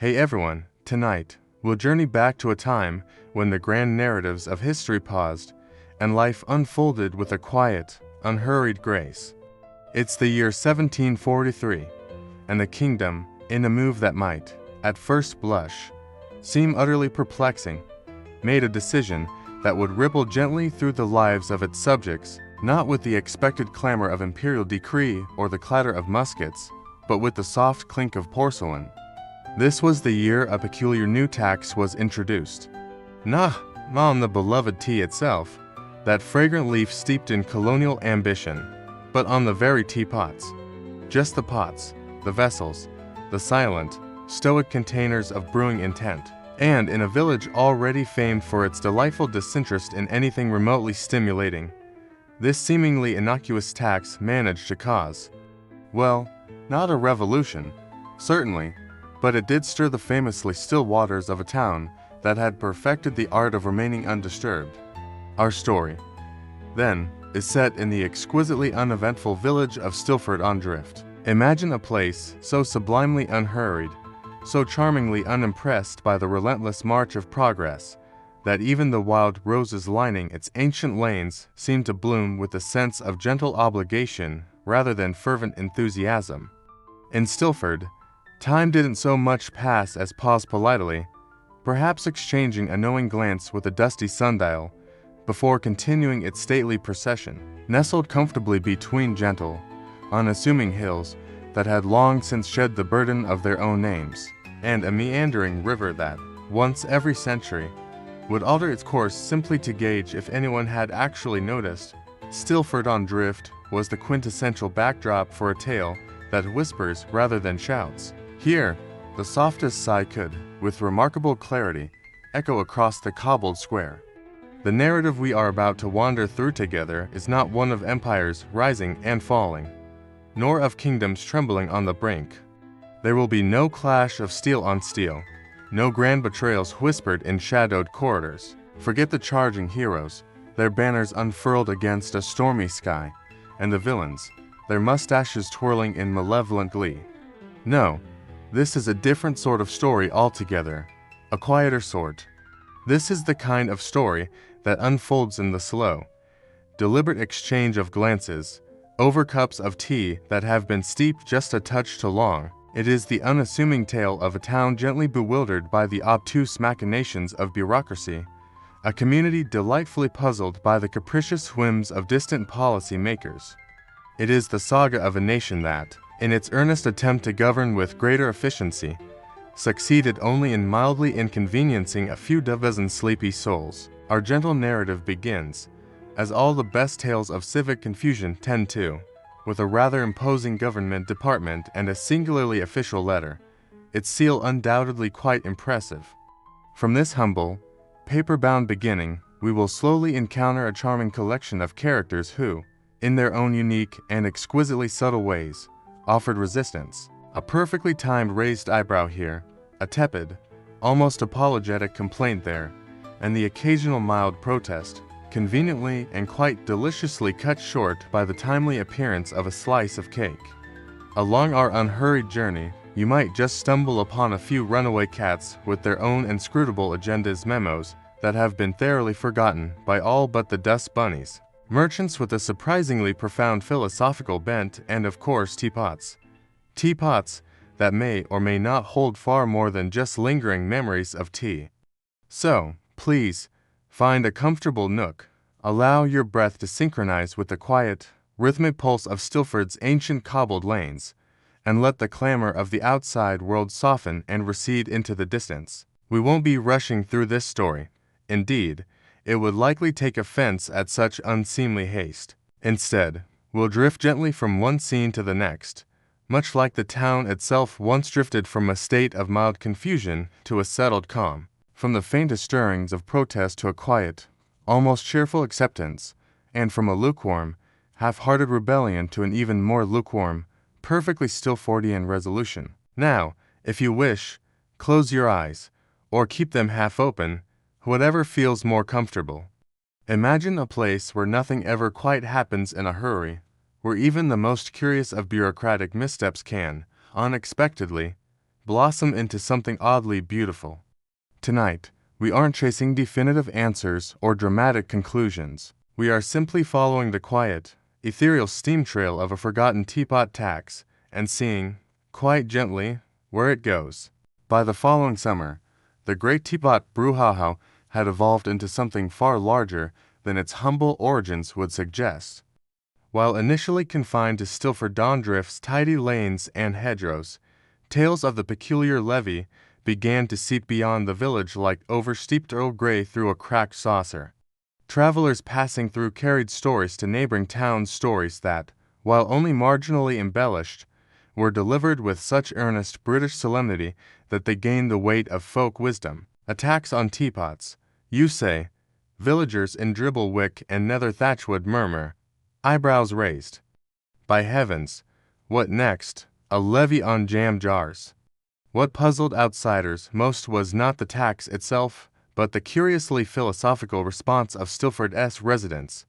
Hey everyone, tonight, we'll journey back to a time when the grand narratives of history paused and life unfolded with a quiet, unhurried grace. It's the year 1743, and the kingdom, in a move that might, at first blush, seem utterly perplexing, made a decision that would ripple gently through the lives of its subjects, not with the expected clamor of imperial decree or the clatter of muskets, but with the soft clink of porcelain. This was the year a peculiar new tax was introduced. Not on the beloved tea itself, that fragrant leaf steeped in colonial ambition, but on the very teapots. Just the pots, the vessels, the silent, stoic containers of brewing intent. And in a village already famed for its delightful disinterest in anything remotely stimulating, this seemingly innocuous tax managed to cause, well, not a revolution, certainly, but it did stir the famously still waters of a town that had perfected the art of remaining undisturbed. Our story, then, is set in the exquisitely uneventful village of Stilford-on-Drift. Imagine a place so sublimely unhurried, so charmingly unimpressed by the relentless march of progress, that even the wild roses lining its ancient lanes seemed to bloom with a sense of gentle obligation rather than fervent enthusiasm. In Stilford, time didn't so much pass as pause politely, perhaps exchanging a knowing glance with a dusty sundial, before continuing its stately procession. Nestled comfortably between gentle, unassuming hills that had long since shed the burden of their own names, and a meandering river that, once every century, would alter its course simply to gauge if anyone had actually noticed, Stilford-on-Drift was the quintessential backdrop for a tale that whispers rather than shouts. Here, the softest sigh could, with remarkable clarity, echo across the cobbled square. The narrative we are about to wander through together is not one of empires rising and falling, nor of kingdoms trembling on the brink. There will be no clash of steel on steel, no grand betrayals whispered in shadowed corridors. Forget the charging heroes, their banners unfurled against a stormy sky, and the villains, their mustaches twirling in malevolent glee. No, this is a different sort of story altogether, a quieter sort. This is the kind of story that unfolds in the slow, deliberate exchange of glances, over cups of tea that have been steeped just a touch too long. It is the unassuming tale of a town gently bewildered by the obtuse machinations of bureaucracy, a community delightfully puzzled by the capricious whims of distant policy makers. It is the saga of a nation that, in its earnest attempt to govern with greater efficiency, succeeded only in mildly inconveniencing a few dozen sleepy souls. Our gentle narrative begins, as all the best tales of civic confusion tend to, with a rather imposing government department and a singularly official letter, its seal undoubtedly quite impressive. From this humble, paper-bound beginning, we will slowly encounter a charming collection of characters who, in their own unique and exquisitely subtle ways, offered resistance. A perfectly timed raised eyebrow here, a tepid, almost apologetic complaint there, and the occasional mild protest, conveniently and quite deliciously cut short by the timely appearance of a slice of cake. Along our unhurried journey, you might just stumble upon a few runaway cats with their own inscrutable agendas memos that have been thoroughly forgotten by all but the dust bunnies. Merchants with a surprisingly profound philosophical bent, and of course teapots. Teapots that may or may not hold far more than just lingering memories of tea. So, please, find a comfortable nook, allow your breath to synchronize with the quiet, rhythmic pulse of Stilford's ancient cobbled lanes, and let the clamor of the outside world soften and recede into the distance. We won't be rushing through this story. Indeed, it would likely take offense at such unseemly haste. Instead, we'll drift gently from one scene to the next, much like the town itself once drifted from a state of mild confusion to a settled calm, from the faintest stirrings of protest to a quiet, almost cheerful acceptance, and from a lukewarm, half-hearted rebellion to an even more lukewarm, perfectly Stilfordian resolution. Now, if you wish, close your eyes, or keep them half open, whatever feels more comfortable. Imagine a place where nothing ever quite happens in a hurry, where even the most curious of bureaucratic missteps can, unexpectedly, blossom into something oddly beautiful. Tonight, we aren't chasing definitive answers or dramatic conclusions. We are simply following the quiet, ethereal steam trail of a forgotten teapot tax and seeing, quite gently, where it goes. By the following summer, the Great Teapot brouhaha had evolved into something far larger than its humble origins would suggest. While initially confined to Stilford Dondrift's tidy lanes and hedgerows, tales of the peculiar levee began to seep beyond the village like oversteeped Earl Grey through a cracked saucer. Travelers passing through carried stories to neighboring towns, stories that, while only marginally embellished, were delivered with such earnest British solemnity that they gained the weight of folk wisdom. A tax on teapots, you say. Villagers in Dribblewick and Nether Thatchwood murmur, eyebrows raised. By heavens, what next? A levy on jam jars. What puzzled outsiders most was not the tax itself, but the curiously philosophical response of Stilford's residents.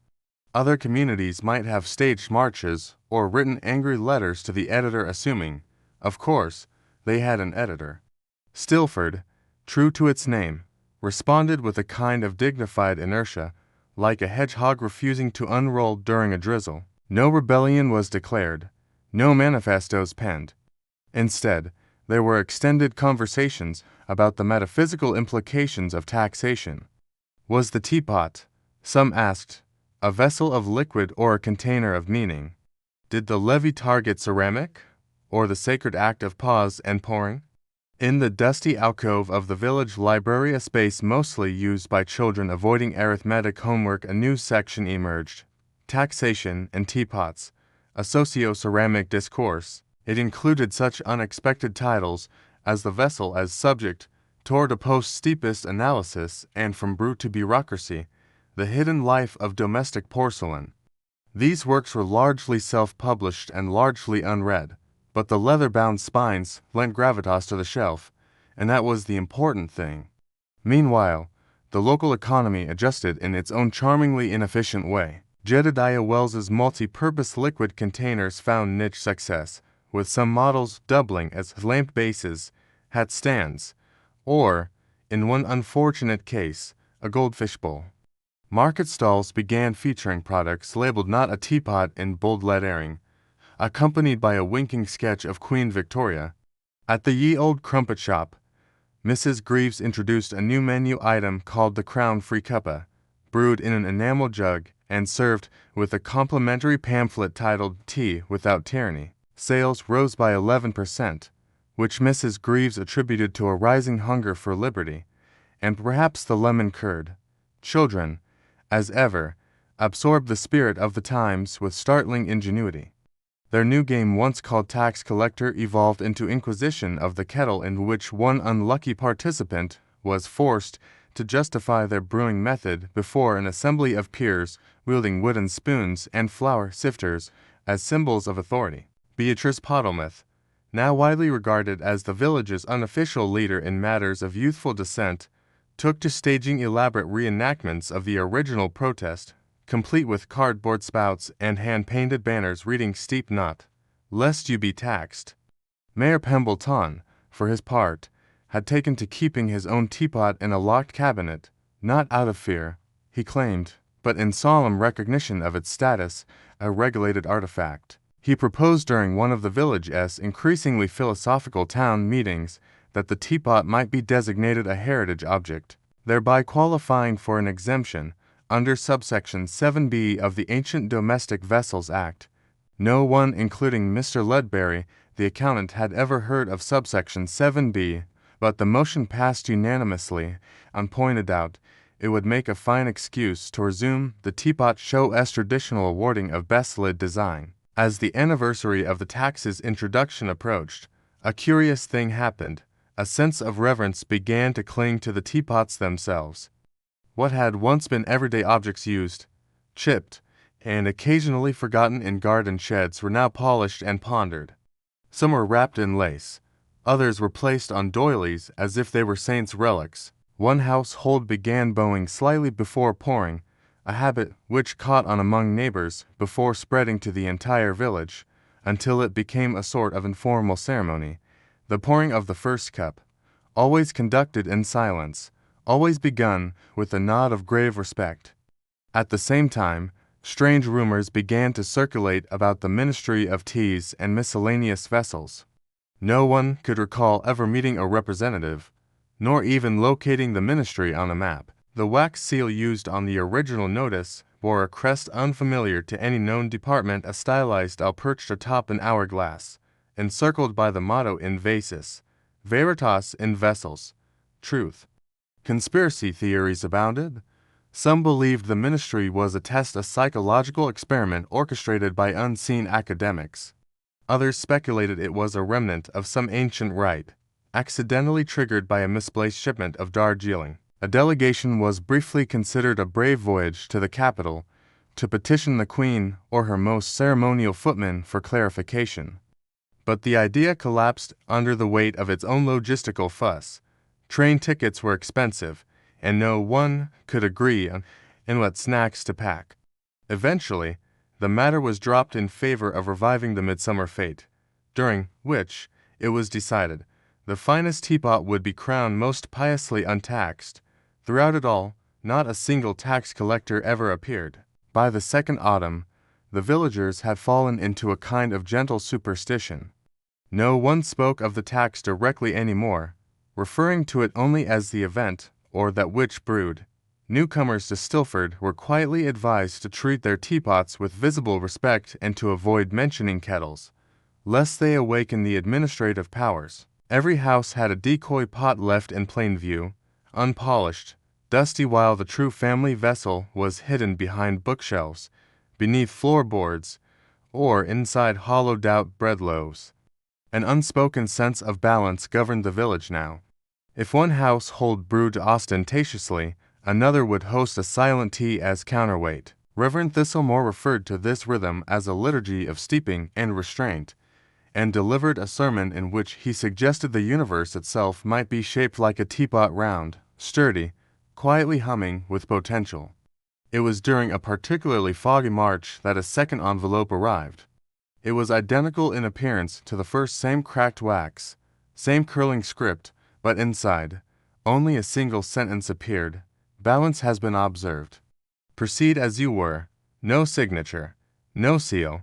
Other communities might have staged marches or written angry letters to the editor assuming, of course, they had an editor. Stilford, true to its name, responded with a kind of dignified inertia, like a hedgehog refusing to unroll during a drizzle. No rebellion was declared, no manifestos penned. Instead, there were extended conversations about the metaphysical implications of taxation. Was the teapot, some asked, a vessel of liquid or a container of meaning? Did the levy target ceramic, or the sacred act of pause and pouring? In the dusty alcove of the village library, a space mostly used by children avoiding arithmetic homework, a new section emerged: Taxation and Teapots, a socio-ceramic discourse. It included such unexpected titles as The Vessel as Subject, Tour de Post Steepest Analysis, and From Brute to Bureaucracy, The Hidden Life of Domestic Porcelain. These works were largely self-published and largely unread, but the leather-bound spines lent gravitas to the shelf, and that was the important thing. Meanwhile, the local economy adjusted in its own charmingly inefficient way. Jedediah Wells's multi-purpose liquid containers found niche success, with some models doubling as lamp bases, hat stands, or, in one unfortunate case, a goldfish bowl. Market stalls began featuring products labeled "Not a Teapot" in bold lettering, accompanied by a winking sketch of Queen Victoria. At the Ye Old Crumpet Shop, Mrs. Greaves introduced a new menu item called the Crown Free Cuppa, brewed in an enamel jug and served with a complimentary pamphlet titled Tea Without Tyranny. Sales rose by 11%, which Mrs. Greaves attributed to a rising hunger for liberty, and perhaps the lemon curd. Children, as ever, absorbed the spirit of the times with startling ingenuity. Their new game, once called Tax Collector, evolved into Inquisition of the Kettle, in which one unlucky participant was forced to justify their brewing method before an assembly of peers wielding wooden spoons and flour sifters as symbols of authority. Beatrice Pottlemouth, now widely regarded as the village's unofficial leader in matters of youthful dissent, took to staging elaborate reenactments of the original protest, complete with cardboard spouts and hand-painted banners reading "Steep not, lest you be taxed." Mayor Pembleton, for his part, had taken to keeping his own teapot in a locked cabinet, not out of fear, he claimed, but in solemn recognition of its status, a regulated artifact. He proposed during one of the village's increasingly philosophical town meetings that the teapot might be designated a heritage object, thereby qualifying for an exemption under subsection 7b of the Ancient Domestic Vessels Act. No one, including Mr. Ledbury, the accountant, had ever heard of subsection 7b, but the motion passed unanimously, and pointed out it would make a fine excuse to resume the Teapot Show's traditional awarding of best lid design. As the anniversary of the tax's introduction approached, a curious thing happened. A sense of reverence began to cling to the teapots themselves. What had once been everyday objects used, chipped, and occasionally forgotten in garden sheds were now polished and pondered. Some were wrapped in lace, others were placed on doilies as if they were saints' relics. One household began bowing slightly before pouring, a habit which caught on among neighbors before spreading to the entire village, until it became a sort of informal ceremony, The pouring of the first cup, always conducted in silence, always begun with a nod of grave respect. At the same time, strange rumors began to circulate about the ministry of teas and miscellaneous vessels. No one could recall ever meeting a representative, nor even locating the ministry on a map. The wax seal used on the original notice bore a crest unfamiliar to any known department, a stylized owl perched atop an hourglass, encircled by the motto in vases, Veritas in vessels, truth. Conspiracy theories abounded. Some believed the ministry was a psychological experiment orchestrated by unseen academics. Others speculated it was a remnant of some ancient rite, accidentally triggered by a misplaced shipment of Darjeeling. A delegation was briefly considered a brave voyage to the capital to petition the Queen or her most ceremonial footman for clarification. But the idea collapsed under the weight of its own logistical fuss. Train tickets were expensive, and no one could agree on what snacks to pack. Eventually, the matter was dropped in favor of reviving the midsummer fete, during which, it was decided, the finest teapot would be crowned most piously untaxed. Throughout it all, not a single tax collector ever appeared. By the second autumn, the villagers had fallen into a kind of gentle superstition. No one spoke of the tax directly anymore, referring to it only as the event, or that which brewed. Newcomers to Stilford were quietly advised to treat their teapots with visible respect and to avoid mentioning kettles, lest they awaken the administrative powers. Every house had a decoy pot left in plain view, unpolished, dusty, while the true family vessel was hidden behind bookshelves, beneath floorboards, or inside hollowed-out bread loaves. An unspoken sense of balance governed the village now. If one household brewed ostentatiously, another would host a silent tea as counterweight. Reverend Thistlemore referred to this rhythm as a liturgy of steeping and restraint, and delivered a sermon in which he suggested the universe itself might be shaped like a teapot, round, sturdy, quietly humming with potential. It was during a particularly foggy March that a second envelope arrived. It was identical in appearance to the first, same cracked wax, same curling script, but inside, only a single sentence appeared: "Balance has been observed. Proceed as you were." No signature, no seal,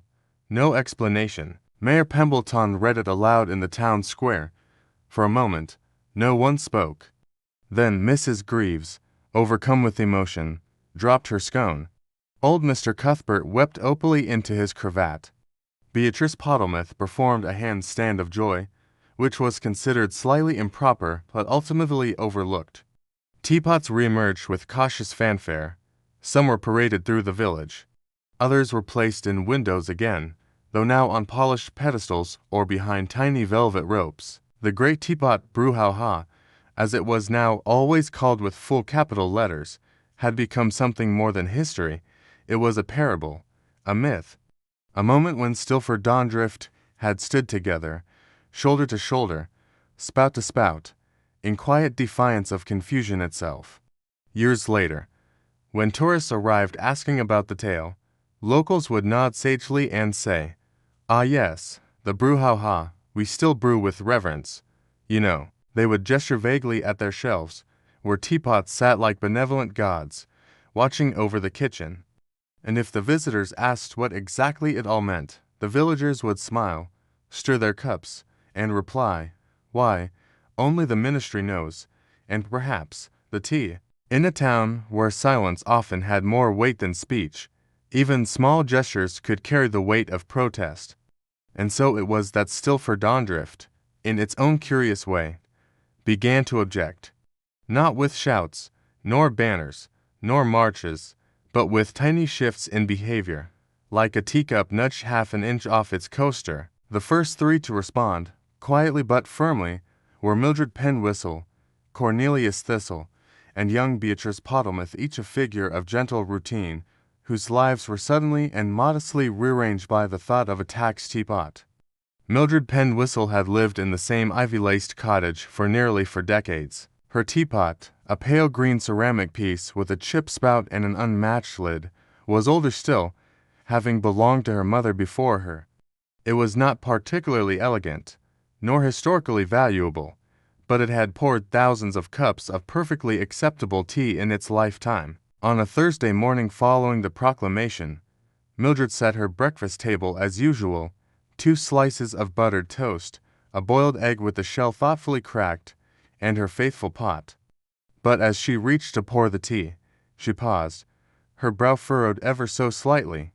no explanation. Mayor Pembleton read it aloud in the town square. For a moment, no one spoke. Then Mrs. Greaves, overcome with emotion, dropped her scone. Old Mr. Cuthbert wept openly into his cravat. Beatrice Pottlemouth performed a handstand of joy, which was considered slightly improper but ultimately overlooked. Teapots re-emerged with cautious fanfare. Some were paraded through the village. Others were placed in windows again, though now on polished pedestals or behind tiny velvet ropes. The Great Teapot Brouhaha, as it was now always called with full capital letters, had become something more than history. It was a parable, a myth, a moment when Stilford Dondrift had stood together, shoulder to shoulder, spout to spout, in quiet defiance of confusion itself. Years later, when tourists arrived asking about the tale, locals would nod sagely and say, "Ah yes, the brouhaha, we still brew with reverence, you know." They would gesture vaguely at their shelves, where teapots sat like benevolent gods, watching over the kitchen. And if the visitors asked what exactly it all meant, the villagers would smile, stir their cups, and reply, "Why, only the ministry knows, and perhaps the tea." In a town where silence often had more weight than speech, even small gestures could carry the weight of protest. And so it was that Stilford Dondrift, in its own curious way, began to object. Not with shouts, nor banners, nor marches, but with tiny shifts in behavior, like a teacup nudged half an inch off its coaster. The first three to respond, quietly but firmly, were Mildred Penwhistle, Cornelius Thistle, and young Beatrice Pottlemouth, each a figure of gentle routine, whose lives were suddenly and modestly rearranged by the thought of a taxed teapot. Mildred Penwhistle had lived in the same ivy-laced cottage for nearly 4 decades. Her teapot, a pale green ceramic piece with a chip spout and an unmatched lid, was older still, having belonged to her mother before her. It was not particularly elegant, nor historically valuable, but it had poured thousands of cups of perfectly acceptable tea in its lifetime. On a Thursday morning following the proclamation, Mildred set her breakfast table as usual: 2 slices of buttered toast, a boiled egg with the shell thoughtfully cracked, and her faithful pot. But as she reached to pour the tea, she paused, her brow furrowed ever so slightly.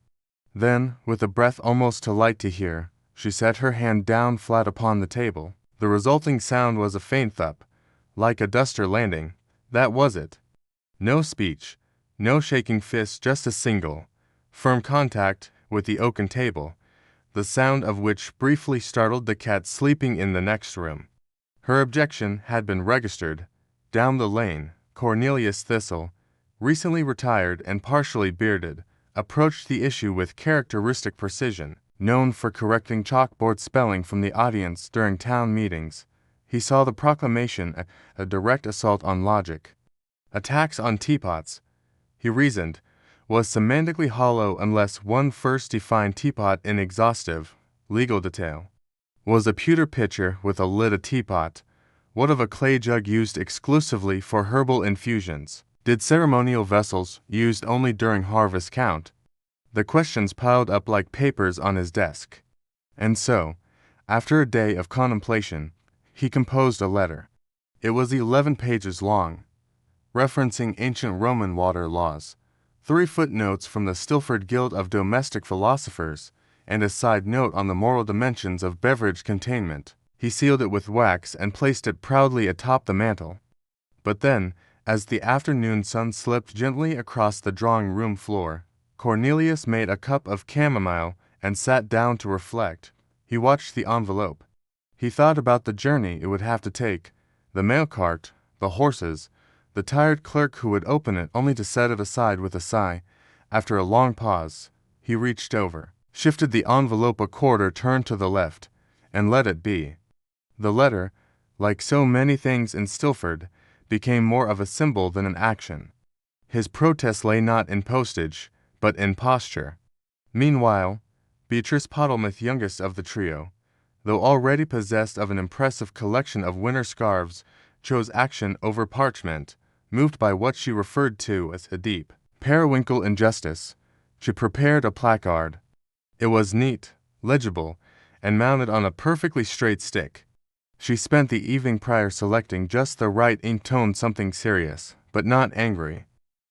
Then, with a breath almost too light to hear, she set her hand down flat upon the table. The resulting sound was a faint thump, like a duster landing. That was it. No speech, no shaking fist, just a single, firm contact with the oaken table, the sound of which briefly startled the cat sleeping in the next room. Her objection had been registered. Down the lane, Cornelius Thistle, recently retired and partially bearded, approached the issue with characteristic precision. Known for correcting chalkboard spelling from the audience during town meetings, he saw the proclamation a direct assault on logic. A tax on teapots, he reasoned, was semantically hollow unless one first defined teapot in exhaustive, legal detail. Was a pewter pitcher with a lid a teapot? What of a clay jug used exclusively for herbal infusions? Did ceremonial vessels, used only during harvest, count? The questions piled up like papers on his desk. And so, after a day of contemplation, he composed a letter. It was 11 pages long, referencing ancient Roman water laws, 3 footnotes from the Stilford Guild of Domestic Philosophers, and a side note on the moral dimensions of beverage containment. He sealed it with wax and placed it proudly atop the mantel. But then, as the afternoon sun slipped gently across the drawing-room floor, Cornelius made a cup of chamomile and sat down to reflect. He watched the envelope. He thought about the journey it would have to take, the mail cart, the horses, the tired clerk who would open it only to set it aside with a sigh. After a long pause, he reached over, shifted the envelope a quarter turn to the left, and let it be. The letter, like so many things in Stilford, became more of a symbol than an action. His protest lay not in postage, but in posture. Meanwhile, Beatrice Pottlemouth, youngest of the trio, though already possessed of an impressive collection of winter scarves, chose action over parchment, moved by what she referred to as a deep, periwinkle injustice. She prepared a placard. It was neat, legible, and mounted on a perfectly straight stick. She spent the evening prior selecting just the right ink tone, something serious, but not angry.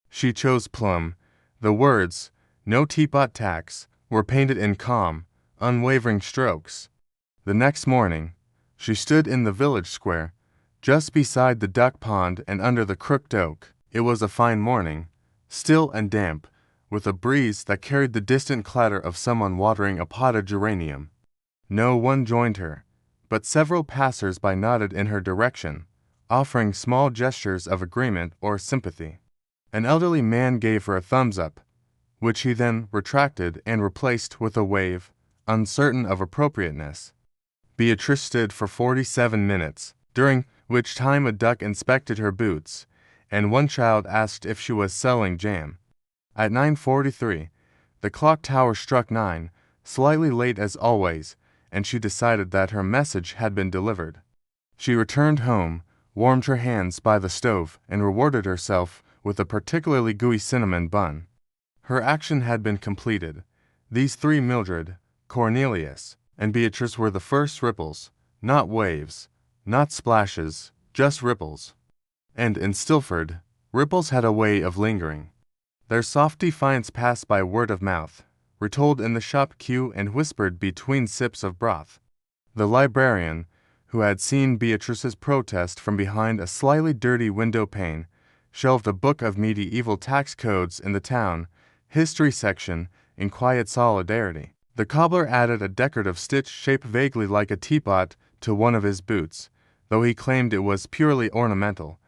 She chose plum. The words, "No Teapot Tax," were painted in calm, unwavering strokes. The next morning, she stood in the village square, just beside the duck pond and under the crooked oak. It was a fine morning, still and damp, with a breeze that carried the distant clatter of someone watering a potted geranium. No one joined her, but several passers-by nodded in her direction, offering small gestures of agreement or sympathy. An elderly man gave her a thumbs-up, which he then retracted and replaced with a wave, uncertain of appropriateness. Beatrice stood for 47 minutes, during which time a duck inspected her boots, and one child asked if she was selling jam. At 9:43, the clock tower struck 9, slightly late as always, and she decided that her message had been delivered. She returned home, warmed her hands by the stove, and rewarded herself with a particularly gooey cinnamon bun. Her action had been completed. These 3, Mildred, Cornelius, and Beatrice, were the first ripples, not waves, not splashes, just ripples. And in Stilford, ripples had a way of lingering. Their soft defiance passed by word of mouth, retold in the shop queue and whispered between sips of broth. The librarian, who had seen Beatrice's protest from behind a slightly dirty window pane, shelved a book of medieval tax codes in the town history section in quiet solidarity. The cobbler added a decorative stitch shaped vaguely like a teapot to one of his boots, though he claimed it was purely ornamental.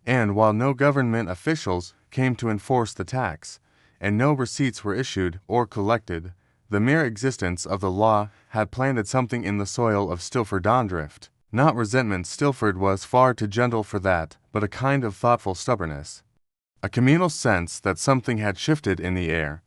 And while no government officials came to enforce the tax, and no receipts were issued or collected, the mere existence of the law had planted something in the soil of Stilford-on-Drift. Not resentment, Stilford was far too gentle for that, but a kind of thoughtful stubbornness. A communal sense that something had shifted in the air.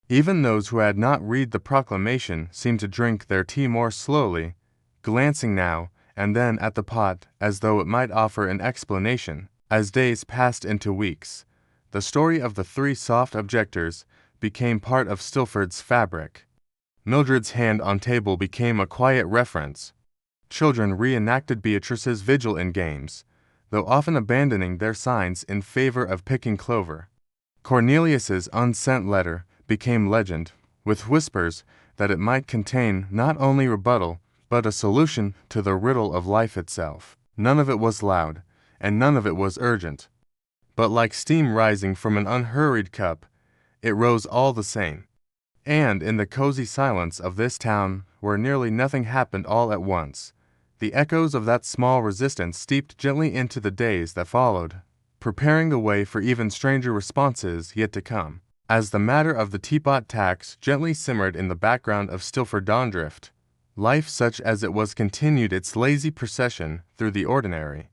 Even those who had not read the proclamation seemed to drink their tea more slowly, glancing now and then at the pot, as though it might offer an explanation. As days passed into weeks, the story of the three soft objectors became part of Stilford's fabric. Mildred's hand on table became a quiet reference. Children reenacted Beatrice's vigil in games, though often abandoning their signs in favor of picking clover. Cornelius's unsent letter became legend, with whispers that it might contain not only rebuttal, but a solution to the riddle of life itself. None of it was loud, and none of it was urgent. But like steam rising from an unhurried cup, it rose all the same. And in the cozy silence of this town, where nearly nothing happened all at once, the echoes of that small resistance steeped gently into the days that followed, preparing the way for even stranger responses yet to come. As the matter of the Teapot Tax gently simmered in the background of Stilford Dondrift, life such as it was continued its lazy procession through the ordinary.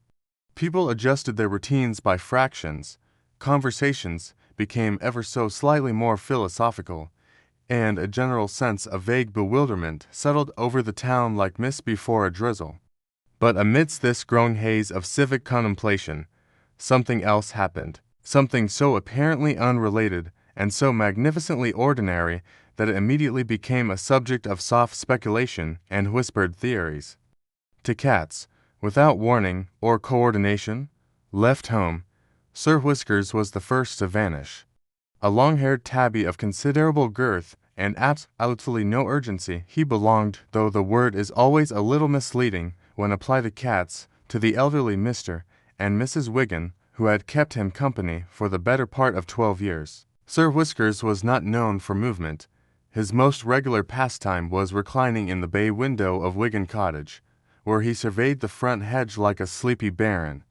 People adjusted their routines by fractions, conversations became ever so slightly more philosophical, and a general sense of vague bewilderment settled over the town like mist before a drizzle. But amidst this growing haze of civic contemplation, something else happened, something so apparently unrelated and so magnificently ordinary that it immediately became a subject of soft speculation and whispered theories. To cats, without warning or coordination, left home, Sir Whiskers was the first to vanish. A long-haired tabby of considerable girth and absolutely no urgency, he belonged, though the word is always a little misleading when applied to cats, to the elderly Mr. and Mrs. Wiggin, who had kept him company for the better part of 12 years. Sir Whiskers was not known for movement. His most regular pastime was reclining in the bay window of Wigan Cottage, where he surveyed the front hedge like a sleepy baron.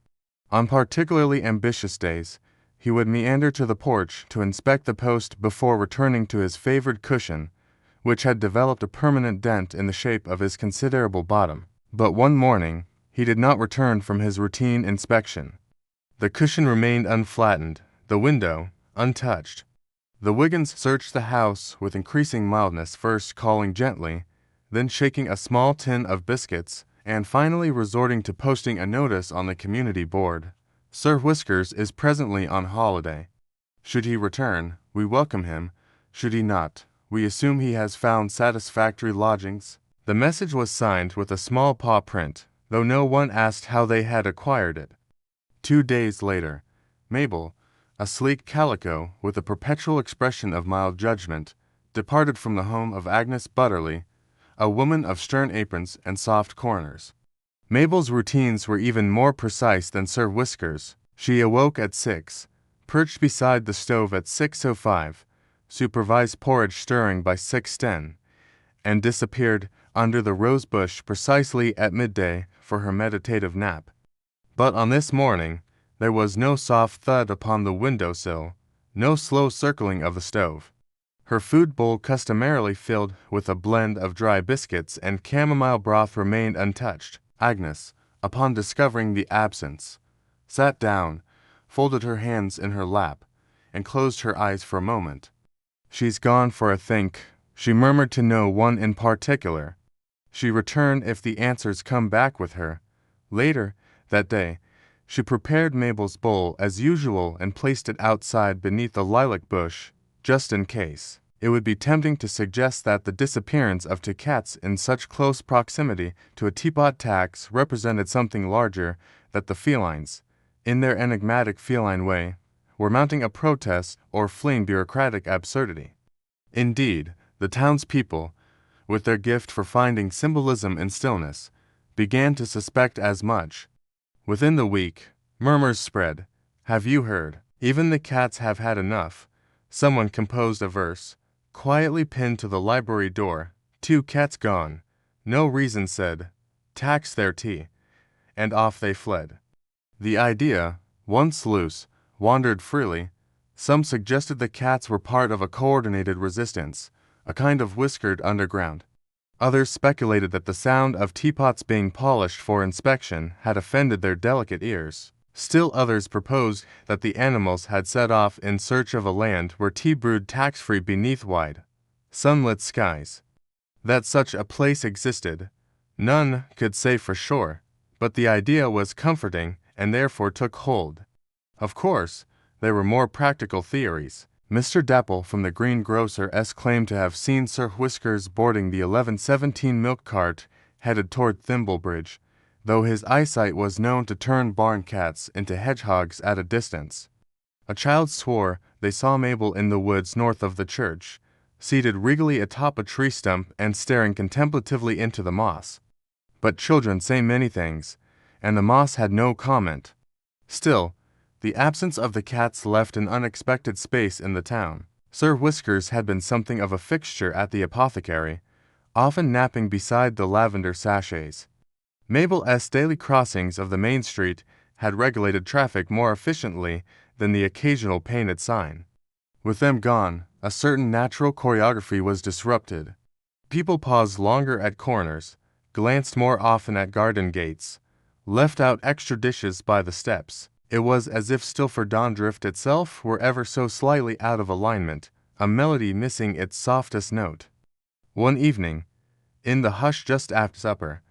On particularly ambitious days, he would meander to the porch to inspect the post before returning to his favored cushion, which had developed a permanent dent in the shape of his considerable bottom. But one morning, he did not return from his routine inspection. The cushion remained unflattened, the window untouched. The Wiggins searched the house with increasing mildness, first calling gently, then shaking a small tin of biscuits, and finally resorting to posting a notice on the community board. Sir Whiskers is presently on holiday. Should he return, we welcome him. Should he not, we assume he has found satisfactory lodgings. The message was signed with a small paw print, though no one asked how they had acquired it. 2 days later, Mabel, a sleek calico with a perpetual expression of mild judgment, departed from the home of Agnes Butterly, a woman of stern aprons and soft corners. Mabel's routines were even more precise than Sir Whiskers. She awoke at 6, perched beside the stove at 6:05, supervised porridge stirring by 6:10, and disappeared under the rose bush precisely at midday for her meditative nap. But on this morning, there was no soft thud upon the window-sill, no slow circling of the stove. Her food bowl, customarily filled with a blend of dry biscuits and chamomile broth, remained untouched. Agnes, upon discovering the absence, sat down, folded her hands in her lap, and closed her eyes for a moment. "She's gone for a think," she murmured to no one in particular. She returned if the answers come back with her. Later, that day, she prepared Mabel's bowl as usual and placed it outside beneath the lilac bush, just in case. It would be tempting to suggest that the disappearance of 2 cats in such close proximity to a teapot tax represented something larger, that the felines, in their enigmatic feline way, were mounting a protest or fleeing bureaucratic absurdity. Indeed, the townspeople, with their gift for finding symbolism in stillness, began to suspect as much. Within the week, murmurs spread. "Have you heard? Even the cats have had enough." Someone composed a verse, quietly pinned to the library door. 2 cats gone, no reason said, tax their tea, and off they fled. The idea, once loose, wandered freely. Some suggested the cats were part of a coordinated resistance, a kind of whiskered underground. Others speculated that the sound of teapots being polished for inspection had offended their delicate ears. Still others proposed that the animals had set off in search of a land where tea brewed tax-free beneath wide, sunlit skies. That such a place existed, None could say for sure, but the idea was comforting and therefore took hold. Of course, there were more practical theories. Mr. Dapple from the greengrocer's claimed to have seen Sir Whiskers boarding the 1117 milk cart headed toward Thimblebridge, though his eyesight was known to turn barn cats into hedgehogs at a distance. A child swore they saw Mabel in the woods north of the church, seated regally atop a tree stump and staring contemplatively into the moss. But children say many things, and the moss had no comment. Still, the absence of the cats left an unexpected space in the town. Sir Whiskers had been something of a fixture at the apothecary, often napping beside the lavender sachets. Mabel's daily crossings of the main street had regulated traffic more efficiently than the occasional painted sign. With them gone, a certain natural choreography was disrupted. People paused longer at corners, glanced more often at garden gates, left out extra dishes by the steps. It was as if Stilford-on-Drift itself were ever so slightly out of alignment, a melody missing its softest note. One evening, in the hush just after supper,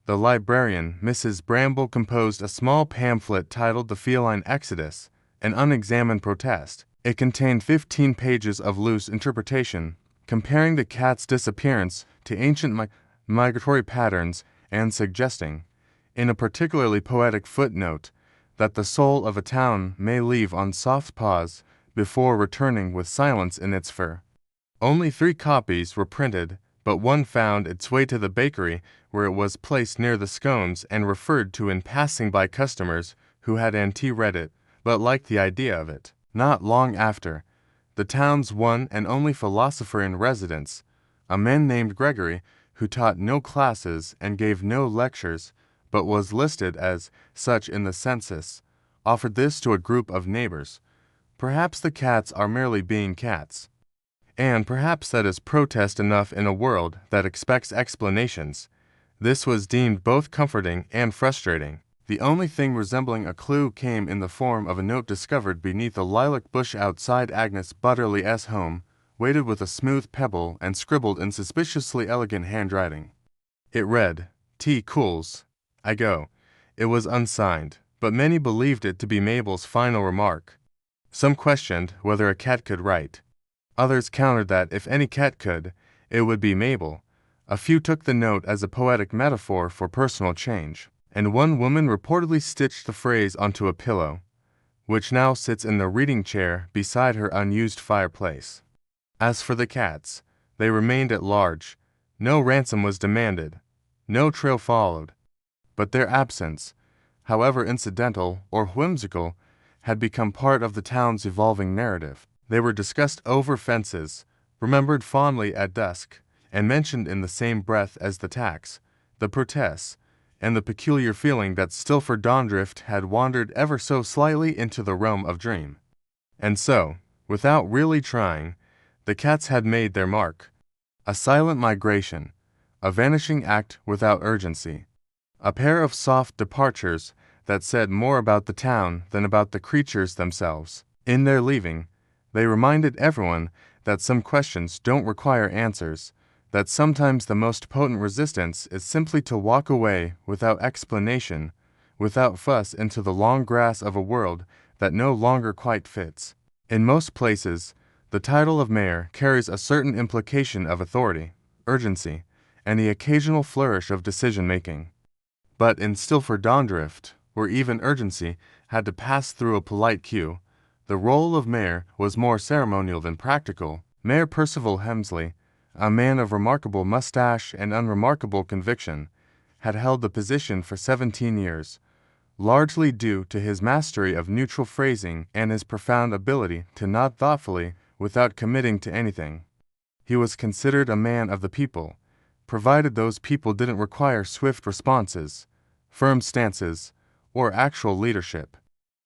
the librarian, Mrs. Bramble, composed a small pamphlet titled The Feline Exodus, an unexamined protest. It contained 15 pages of loose interpretation, comparing the cat's disappearance to ancient migratory patterns and suggesting, in a particularly poetic footnote, that the soul of a town may leave on soft paws before returning with silence in its fur. Only 3 copies were printed, but one found its way to the bakery, where it was placed near the scones and referred to in passing by customers who had read it, but liked the idea of it. Not long after, the town's one and only philosopher in residence, a man named Gregory, who taught no classes and gave no lectures, but was listed as such in the census, offered this to a group of neighbors. Perhaps the cats are merely being cats. And perhaps that is protest enough in a world that expects explanations. This was deemed both comforting and frustrating. The only thing resembling a clue came in the form of a note discovered beneath a lilac bush outside Agnes Butterly's home, weighted with a smooth pebble and scribbled in suspiciously elegant handwriting. It read, "Tea cools. I go." It was unsigned, but many believed it to be Mabel's final remark. Some questioned whether a cat could write. Others countered that if any cat could, it would be Mabel. A few took the note as a poetic metaphor for personal change, and one woman reportedly stitched the phrase onto a pillow, which now sits in the reading chair beside her unused fireplace. As for the cats, they remained at large. No ransom was demanded. No trail followed. But their absence, however incidental or whimsical, had become part of the town's evolving narrative. They were discussed over fences, remembered fondly at dusk, and mentioned in the same breath as the tax, the protests, and the peculiar feeling that Stilford-on-Drift had wandered ever so slightly into the realm of dream. And so, without really trying, the cats had made their mark. A silent migration, a vanishing act without urgency, a pair of soft departures that said more about the town than about the creatures themselves. In their leaving, they reminded everyone that some questions don't require answers, that sometimes the most potent resistance is simply to walk away without explanation, without fuss into the long grass of a world that no longer quite fits. In most places, the title of mayor carries a certain implication of authority, urgency, and the occasional flourish of decision-making. But in Stilford-on-Drift, where even urgency had to pass through a polite queue, the role of mayor was more ceremonial than practical. Mayor Percival Hemsley, a man of remarkable mustache and unremarkable conviction, had held the position for 17 years, largely due to his mastery of neutral phrasing and his profound ability to nod thoughtfully without committing to anything. He was considered a man of the people, provided those people didn't require swift responses, firm stances, or actual leadership.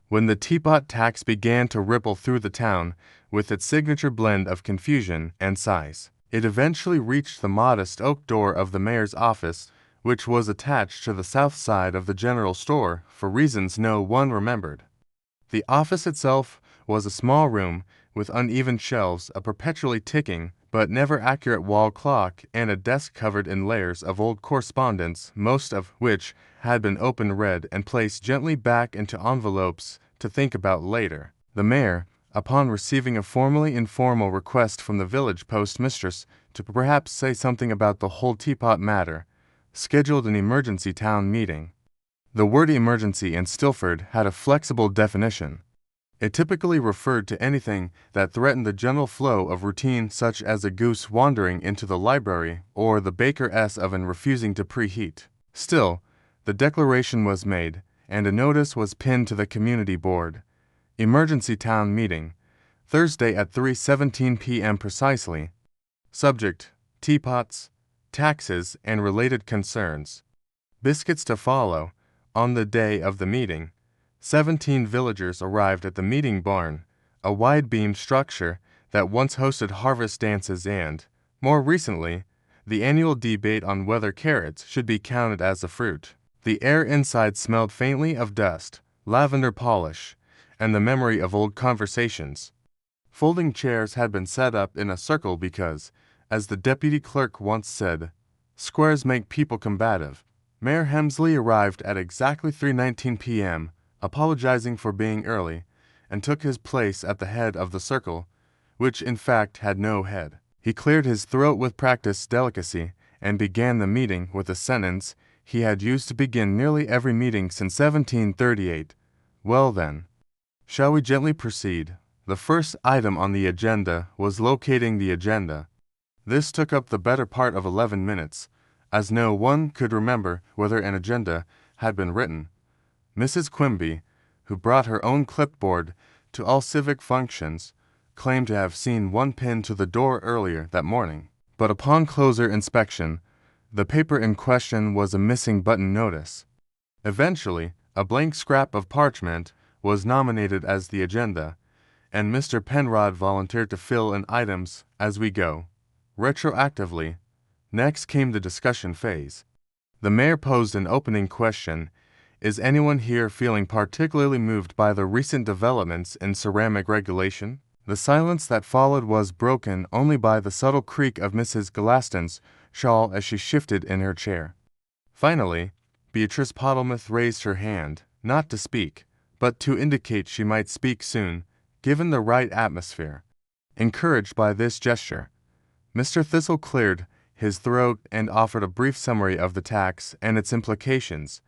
When the Teapot Tax began to ripple through the town with its signature blend of confusion and sighs, it eventually reached the modest oak door of the mayor's office, which was attached to the south side of the general store for reasons no one remembered. The office itself was a small room with uneven shelves, a perpetually ticking but never accurate wall clock and a desk covered in layers of old correspondence, most of which had been open-read and placed gently back into envelopes to think about later. The mayor, upon receiving a formally informal request from the village postmistress to perhaps say something about the whole teapot matter, scheduled an emergency town meeting. The word emergency in Stilford had a flexible definition. It typically referred to anything that threatened the general flow of routine, such as a goose wandering into the library or the baker's oven refusing to preheat. Still, the declaration was made, and a notice was pinned to the community board. Emergency town meeting, Thursday at 3:17 p.m. precisely. Subject: teapots, taxes, and related concerns. Biscuits to follow. On the day of the meeting, 17 villagers arrived at the meeting barn, a wide-beamed structure that once hosted harvest dances and, more recently, the annual debate on whether carrots should be counted as a fruit. The air inside smelled faintly of dust, lavender polish, and the memory of old conversations. Folding chairs had been set up in a circle because, as the deputy clerk once said, squares make people combative. Mayor Hemsley arrived at exactly 3:19 p.m., apologizing for being early, and took his place at the head of the circle, which in fact had no head. He cleared his throat with practiced delicacy and began the meeting with a sentence he had used to begin nearly every meeting since 1738. Well then, shall we gently proceed? The first item on the agenda was locating the agenda. This took up the better part of 11 minutes, as no one could remember whether an agenda had been written. Mrs. Quimby, who brought her own clipboard to all civic functions, claimed to have seen one pinned to the door earlier that morning. But upon closer inspection, the paper in question was a missing button notice. Eventually, a blank scrap of parchment was nominated as the agenda, and Mr. Penrod volunteered to fill in items as we go, retroactively. Next came the discussion phase. The mayor posed an opening question: is anyone here feeling particularly moved by the recent developments in ceramic regulation? The silence that followed was broken only by the subtle creak of Mrs. Glaston's shawl as she shifted in her chair. Finally, Beatrice Pottlemouth raised her hand, not to speak, but to indicate she might speak soon, given the right atmosphere. Encouraged by this gesture, Mr. Thistle cleared his throat and offered a brief summary of the tax and its implications,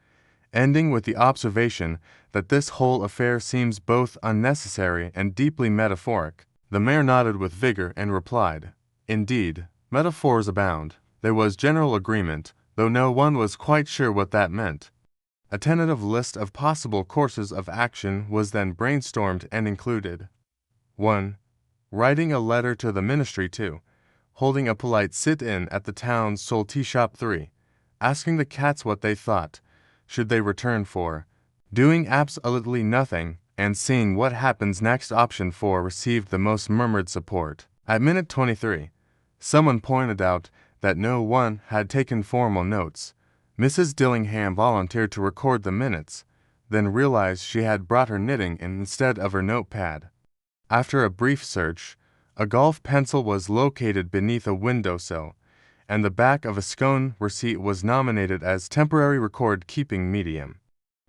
ending with the observation that this whole affair seems both unnecessary and deeply metaphoric. The mayor nodded with vigor and replied, "Indeed, metaphors abound." There was general agreement, though no one was quite sure what that meant. A tentative list of possible courses of action was then brainstormed and included: 1. Writing a letter to the ministry. 2. Holding a polite sit-in at the town's sole tea shop. 3. Asking the cats what they thought, should they return. 4. Doing absolutely nothing, and seeing what happens next. Option 4 received the most murmured support. At minute 23, someone pointed out that no one had taken formal notes. Mrs. Dillingham volunteered to record the minutes, then realized she had brought her knitting in instead of her notepad. After a brief search, a golf pencil was located beneath a windowsill, and the back of a scone receipt was nominated as temporary record-keeping medium.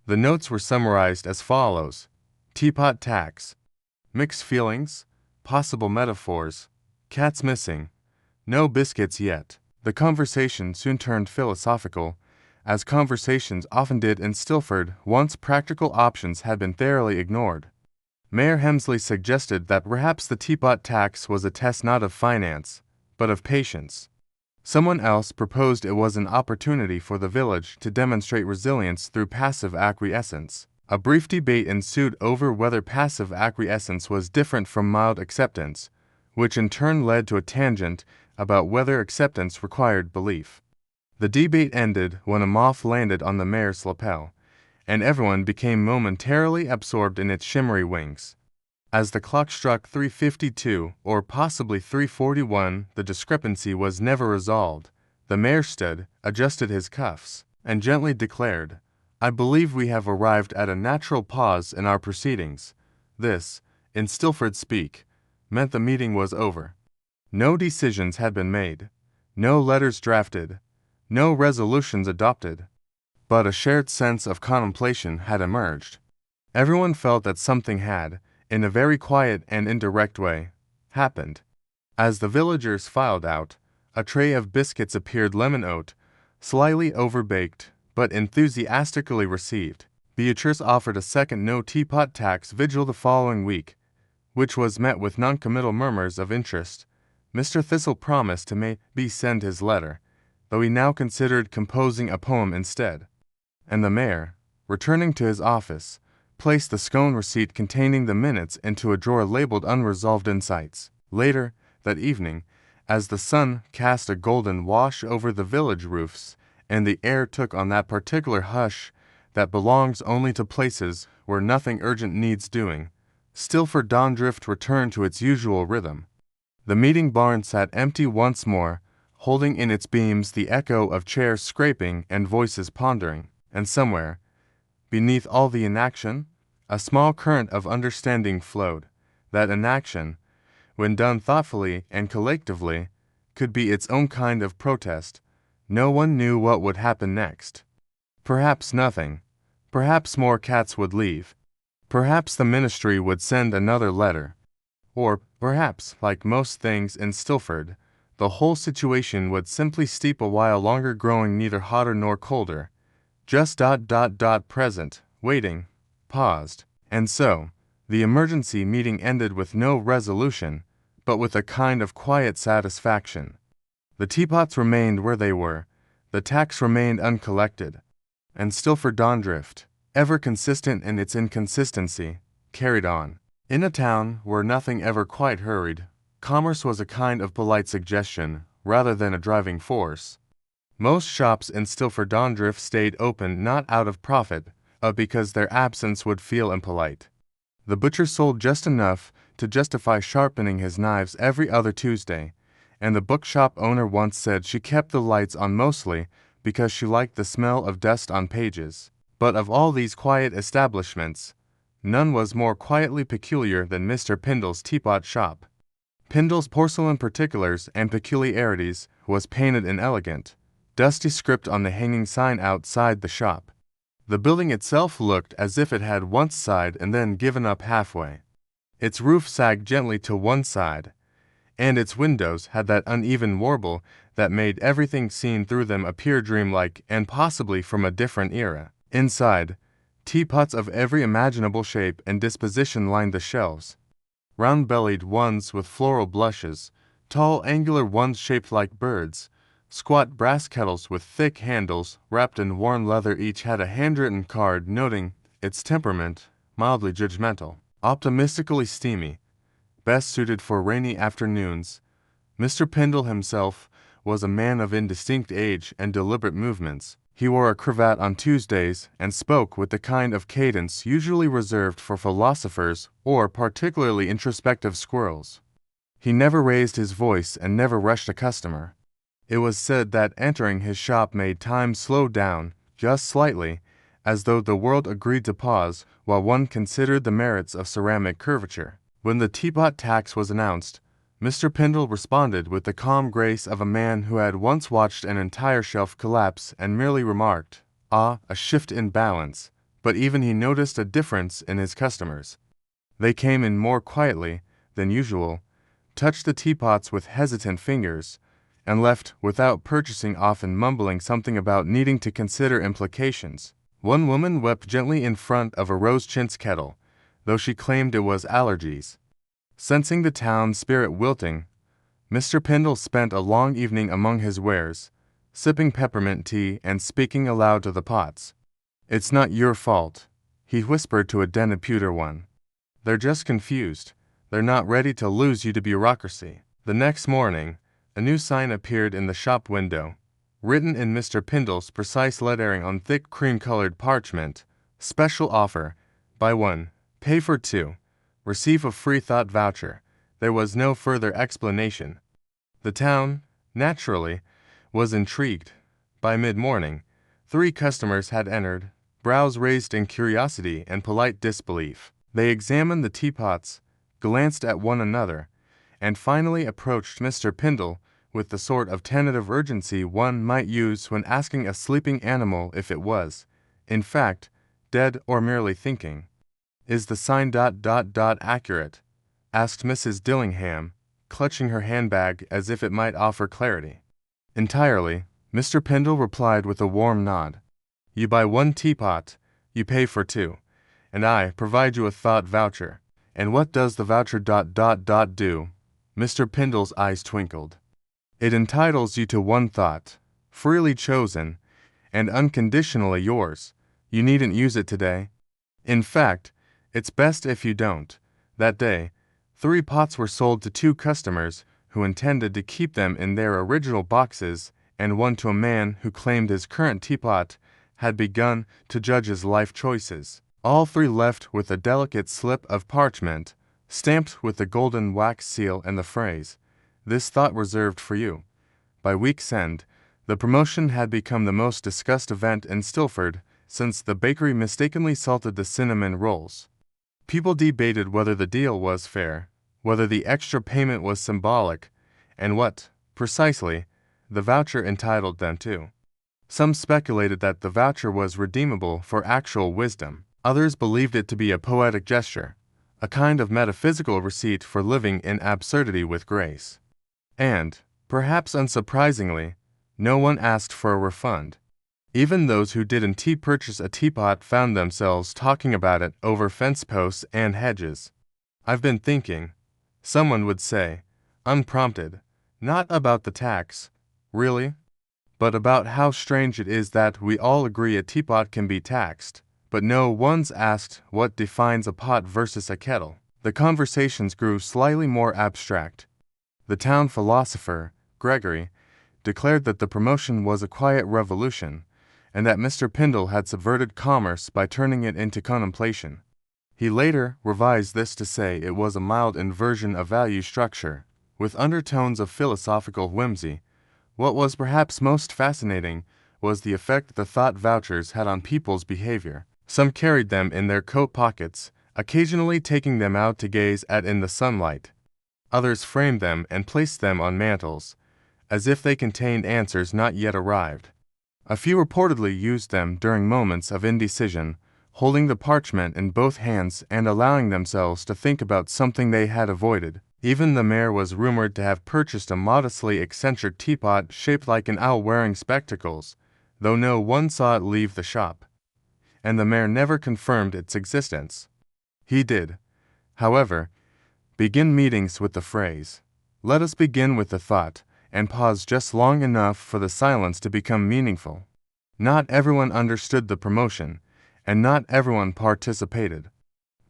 The notes were summarized as follows: teapot tax, mixed feelings, possible metaphors, cats missing, no biscuits yet. The conversation soon turned philosophical, as conversations often did in Stilford once practical options had been thoroughly ignored. Mayor Hemsley suggested that perhaps the teapot tax was a test not of finance, but of patience. Someone else proposed it was an opportunity for the village to demonstrate resilience through passive acquiescence. A brief debate ensued over whether passive acquiescence was different from mild acceptance, which in turn led to a tangent about whether acceptance required belief. The debate ended when a moth landed on the mayor's lapel, and everyone became momentarily absorbed in its shimmery wings. As the clock struck 3:52, or possibly 3:41, the discrepancy was never resolved. The mayor stood, adjusted his cuffs, and gently declared, "I believe we have arrived at a natural pause in our proceedings." This, in Stilford speak, meant the meeting was over. No decisions had been made, no letters drafted, no resolutions adopted, but a shared sense of contemplation had emerged. Everyone felt that something had, in a very quiet and indirect way, happened. As the villagers filed out, a tray of biscuits appeared lemon-oat, slightly overbaked, but enthusiastically received. Beatrice offered a second no teapot tax vigil the following week, which was met with non-committal murmurs of interest. Mr. Thistle promised to maybe send his letter, though he now considered composing a poem instead. And the mayor, returning to his office, placed the scone receipt containing the minutes into a drawer labeled Unresolved Insights. Later that evening, as the sun cast a golden wash over the village roofs, and the air took on that particular hush that belongs only to places where nothing urgent needs doing, Stilford Dondrift returned to its usual rhythm. The meeting barn sat empty once more, holding in its beams the echo of chairs scraping and voices pondering, and somewhere, beneath all the inaction, a small current of understanding flowed. That inaction, when done thoughtfully and collectively, could be its own kind of protest. No one knew what would happen next. Perhaps nothing. Perhaps more cats would leave. Perhaps the ministry would send another letter. Or, perhaps, like most things in Stilford, the whole situation would simply steep a while longer, growing neither hotter nor colder. Just present, waiting, paused. And so, the emergency meeting ended with no resolution, but with a kind of quiet satisfaction. The teapots remained where they were, the tax remained uncollected, and Stilford Dondrift, ever consistent in its inconsistency, carried on. In a town where nothing ever quite hurried, commerce was a kind of polite suggestion rather than a driving force. Most shops in Stilford Dondrift stayed open not out of profit, but because their absence would feel impolite. The butcher sold just enough to justify sharpening his knives every other Tuesday, and the bookshop owner once said she kept the lights on mostly because she liked the smell of dust on pages. But of all these quiet establishments, none was more quietly peculiar than Mr. Pindle's teapot shop. Pindle's porcelain particulars and peculiarities was painted in elegant, dusty script on the hanging sign outside the shop. The building itself looked as if it had once sighed and then given up halfway. Its roof sagged gently to one side, and its windows had that uneven warble that made everything seen through them appear dreamlike and possibly from a different era. Inside, teapots of every imaginable shape and disposition lined the shelves. Round-bellied ones with floral blushes, tall angular ones shaped like birds, squat brass kettles with thick handles wrapped in worn leather, each had a handwritten card noting its temperament, mildly judgmental, optimistically steamy, best suited for rainy afternoons. Mr. Pindle himself was a man of indistinct age and deliberate movements. He wore a cravat on Tuesdays and spoke with the kind of cadence usually reserved for philosophers or particularly introspective squirrels. He never raised his voice and never rushed a customer. It was said that entering his shop made time slow down, just slightly, as though the world agreed to pause while one considered the merits of ceramic curvature. When the teapot tax was announced, Mr. Pindle responded with the calm grace of a man who had once watched an entire shelf collapse and merely remarked, "Ah, a shift in balance," but even he noticed a difference in his customers. They came in more quietly than usual, touched the teapots with hesitant fingers, and left without purchasing, often mumbling something about needing to consider implications. One woman wept gently in front of a rose chintz kettle, though she claimed it was allergies. Sensing the town spirit wilting, Mr. Pindle spent a long evening among his wares, sipping peppermint tea and speaking aloud to the pots. "It's not your fault," he whispered to a dented pewter one. "They're just confused. They're not ready to lose you to bureaucracy." The next morning, a new sign appeared in the shop window, written in Mr. Pindle's precise lettering on thick cream-colored parchment: "Special offer. Buy one, pay for two. Receive a free thought voucher." There was no further explanation. The town, naturally, was intrigued. By mid-morning, 3 customers had entered, brows raised in curiosity and polite disbelief. They examined the teapots, glanced at one another, and finally approached Mr. Pindle with the sort of tentative urgency one might use when asking a sleeping animal if it was, in fact, dead or merely thinking. "Is the sign accurate?" asked Mrs. Dillingham, clutching her handbag as if it might offer clarity. "Entirely," Mr. Pindle replied with a warm nod. "You buy 1 teapot, you pay for 2, and I provide you a thought voucher." "And what does the voucher do?" Mr. Pindle's eyes twinkled. "It entitles you to 1 thought, freely chosen, and unconditionally yours. You needn't use it today. In fact, it's best if you don't." That day, 3 pots were sold to 2 customers who intended to keep them in their original boxes, and 1 to a man who claimed his current teapot had begun to judge his life choices. All 3 left with a delicate slip of parchment, stamped with the golden wax seal and the phrase, "This thought reserved for you." By week's end, the promotion had become the most discussed event in Stilford since the bakery mistakenly salted the cinnamon rolls. People debated whether the deal was fair, whether the extra payment was symbolic, and what, precisely, the voucher entitled them to. Some speculated that the voucher was redeemable for actual wisdom. Others believed it to be a poetic gesture, a kind of metaphysical receipt for living in absurdity with grace. And, perhaps unsurprisingly, no one asked for a refund. Even those who did indeed purchase a teapot found themselves talking about it over fence posts and hedges. "I've been thinking," someone would say, unprompted, "not about the tax, really, but about how strange it is that we all agree a teapot can be taxed, but no one's asked what defines a pot versus a kettle." The conversations grew slightly more abstract. The town philosopher, Gregory, declared that the promotion was a quiet revolution, and that Mr. Pindle had subverted commerce by turning it into contemplation. He later revised this to say it was a mild inversion of value structure, with undertones of philosophical whimsy. What was perhaps most fascinating was the effect the thought vouchers had on people's behavior. Some carried them in their coat pockets, occasionally taking them out to gaze at in the sunlight. Others framed them and placed them on mantels, as if they contained answers not yet arrived. A few reportedly used them during moments of indecision, holding the parchment in both hands and allowing themselves to think about something they had avoided. Even the mayor was rumored to have purchased a modestly eccentric teapot shaped like an owl wearing spectacles, though no one saw it leave the shop, and the mayor never confirmed its existence. He did, however, begin meetings with the phrase, "Let us begin with the thought," and pause just long enough for the silence to become meaningful. Not everyone understood the promotion, and not everyone participated.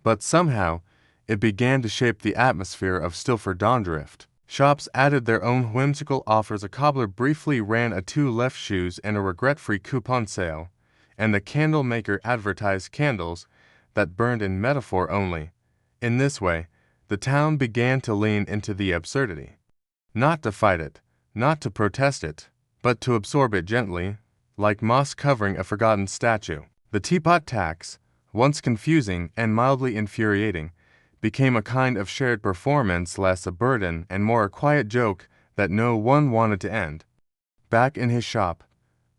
But somehow, it began to shape the atmosphere of Stilford Dondrift. Shops added their own whimsical offers. A cobbler briefly ran a 2 left shoes and a regret-free coupon sale, and the candle maker advertised candles that burned in metaphor only. In this way, the town began to lean into the absurdity. Not to fight it, not to protest it, but to absorb it gently, like moss covering a forgotten statue. The teapot tax, once confusing and mildly infuriating, became a kind of shared performance, less a burden and more a quiet joke that no one wanted to end. Back in his shop,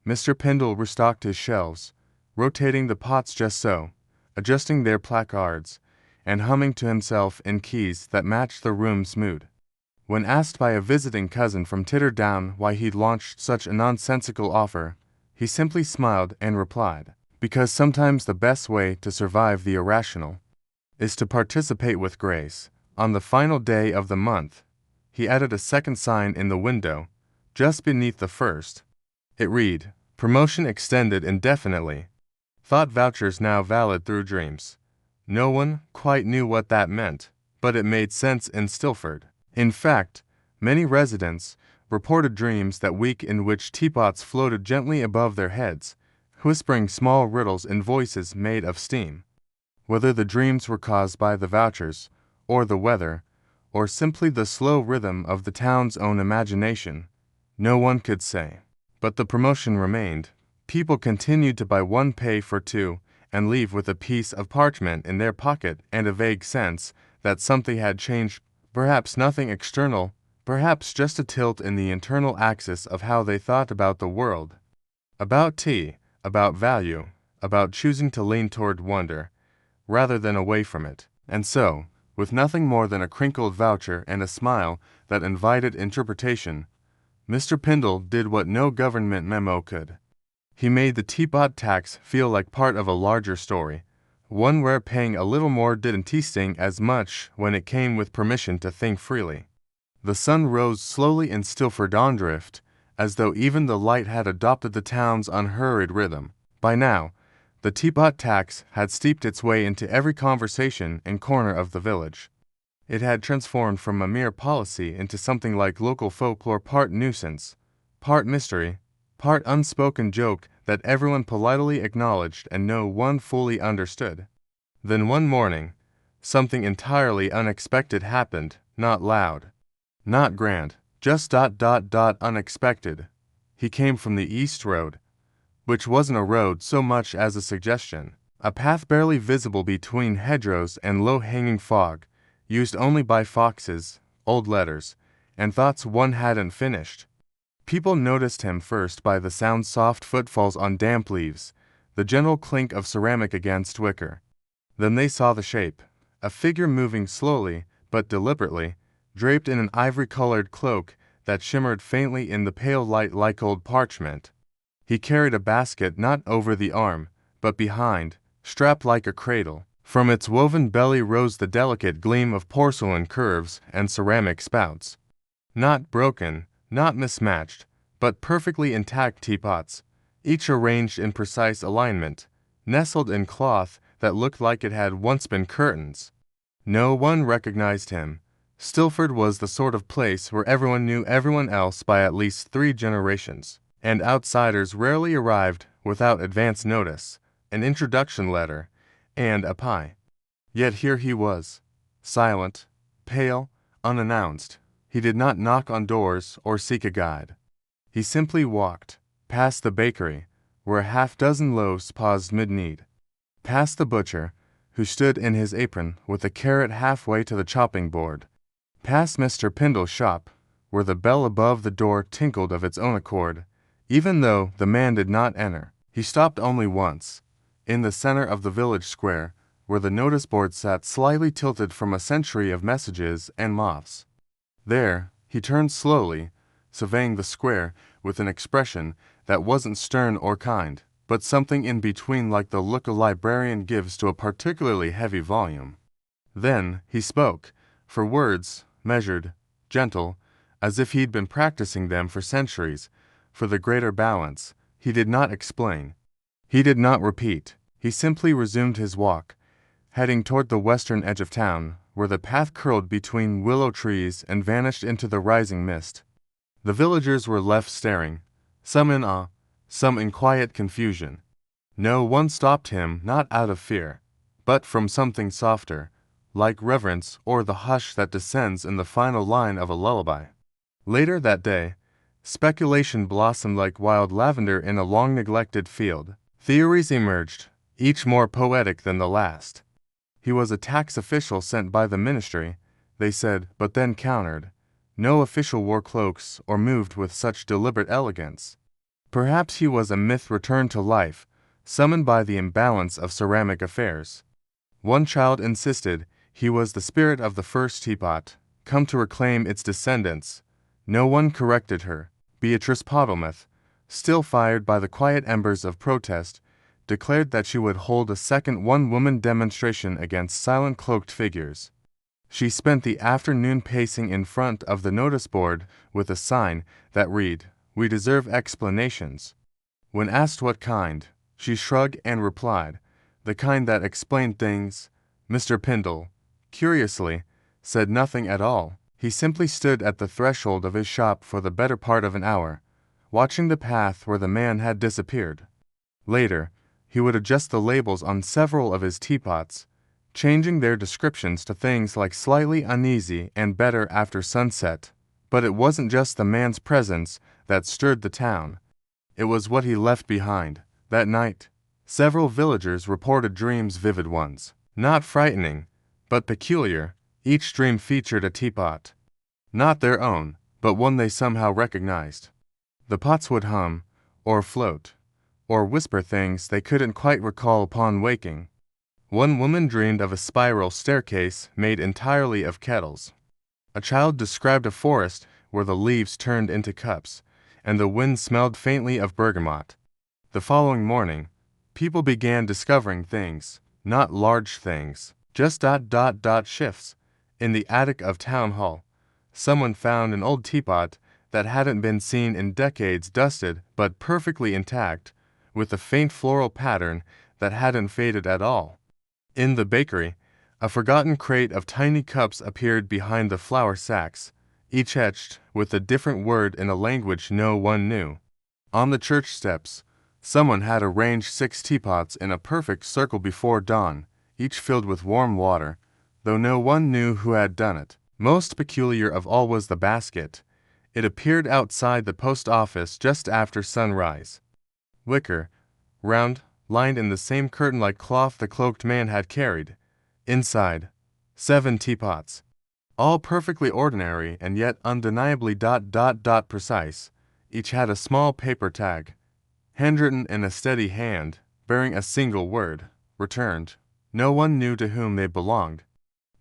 Mr. Pindle restocked his shelves, rotating the pots just so, adjusting their placards, and humming to himself in keys that matched the room's mood. When asked by a visiting cousin from Titterdown why he'd launched such a nonsensical offer, he simply smiled and replied, "Because sometimes the best way to survive the irrational is to participate with grace." On the final day of the month, he added a second sign in the window, just beneath the first. It read, "Promotion extended indefinitely. Thought vouchers now valid through dreams." No one quite knew what that meant, but it made sense in Stilford. In fact, many residents reported dreams that week in which teapots floated gently above their heads, whispering small riddles in voices made of steam. Whether the dreams were caused by the vouchers, or the weather, or simply the slow rhythm of the town's own imagination, no one could say. But the promotion remained. People continued to buy 1 pay for 2, and leave with a piece of parchment in their pocket and a vague sense that something had changed Perhaps nothing external, perhaps just a tilt in the internal axis of how they thought about the world. About tea, about value, about choosing to lean toward wonder, rather than away from it. And so, with nothing more than a crinkled voucher and a smile that invited interpretation, Mr. Pendle did what no government memo could. He made the teapot tax feel like part of a larger story, one where paying a little more didn't sting as much when it came with permission to think freely. The sun rose slowly in Stilford on Drift, as though even the light had adopted the town's unhurried rhythm. By now, the teapot tax had steeped its way into every conversation and corner of the village. It had transformed from a mere policy into something like local folklore, part nuisance, part mystery, part unspoken joke that everyone politely acknowledged and no one fully understood. Then one morning, something entirely unexpected happened, not loud, not grand, just unexpected. He came from the East Road, which wasn't a road so much as a suggestion, a path barely visible between hedgerows and low-hanging fog, used only by foxes, old letters, and thoughts one hadn't finished. People noticed him first by the sound soft footfalls on damp leaves, the gentle clink of ceramic against wicker. Then they saw the shape, a figure moving slowly but deliberately, draped in an ivory-colored cloak that shimmered faintly in the pale light like old parchment. He carried a basket not over the arm, but behind, strapped like a cradle. From its woven belly rose the delicate gleam of porcelain curves and ceramic spouts. Not broken, not mismatched, but perfectly intact teapots, each arranged in precise alignment, nestled in cloth that looked like it had once been curtains. No one recognized him. Stilford was the sort of place where everyone knew everyone else by at least 3 generations, and outsiders rarely arrived without advance notice, an introduction letter, and a pie. Yet here he was, silent, pale, unannounced. He did not knock on doors or seek a guide. He simply walked, past the bakery, where a half-dozen loaves paused mid-knead, past the butcher, who stood in his apron with a carrot halfway to the chopping board, past Mr. Pendle's shop, where the bell above the door tinkled of its own accord, even though the man did not enter. He stopped only once, in the center of the village square, where the notice board sat slightly tilted from a century of messages and moths. There, he turned slowly, surveying the square with an expression that wasn't stern or kind, but something in between, like the look a librarian gives to a particularly heavy volume. Then he spoke, for words, measured, gentle, as if he'd been practicing them for centuries, for the greater balance. He did not explain. He did not repeat. He simply resumed his walk, heading toward the western edge of town, where the path curled between willow trees and vanished into the rising mist. The villagers were left staring, some in awe, some in quiet confusion. No one stopped him, not out of fear, but from something softer, like reverence or the hush that descends in the final line of a lullaby. Later that day, speculation blossomed like wild lavender in a long-neglected field. Theories emerged, each more poetic than the last. He was a tax official sent by the ministry, they said, but then countered. No official wore cloaks or moved with such deliberate elegance. Perhaps he was a myth returned to life, summoned by the imbalance of ceramic affairs. One child insisted he was the spirit of the first teapot, come to reclaim its descendants. No one corrected her. Beatrice Pottlemouth, still fired by the quiet embers of protest, declared that she would hold a second one-woman demonstration against silent cloaked figures. She spent the afternoon pacing in front of the notice board with a sign that read, "We deserve explanations." When asked what kind, she shrugged and replied, "The kind that explained things." Mr. Pendle, curiously, said nothing at all. He simply stood at the threshold of his shop for the better part of an hour, watching the path where the man had disappeared. Later, he would adjust the labels on several of his teapots, changing their descriptions to things like slightly uneasy and better after sunset. But it wasn't just the man's presence that stirred the town. It was what he left behind. That night, several villagers reported dreams, vivid ones, not frightening, but peculiar, Each dream featured a teapot. Not their own, but one they somehow recognized. The pots would hum, or float, or whisper things they couldn't quite recall upon waking. One woman dreamed of a spiral staircase made entirely of kettles. A child described a forest where the leaves turned into cups, and the wind smelled faintly of bergamot. The following morning, people began discovering things, not large things, just shifts. In the attic of Town Hall, someone found an old teapot that hadn't been seen in decades, dusted but perfectly intact, with a faint floral pattern that hadn't faded at all. In the bakery, a forgotten crate of tiny cups appeared behind the flour sacks, each etched with a different word in a language no one knew. On the church steps, someone had arranged 6 teapots in a perfect circle before dawn, each filled with warm water, though no one knew who had done it. Most peculiar of all was the basket. It appeared outside the post office just after sunrise. Wicker, round, lined in the same curtain-like cloth the cloaked man had carried. Inside, 7 teapots. All perfectly ordinary and yet undeniably precise. Each had a small paper tag, handwritten in a steady hand, bearing a single word, returned. No one knew to whom they belonged.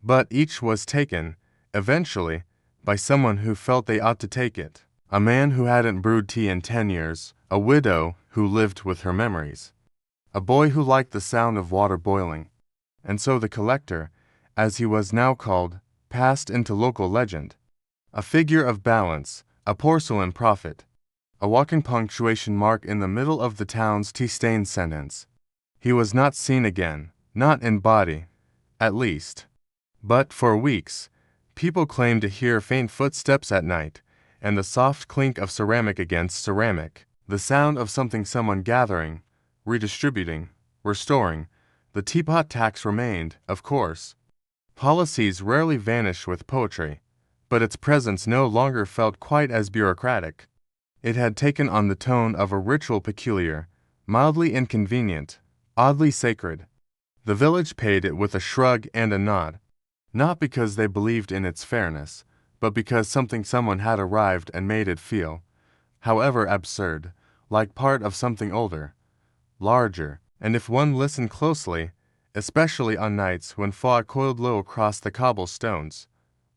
But each was taken, eventually, by someone who felt they ought to take it. A man who hadn't brewed tea in 10 years, a widow who lived with her memories, a boy who liked the sound of water boiling. And so the collector, as he was now called, passed into local legend. A figure of balance, a porcelain prophet, a walking punctuation mark in the middle of the town's tea-stained sentence. He was not seen again, not in body, at least. But for weeks, people claimed to hear faint footsteps at night, and the soft clink of ceramic against ceramic, the sound of someone gathering, redistributing, restoring. The teapot tax remained, of course. Policies rarely vanish with poetry, but its presence no longer felt quite as bureaucratic. It had taken on the tone of a ritual peculiar, mildly inconvenient, oddly sacred. The village paid it with a shrug and a nod, not because they believed in its fairness, but because someone had arrived and made it feel, however absurd, like part of something older, larger. And if one listened closely, especially on nights when fog coiled low across the cobblestones,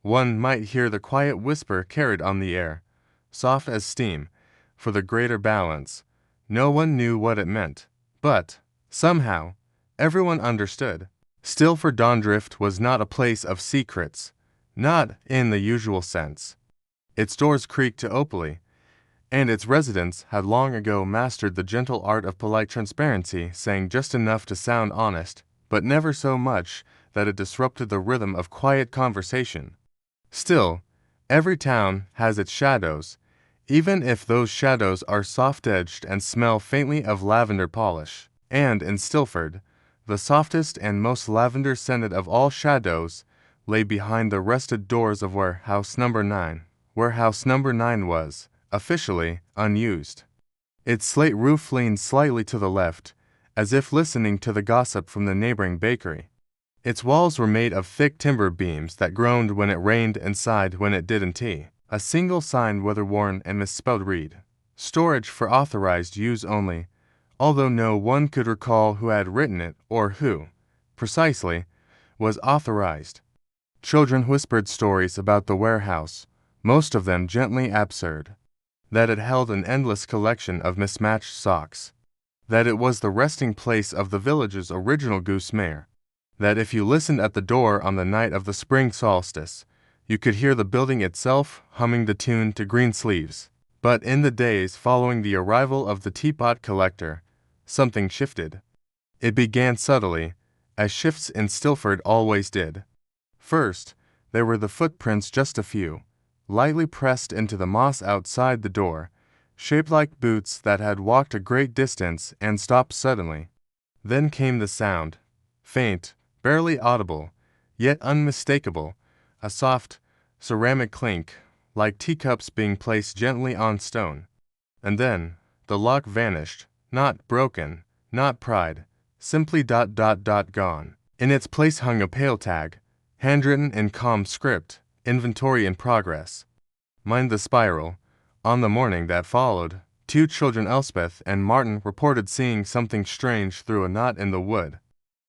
one might hear the quiet whisper carried on the air, soft as steam, for the greater balance. No one knew what it meant, but, somehow, everyone understood. Stilford Dondrift was not a place of secrets, not in the usual sense. Its doors creaked to openly, and its residents had long ago mastered the gentle art of polite transparency, saying just enough to sound honest, but never so much that it disrupted the rhythm of quiet conversation. Still, every town has its shadows, even if those shadows are soft-edged and smell faintly of lavender polish. And in Stilford, the softest and most lavender-scented of all shadows lay behind the rested doors of warehouse number 9. Warehouse number 9 was, officially, unused. Its slate roof leaned slightly to the left, as if listening to the gossip from the neighboring bakery. Its walls were made of thick timber beams that groaned when it rained and sighed when it didn't. A single sign, weather-worn and misspelled, read, "Storage for authorized use only," although no one could recall who had written it or who, precisely, was authorized. Children whispered stories about the warehouse, most of them gently absurd. That it held an endless collection of mismatched socks. That it was the resting place of the village's original goose mare. That if you listened at the door on the night of the spring solstice, you could hear the building itself humming the tune to Green Sleeves. But in the days following the arrival of the teapot collector, something shifted. It began subtly, as shifts in Stilford always did. First, there were the footprints, just a few, lightly pressed into the moss outside the door, shaped like boots that had walked a great distance and stopped suddenly. Then came the sound, faint, barely audible, yet unmistakable, a soft, ceramic clink, like teacups being placed gently on stone. And then, the lock vanished, not broken, not pried, simply gone. In its place hung a pale tag, Handwritten in calm script, inventory in progress. Mind the spiral. On the morning that followed, 2 children Elspeth and Martin reported seeing something strange through a knot in the wood.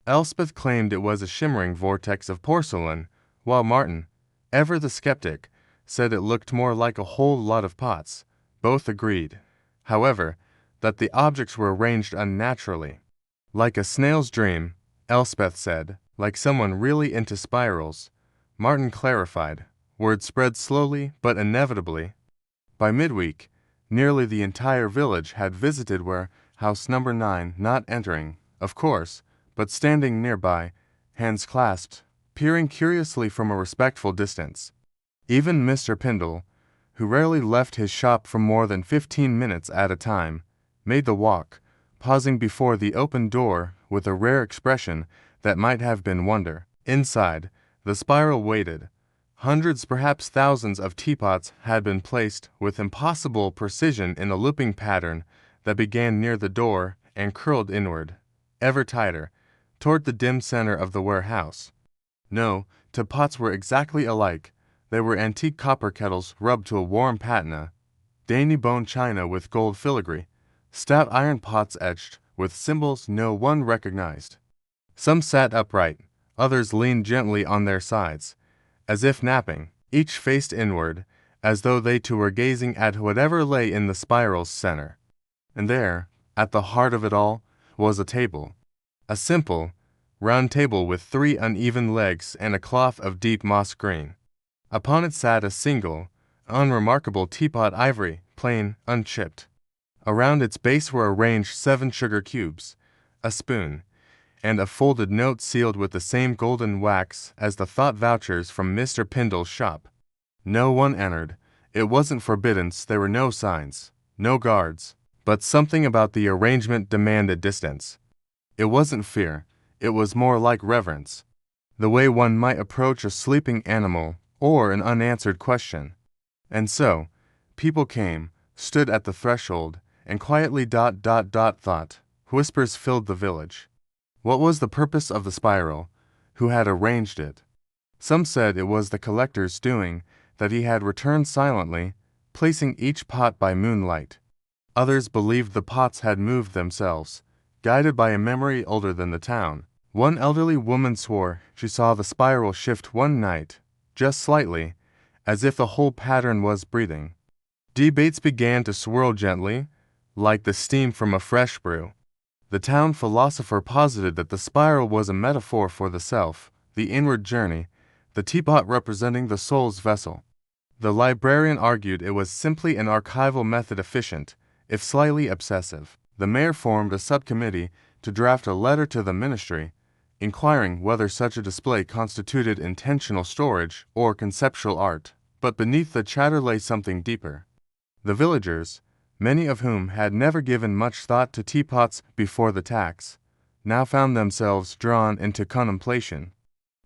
Elspeth claimed it was a shimmering vortex of porcelain, while Martin, ever the skeptic, said it looked more like a whole lot of pots. Both agreed, however, that the objects were arranged unnaturally. Like a snail's dream, Elspeth said, like someone really into spirals. Martin clarified. Word spread slowly but inevitably. By midweek, nearly the entire village had visited warehouse number 9, not entering, of course, but standing nearby, hands clasped, peering curiously from a respectful distance. Even Mr. Pindle, who rarely left his shop for more than 15 minutes at a time, made the walk, pausing before the open door with a rare expression that might have been wonder. Inside, the spiral waited. Hundreds, perhaps thousands of teapots had been placed with impossible precision in a looping pattern that began near the door and curled inward, ever tighter, toward the dim center of the warehouse. No, the pots were exactly alike. They were antique copper kettles rubbed to a warm patina, dainty bone china with gold filigree, stout iron pots etched with symbols no one recognized. Some sat upright, others leaned gently on their sides, as if napping, each faced inward, as though they too were gazing at whatever lay in the spiral's center. And there, at the heart of it all, was a table. A simple, round table with 3 uneven legs and a cloth of deep moss green. Upon it sat a single, unremarkable teapot, ivory, plain, unchipped. Around its base were arranged 7 sugar cubes, a spoon, and a folded note sealed with the same golden wax as the thought vouchers from Mr. Pindle's shop. No one entered. It wasn't forbidden, there were no signs, no guards, but something about the arrangement demanded distance. It wasn't fear, it was more like reverence, the way one might approach a sleeping animal or an unanswered question. And so, people came, stood at the threshold, and quietly ... thought. Whispers filled the village. What was the purpose of the spiral? Who had arranged it? Some said it was the collector's doing, that he had returned silently, placing each pot by moonlight. Others believed the pots had moved themselves, guided by a memory older than the town. One elderly woman swore she saw the spiral shift one night, just slightly, as if the whole pattern was breathing. Debates began to swirl gently, like the steam from a fresh brew. The town philosopher posited that the spiral was a metaphor for the self, the inward journey, the teapot representing the soul's vessel. The librarian argued it was simply an archival method, efficient, if slightly obsessive. The mayor formed a subcommittee to draft a letter to the ministry, inquiring whether such a display constituted intentional storage or conceptual art. But beneath the chatter lay something deeper. The villagers, many of whom had never given much thought to teapots before the tax, now found themselves drawn into contemplation.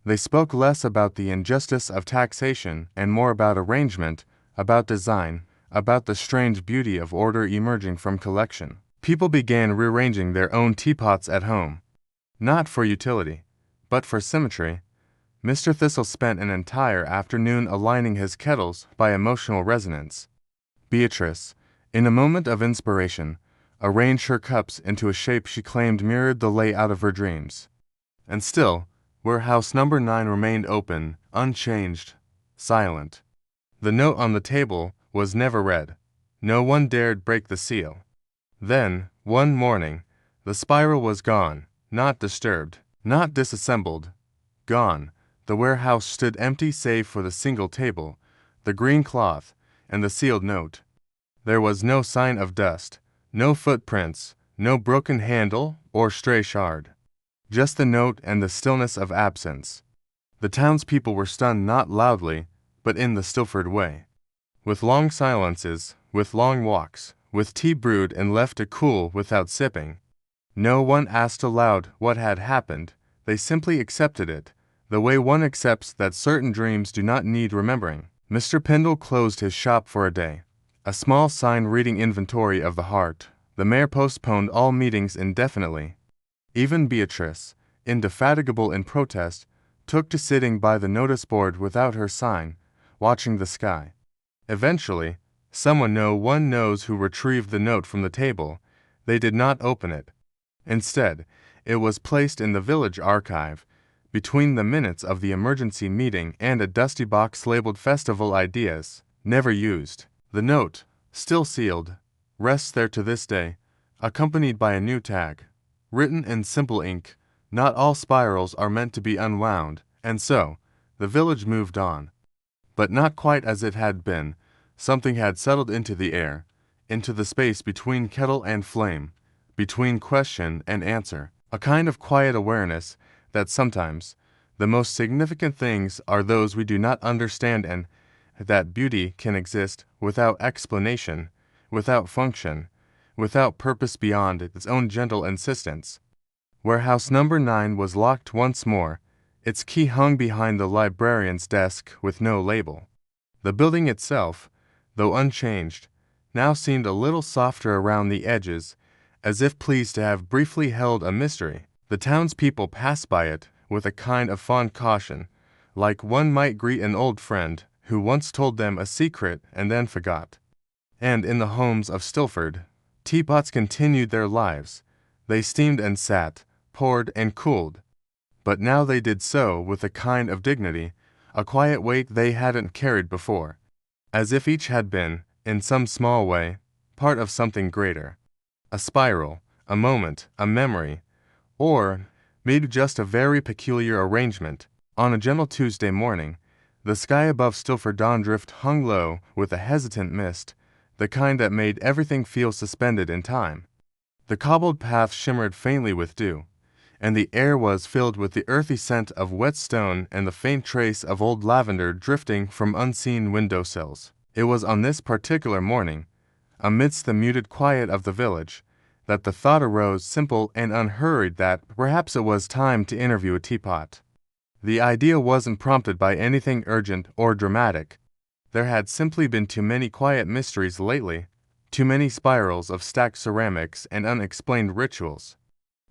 They spoke less about the injustice of taxation and more about arrangement, about design, about the strange beauty of order emerging from collection. People began rearranging their own teapots at home. Not for utility, but for symmetry. Mr. Thistle spent an entire afternoon aligning his kettles by emotional resonance. Beatrice, in a moment of inspiration, arranged her cups into a shape she claimed mirrored the layout of her dreams. And still, warehouse number 9 remained open, unchanged, silent. The note on the table was never read. No one dared break the seal. Then, one morning, the spiral was gone, not disturbed, not disassembled. Gone. The warehouse stood empty save for the single table, the green cloth, and the sealed note. There was no sign of dust, no footprints, no broken handle or stray shard. Just the note and the stillness of absence. The townspeople were stunned, not loudly, but in the Stilford way. With long silences, with long walks, with tea brewed and left to cool without sipping. No one asked aloud what had happened, they simply accepted it, the way one accepts that certain dreams do not need remembering. Mr. Pindle closed his shop for a day. A small sign reading inventory of the heart. The mayor postponed all meetings indefinitely. Even Beatrice, indefatigable in protest, took to sitting by the notice board without her sign, watching the sky. Eventually, no one knows who retrieved the note from the table. They did not open it. Instead, it was placed in the village archive, between the minutes of the emergency meeting and a dusty box labeled Festival Ideas, never used. The note, still sealed, rests there to this day, accompanied by a new tag, written in simple ink. Not all spirals are meant to be unwound, and so, the village moved on. But not quite as it had been. Something had settled into the air, into the space between kettle and flame, between question and answer, a kind of quiet awareness that sometimes the most significant things are those we do not understand, and that beauty can exist without explanation, without function, without purpose beyond its own gentle insistence. Warehouse number 9 was locked once more, its key hung behind the librarian's desk with no label. The building itself, though unchanged, now seemed a little softer around the edges, as if pleased to have briefly held a mystery. The townspeople passed by it with a kind of fond caution, like one might greet an old friend who once told them a secret and then forgot. And in the homes of Stilford, teapots continued their lives. They steamed and sat, poured and cooled. But now they did so with a kind of dignity, a quiet weight they hadn't carried before, as if each had been, in some small way, part of something greater. A spiral, a moment, a memory, or maybe just a very peculiar arrangement. On a gentle Tuesday morning, the sky above Stilford Dondrift hung low with a hesitant mist, the kind that made everything feel suspended in time. The cobbled path shimmered faintly with dew, and the air was filled with the earthy scent of wet stone and the faint trace of old lavender drifting from unseen window-sills. It was on this particular morning, amidst the muted quiet of the village, that the thought arose simple and unhurried that perhaps it was time to interview a teapot. The idea wasn't prompted by anything urgent or dramatic. There had simply been too many quiet mysteries lately, too many spirals of stacked ceramics and unexplained rituals.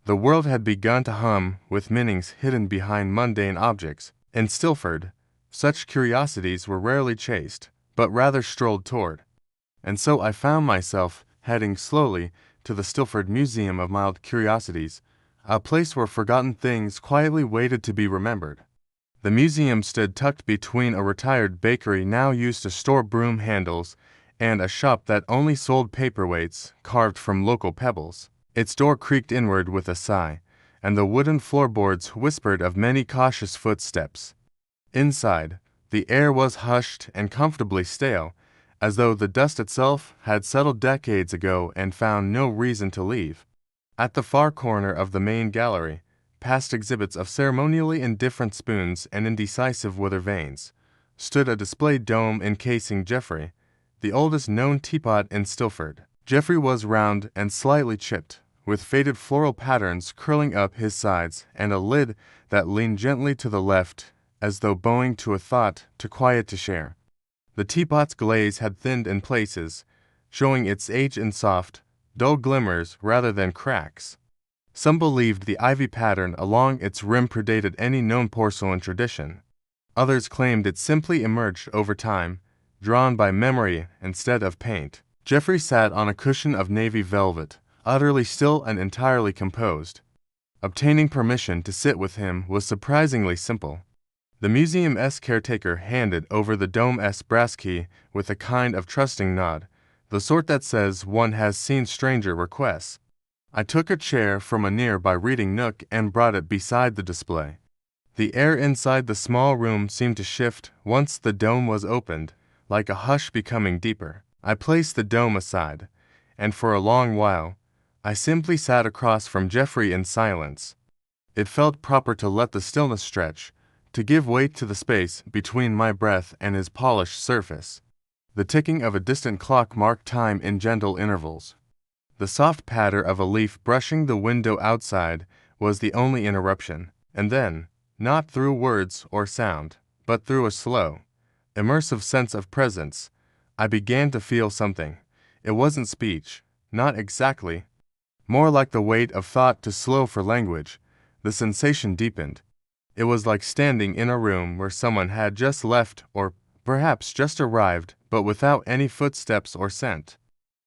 The world had begun to hum with meanings hidden behind mundane objects. In Stilford, such curiosities were rarely chased, but rather strolled toward. And so I found myself heading slowly to the Stilford Museum of Mild Curiosities, a place where forgotten things quietly waited to be remembered. The museum stood tucked between a retired bakery now used to store broom handles and a shop that only sold paperweights carved from local pebbles. Its door creaked inward with a sigh, and the wooden floorboards whispered of many cautious footsteps. Inside, the air was hushed and comfortably stale, as though the dust itself had settled decades ago and found no reason to leave. At the far corner of the main gallery, past exhibits of ceremonially indifferent spoons and indecisive wither vanes, stood a displayed dome encasing Geoffrey, the oldest known teapot in Stilford. Geoffrey was round and slightly chipped, with faded floral patterns curling up his sides and a lid that leaned gently to the left, as though bowing to a thought too quiet to share. The teapot's glaze had thinned in places, showing its age in soft, dull glimmers rather than cracks. Some believed the ivy pattern along its rim predated any known porcelain tradition. Others claimed it simply emerged over time, drawn by memory instead of paint. Geoffrey sat on a cushion of navy velvet, utterly still and entirely composed. Obtaining permission to sit with him was surprisingly simple. The museum's caretaker handed over the dome's brass key with a kind of trusting nod, the sort that says one has seen stranger requests. I took a chair from a nearby reading nook and brought it beside the display. The air inside the small room seemed to shift once the dome was opened, like a hush becoming deeper. I placed the dome aside, and for a long while, I simply sat across from Geoffrey in silence. It felt proper to let the stillness stretch, to give weight to the space between my breath and his polished surface. The ticking of a distant clock marked time in gentle intervals. The soft patter of a leaf brushing the window outside was the only interruption, and then, not through words or sound, but through a slow, immersive sense of presence, I began to feel something. It wasn't speech, not exactly. More like the weight of thought too slow for language. The sensation deepened. It was like standing in a room where someone had just left or perhaps just arrived, but without any footsteps or scent.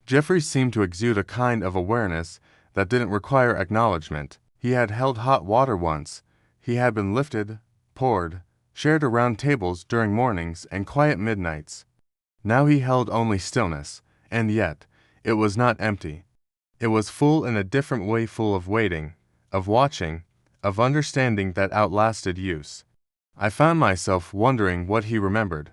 Jeffrey seemed to exude a kind of awareness that didn't require acknowledgement. He had held hot water once. He had been lifted, poured, shared around tables during mornings and quiet midnights. Now he held only stillness, and yet, it was not empty. It was full in a different way, full of waiting, of watching, of understanding that outlasted use. I found myself wondering what he remembered.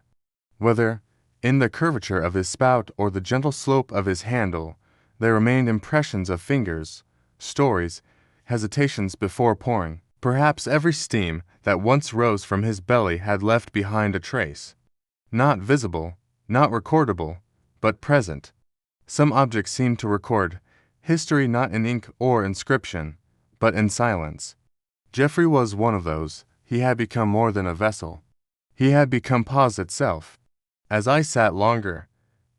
Whether, in the curvature of his spout or the gentle slope of his handle, there remained impressions of fingers, stories, hesitations before pouring. Perhaps every steam that once rose from his belly had left behind a trace. Not visible, not recordable, but present. Some objects seemed to record history not in ink or inscription, but in silence. Jeffrey was one of those. He had become more than a vessel. He had become pause itself. As I sat longer,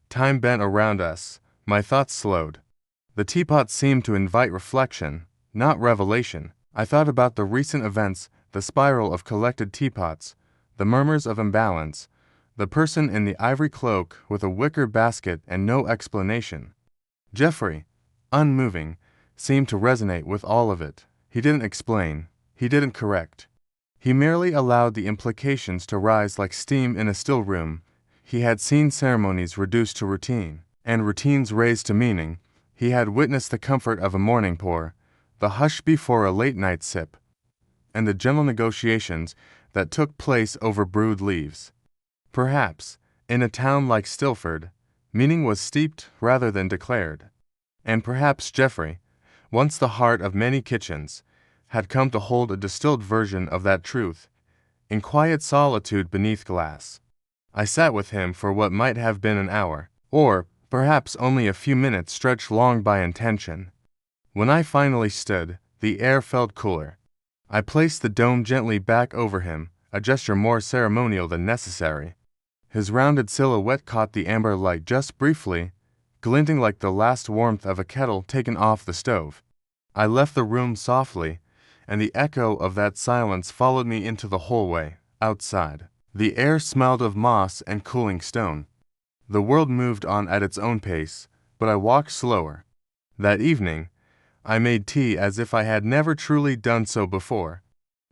time bent around us, my thoughts slowed. The teapot seemed to invite reflection, not revelation. I thought about the recent events, the spiral of collected teapots, the murmurs of imbalance, the person in the ivory cloak with a wicker basket and no explanation. Jeffrey, unmoving, seemed to resonate with all of it. He didn't explain. He didn't correct. He merely allowed the implications to rise like steam in a still room. He had seen ceremonies reduced to routine, and routines raised to meaning. He had witnessed the comfort of a morning pour, the hush before a late-night sip, and the gentle negotiations that took place over brewed leaves. Perhaps, in a town like Stilford, meaning was steeped rather than declared. And perhaps Jeffrey, once the heart of many kitchens, had come to hold a distilled version of that truth, in quiet solitude beneath glass. I sat with him for what might have been an hour, or perhaps only a few minutes stretched long by intention. When I finally stood, the air felt cooler. I placed the dome gently back over him, a gesture more ceremonial than necessary. His rounded silhouette caught the amber light just briefly, glinting like the last warmth of a kettle taken off the stove. I left the room softly, and the echo of that silence followed me into the hallway, outside. The air smelled of moss and cooling stone. The world moved on at its own pace, but I walked slower. That evening, I made tea as if I had never truly done so before.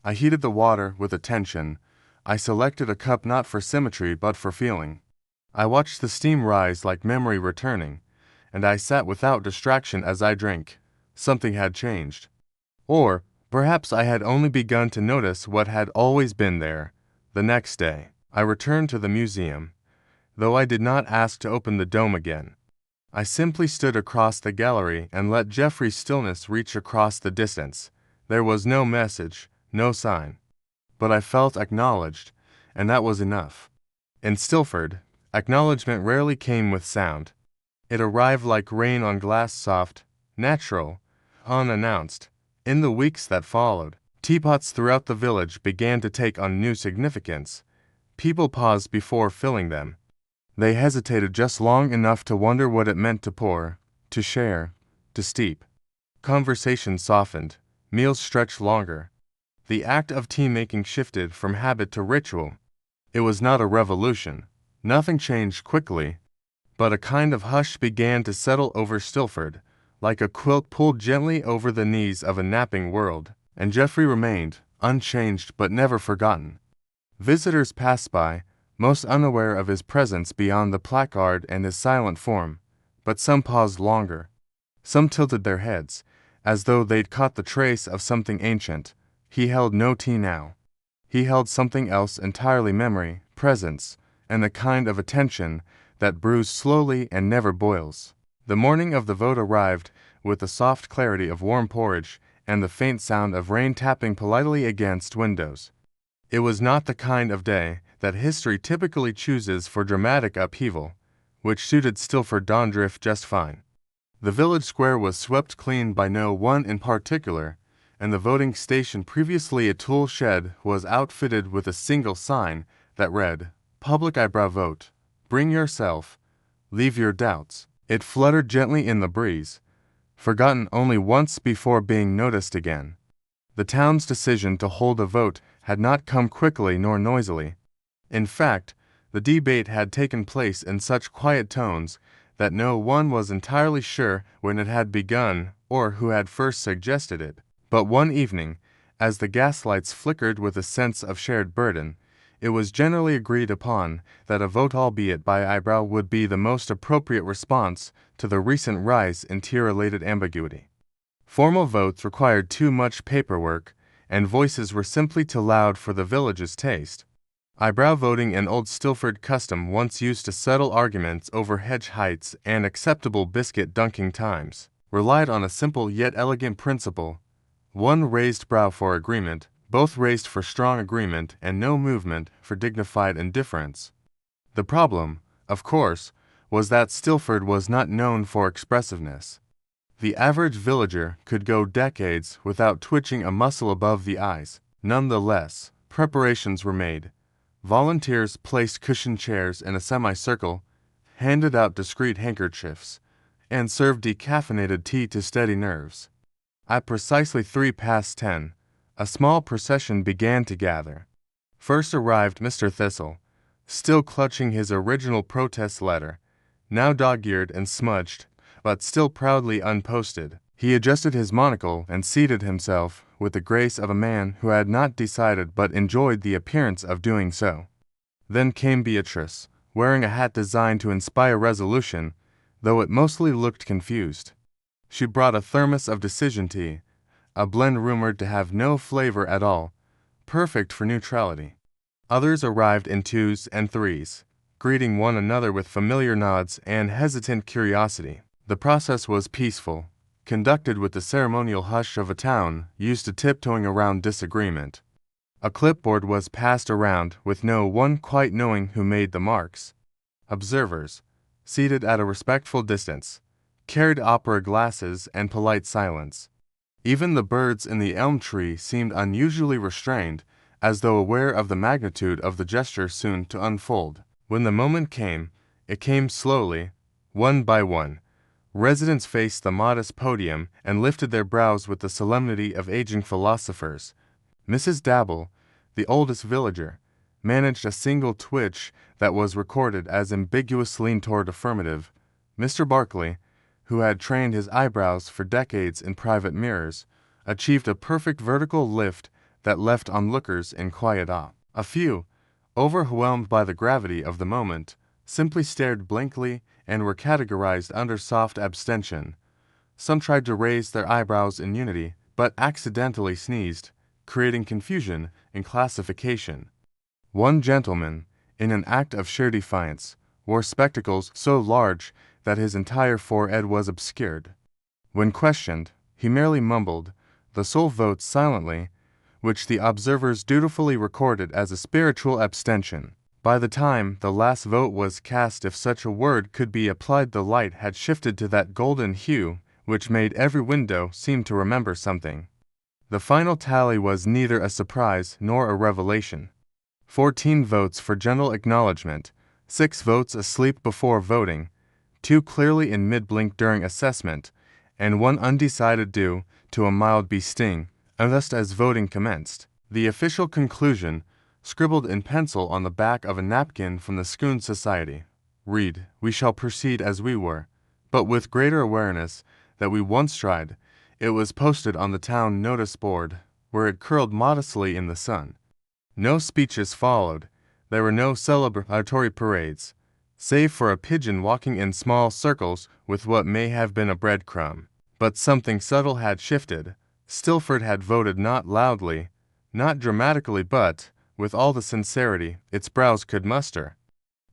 I heated the water with attention. I selected a cup not for symmetry but for feeling. I watched the steam rise like memory returning, and I sat without distraction as I drank. Something had changed. Or perhaps I had only begun to notice what had always been there. The next day, I returned to the museum, though I did not ask to open the dome again. I simply stood across the gallery and let Jeffrey's stillness reach across the distance. There was no message, no sign. But I felt acknowledged, and that was enough. In Stilford, acknowledgement rarely came with sound. It arrived like rain on glass, soft, natural, unannounced. In the weeks that followed, teapots throughout the village began to take on new significance. People paused before filling them. They hesitated just long enough to wonder what it meant to pour, to share, to steep. Conversation softened, meals stretched longer. The act of tea-making shifted from habit to ritual. It was not a revolution. Nothing changed quickly, but a kind of hush began to settle over Stilford, like a quilt pulled gently over the knees of a napping world. And Jeffrey remained, unchanged but never forgotten. Visitors passed by, most unaware of his presence beyond the placard and his silent form, but some paused longer. Some tilted their heads, as though they'd caught the trace of something ancient. He held no tea now. He held something else entirely: memory, presence, and the kind of attention that brews slowly and never boils. The morning of the vote arrived, with the soft clarity of warm porridge and the faint sound of rain tapping politely against windows. It was not the kind of day that history typically chooses for dramatic upheaval, which suited Stilford Dondrift just fine. The village square was swept clean by no one in particular, and the voting station, previously a tool shed, was outfitted with a single sign that read, "Public Eyebrow Vote. Bring yourself. Leave your doubts." It fluttered gently in the breeze, forgotten only once before being noticed again. The town's decision to hold a vote had not come quickly nor noisily. In fact, the debate had taken place in such quiet tones that no one was entirely sure when it had begun or who had first suggested it. But one evening, as the gaslights flickered with a sense of shared burden, it was generally agreed upon that a vote, albeit by eyebrow, would be the most appropriate response to the recent rise in tear-related ambiguity. Formal votes required too much paperwork, and voices were simply too loud for the village's taste. Eyebrow voting, an old Stilford custom once used to settle arguments over hedge heights and acceptable biscuit dunking times, relied on a simple yet elegant principle: one raised brow for agreement, both raised for strong agreement, and no movement for dignified indifference. The problem, of course, was that Stilford was not known for expressiveness. The average villager could go decades without twitching a muscle above the eyes. Nonetheless, preparations were made. Volunteers placed cushioned chairs in a semicircle, handed out discreet handkerchiefs, and served decaffeinated tea to steady nerves. At precisely 10:03, a small procession began to gather. First arrived Mr. Thistle, still clutching his original protest letter, now dog-eared and smudged, but still proudly unposted. He adjusted his monocle and seated himself with the grace of a man who had not decided but enjoyed the appearance of doing so. Then came Beatrice, wearing a hat designed to inspire resolution, though it mostly looked confused. She brought a thermos of decision tea, a blend rumored to have no flavor at all, perfect for neutrality. Others arrived in twos and threes, greeting one another with familiar nods and hesitant curiosity. The process was peaceful, conducted with the ceremonial hush of a town used to tiptoeing around disagreement. A clipboard was passed around with no one quite knowing who made the marks. Observers, seated at a respectful distance, carried opera glasses and polite silence. Even the birds in the elm tree seemed unusually restrained, as though aware of the magnitude of the gesture soon to unfold. When the moment came, it came slowly, one by one. Residents faced the modest podium and lifted their brows with the solemnity of aging philosophers. Mrs. Dabble, the oldest villager, managed a single twitch that was recorded as ambiguous lean toward affirmative. Mr. Barkley, who had trained his eyebrows for decades in private mirrors, achieved a perfect vertical lift that left onlookers in quiet awe. A few, overwhelmed by the gravity of the moment, simply stared blankly and were categorized under soft abstention. Some tried to raise their eyebrows in unity, but accidentally sneezed, creating confusion in classification. One gentleman, in an act of sheer defiance, wore spectacles so large that his entire forehead was obscured. When questioned, he merely mumbled the sole vote silently, which the observers dutifully recorded as a spiritual abstention. By the time the last vote was cast, if such a word could be applied, the light had shifted to that golden hue which made every window seem to remember something. The final tally was neither a surprise nor a revelation. 14 votes for general acknowledgement, 6 votes asleep before voting, 2 clearly in mid-blink during assessment, and 1 undecided due to a mild bee sting, just as voting commenced. The official conclusion, scribbled in pencil on the back of a napkin from the Schoon Society, read, "We shall proceed as we were," but with greater awareness that we once tried. It was posted on the town notice board, where it curled modestly in the sun. No speeches followed. There were no celebratory parades, save for a pigeon walking in small circles with what may have been a breadcrumb. But something subtle had shifted. Stilford had voted not loudly, not dramatically, but with all the sincerity its brows could muster.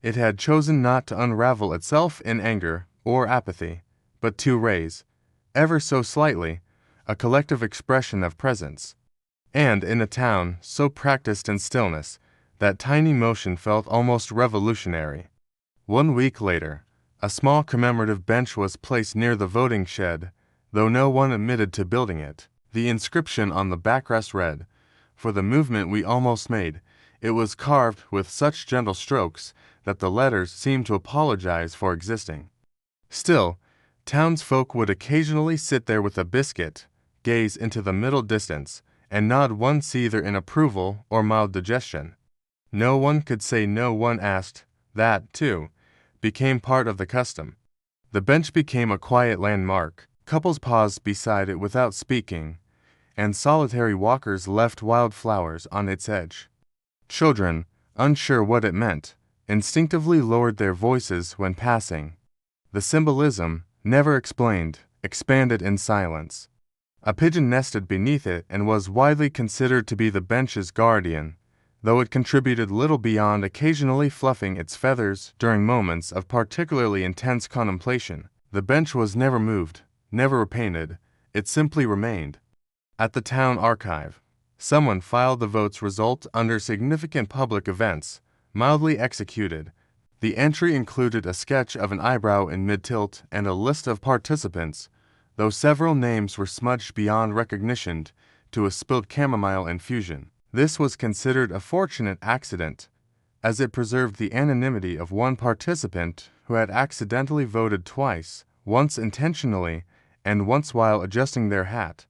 It had chosen not to unravel itself in anger or apathy, but to raise, ever so slightly, a collective expression of presence. And in a town so practiced in stillness, that tiny motion felt almost revolutionary. 1 week later, a small commemorative bench was placed near the voting shed, though no one admitted to building it. The inscription on the backrest read, "For the movement we almost made." It was carved with such gentle strokes that the letters seemed to apologize for existing. Still, townsfolk would occasionally sit there with a biscuit, gaze into the middle distance, and nod once either in approval or mild digestion. No one could say no one asked. That, too, became part of the custom. The bench became a quiet landmark. Couples paused beside it without speaking, and solitary walkers left wildflowers on its edge. Children, unsure what it meant, instinctively lowered their voices when passing. The symbolism, never explained, expanded in silence. A pigeon nested beneath it and was widely considered to be the bench's guardian, though it contributed little beyond occasionally fluffing its feathers during moments of particularly intense contemplation. The bench was never moved, never repainted, it simply remained. At the town archive, someone filed the vote's result under significant public events, mildly executed. The entry included a sketch of an eyebrow in mid-tilt and a list of participants, though several names were smudged beyond recognition to a spilled chamomile infusion. This was considered a fortunate accident, as it preserved the anonymity of one participant who had accidentally voted twice, once intentionally and once while adjusting their hat.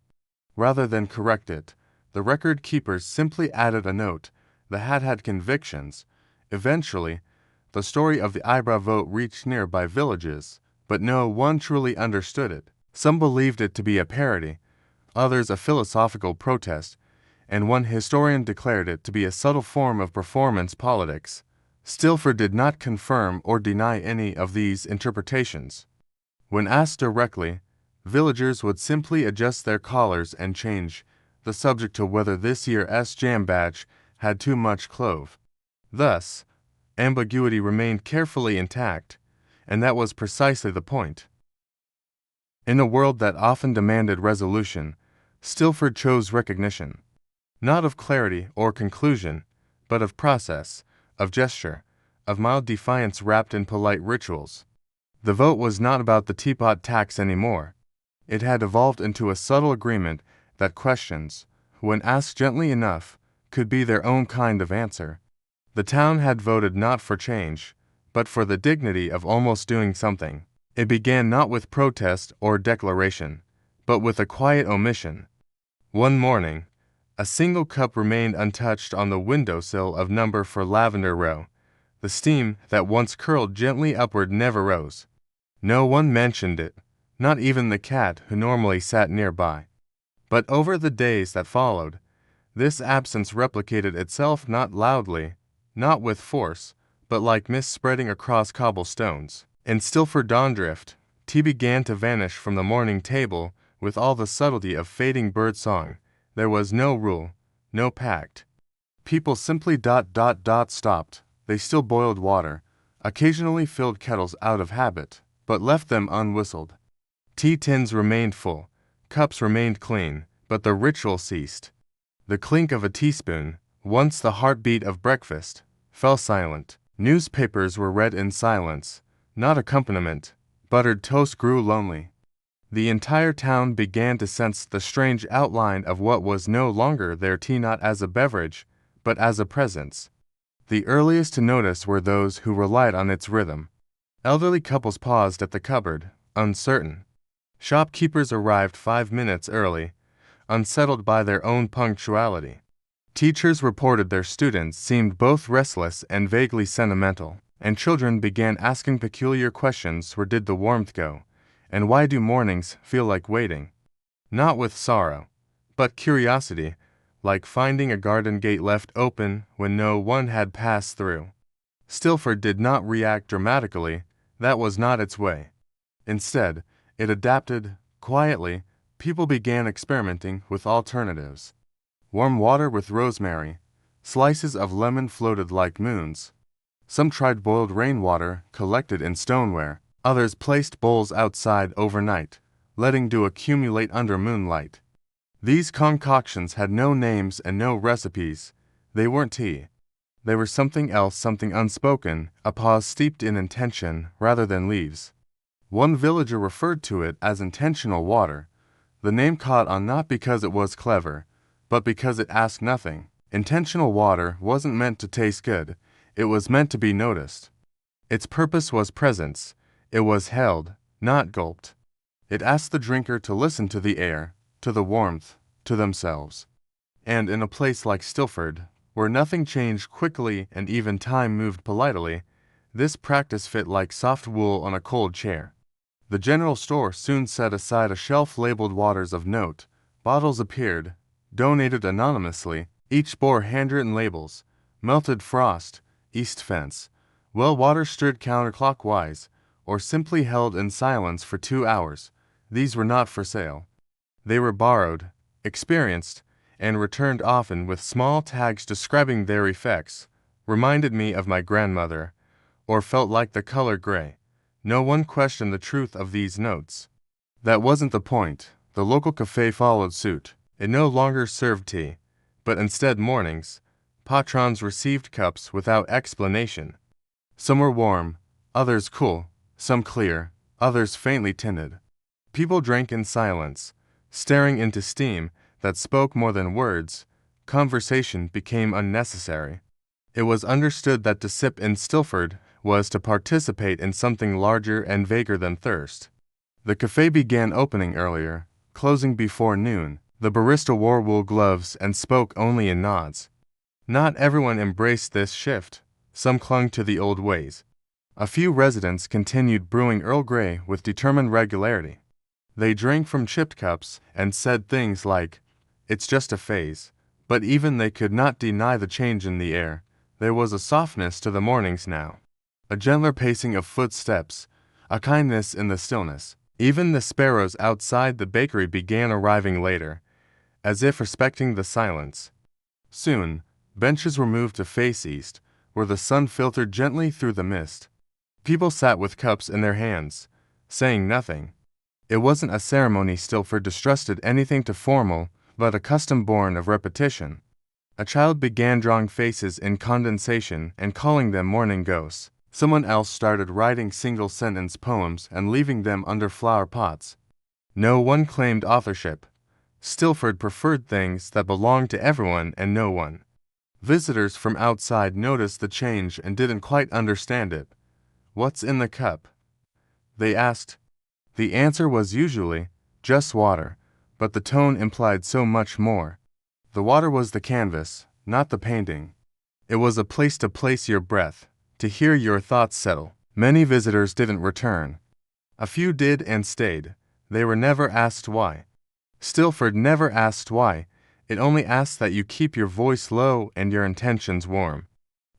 Rather than correct it, the record keepers simply added a note: the hat had convictions. Eventually, the story of the eyebrow vote reached nearby villages, but no one truly understood it. Some believed it to be a parody, others a philosophical protest, and one historian declared it to be a subtle form of performance politics. Stilford did not confirm or deny any of these interpretations. When asked directly, villagers would simply adjust their collars and change the subject to whether this year's jam batch had too much clove. Thus, ambiguity remained carefully intact, and that was precisely the point. In a world that often demanded resolution, Stilford chose recognition, not of clarity or conclusion, but of process, of gesture, of mild defiance wrapped in polite rituals. The vote was not about the teapot tax anymore. It had evolved into a subtle agreement that questions, when asked gently enough, could be their own kind of answer. The town had voted not for change, but for the dignity of almost doing something. It began not with protest or declaration, but with a quiet omission. One morning, a single cup remained untouched on the windowsill of number for Lavender Row. The steam that once curled gently upward never rose. No one mentioned it, not even the cat who normally sat nearby. But over the days that followed, this absence replicated itself not loudly, not with force, but like mist spreading across cobblestones. In Stilford Dawndrift, tea began to vanish from the morning table with all the subtlety of fading bird song. There was no rule, no pact. People simply stopped. They still boiled water, occasionally filled kettles out of habit, but left them unwhistled. Tea tins remained full, cups remained clean, but the ritual ceased. The clink of a teaspoon, once the heartbeat of breakfast, fell silent. Newspapers were read in silence, not accompaniment. Buttered toast grew lonely. The entire town began to sense the strange outline of what was no longer their tea, not as a beverage, but as a presence. The earliest to notice were those who relied on its rhythm. Elderly couples paused at the cupboard, uncertain. Shopkeepers arrived 5 minutes early, unsettled by their own punctuality. Teachers reported their students seemed both restless and vaguely sentimental, and children began asking peculiar questions: where did the warmth go, and why do mornings feel like waiting? Not with sorrow, but curiosity, like finding a garden gate left open when no one had passed through. Stilford did not react dramatically, that was not its way. Instead, it adapted. Quietly, people began experimenting with alternatives. Warm water with rosemary, slices of lemon floated like moons. Some tried boiled rainwater collected in stoneware. Others placed bowls outside overnight, letting dew accumulate under moonlight. These concoctions had no names and no recipes. They weren't tea. They were something else, something unspoken, a pause steeped in intention rather than leaves. One villager referred to it as intentional water. The name caught on not because it was clever, but because it asked nothing. Intentional water wasn't meant to taste good, it was meant to be noticed. Its purpose was presence. It was held, not gulped. It asked the drinker to listen to the air, to the warmth, to themselves. And in a place like Stilford, where nothing changed quickly and even time moved politely, this practice fit like soft wool on a cold chair. The general store soon set aside a shelf labeled waters of note. Bottles appeared, donated anonymously, each bore handwritten labels: melted frost, east fence, well water stirred counterclockwise, or simply held in silence for 2 hours. These were not for sale. They were borrowed, experienced, and returned often with small tags describing their effects. Reminded me of my grandmother, or felt like the color gray. No one questioned the truth of these notes. That wasn't the point. The local cafe followed suit. It no longer served tea, but instead mornings. Patrons received cups without explanation. Some were warm, others cool, some clear, others faintly tinted. People drank in silence, staring into steam that spoke more than words. Conversation became unnecessary. It was understood that to sip in Stilford was to participate in something larger and vaguer than thirst. The cafe began opening earlier, closing before noon. The barista wore wool gloves and spoke only in nods. Not everyone embraced this shift. Some clung to the old ways. A few residents continued brewing Earl Grey with determined regularity. They drank from chipped cups and said things like, "It's just a phase." But even they could not deny the change in the air. There was a softness to the mornings now, a gentler pacing of footsteps, a kindness in the stillness. Even the sparrows outside the bakery began arriving later, as if respecting the silence. Soon, benches were moved to face east, where the sun filtered gently through the mist. People sat with cups in their hands, saying nothing. It wasn't a ceremony Stilford distrusted anything too formal, but a custom born of repetition. A child began drawing faces in condensation and calling them morning ghosts. Someone else started writing single-sentence poems and leaving them under flower pots. No one claimed authorship. Stilford preferred things that belonged to everyone and no one. Visitors from outside noticed the change and didn't quite understand it. "What's in the cup?" they asked. The answer was usually, "Just water," but the tone implied so much more. The water was the canvas, not the painting. It was a place to place your breath, to hear your thoughts settle. Many visitors didn't return. A few did and stayed. They were never asked why. Stilford never asked why. It only asked that you keep your voice low and your intentions warm.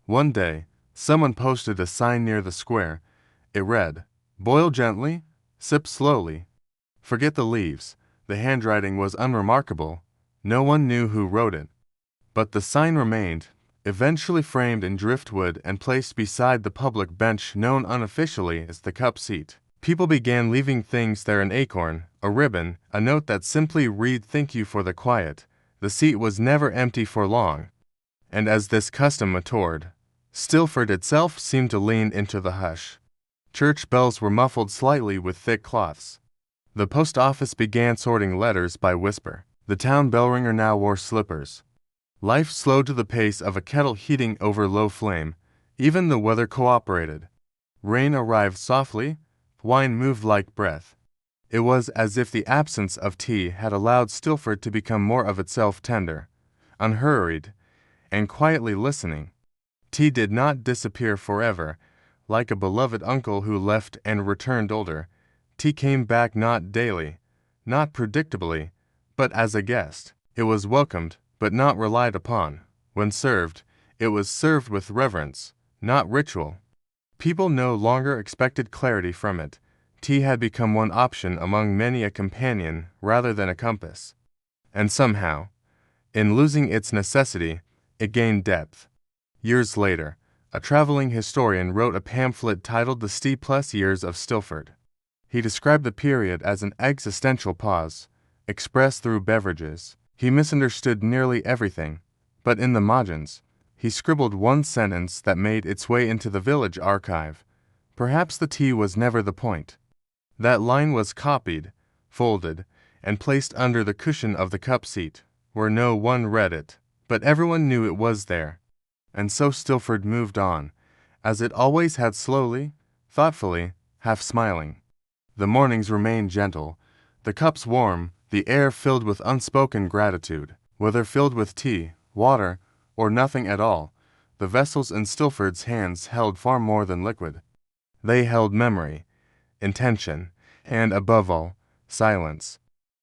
One day, someone posted a sign near the square. It read, "Boil gently, sip slowly. Forget the leaves." The handwriting was unremarkable. No one knew who wrote it. But the sign remained, eventually framed in driftwood and placed beside the public bench known unofficially as the cup seat. People began leaving things there: an acorn, a ribbon, a note that simply read, "Thank you for the quiet." The seat was never empty for long. And as this custom matured, Stilford itself seemed to lean into the hush. Church bells were muffled slightly with thick cloths. The post office began sorting letters by whisper. The town bellringer now wore slippers. Life slowed to the pace of a kettle heating over low flame. Even the weather cooperated. Rain arrived softly, wine moved like breath. It was as if the absence of tea had allowed Stilford to become more of itself, tender, unhurried, and quietly listening. Tea did not disappear forever, like a beloved uncle who left and returned older. Tea came back not daily, not predictably, but as a guest. It was welcomed, but not relied upon. When served, it was served with reverence, not ritual. People no longer expected clarity from it. Tea had become one option among many, a companion rather than a compass. And somehow, in losing its necessity, it gained depth. Years later, a traveling historian wrote a pamphlet titled "The Sleepless Years of Stilford." He described the period as an existential pause, expressed through beverages. He misunderstood nearly everything, but in the margins, he scribbled one sentence that made its way into the village archive. Perhaps the tea was never the point. That line was copied, folded, and placed under the cushion of the cup seat, where no one read it, but everyone knew it was there. And so Stilford moved on, as it always had, slowly, thoughtfully, half smiling. The mornings remained gentle, the cups warm, the air filled with unspoken gratitude. Whether filled with tea, water, or nothing at all, the vessels in Stilford's hands held far more than liquid. They held memory, intention, and, above all, silence.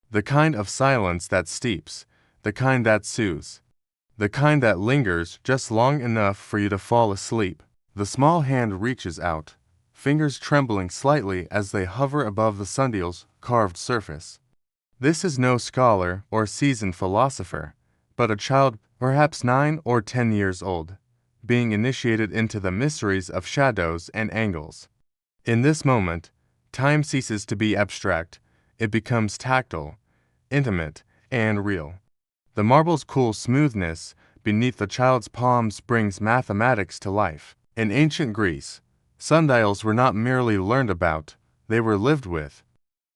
The kind of silence that steeps, the kind that soothes, the kind that lingers just long enough for you to fall asleep. The small hand reaches out, fingers trembling slightly as they hover above the sundial's carved surface. This is no scholar or seasoned philosopher, but a child perhaps 9 or 10 years old, being initiated into the mysteries of shadows and angles. In this moment, time ceases to be abstract, it becomes tactile, intimate, and real. The marble's cool smoothness beneath the child's palms brings mathematics to life. In ancient Greece, sundials were not merely learned about, they were lived with.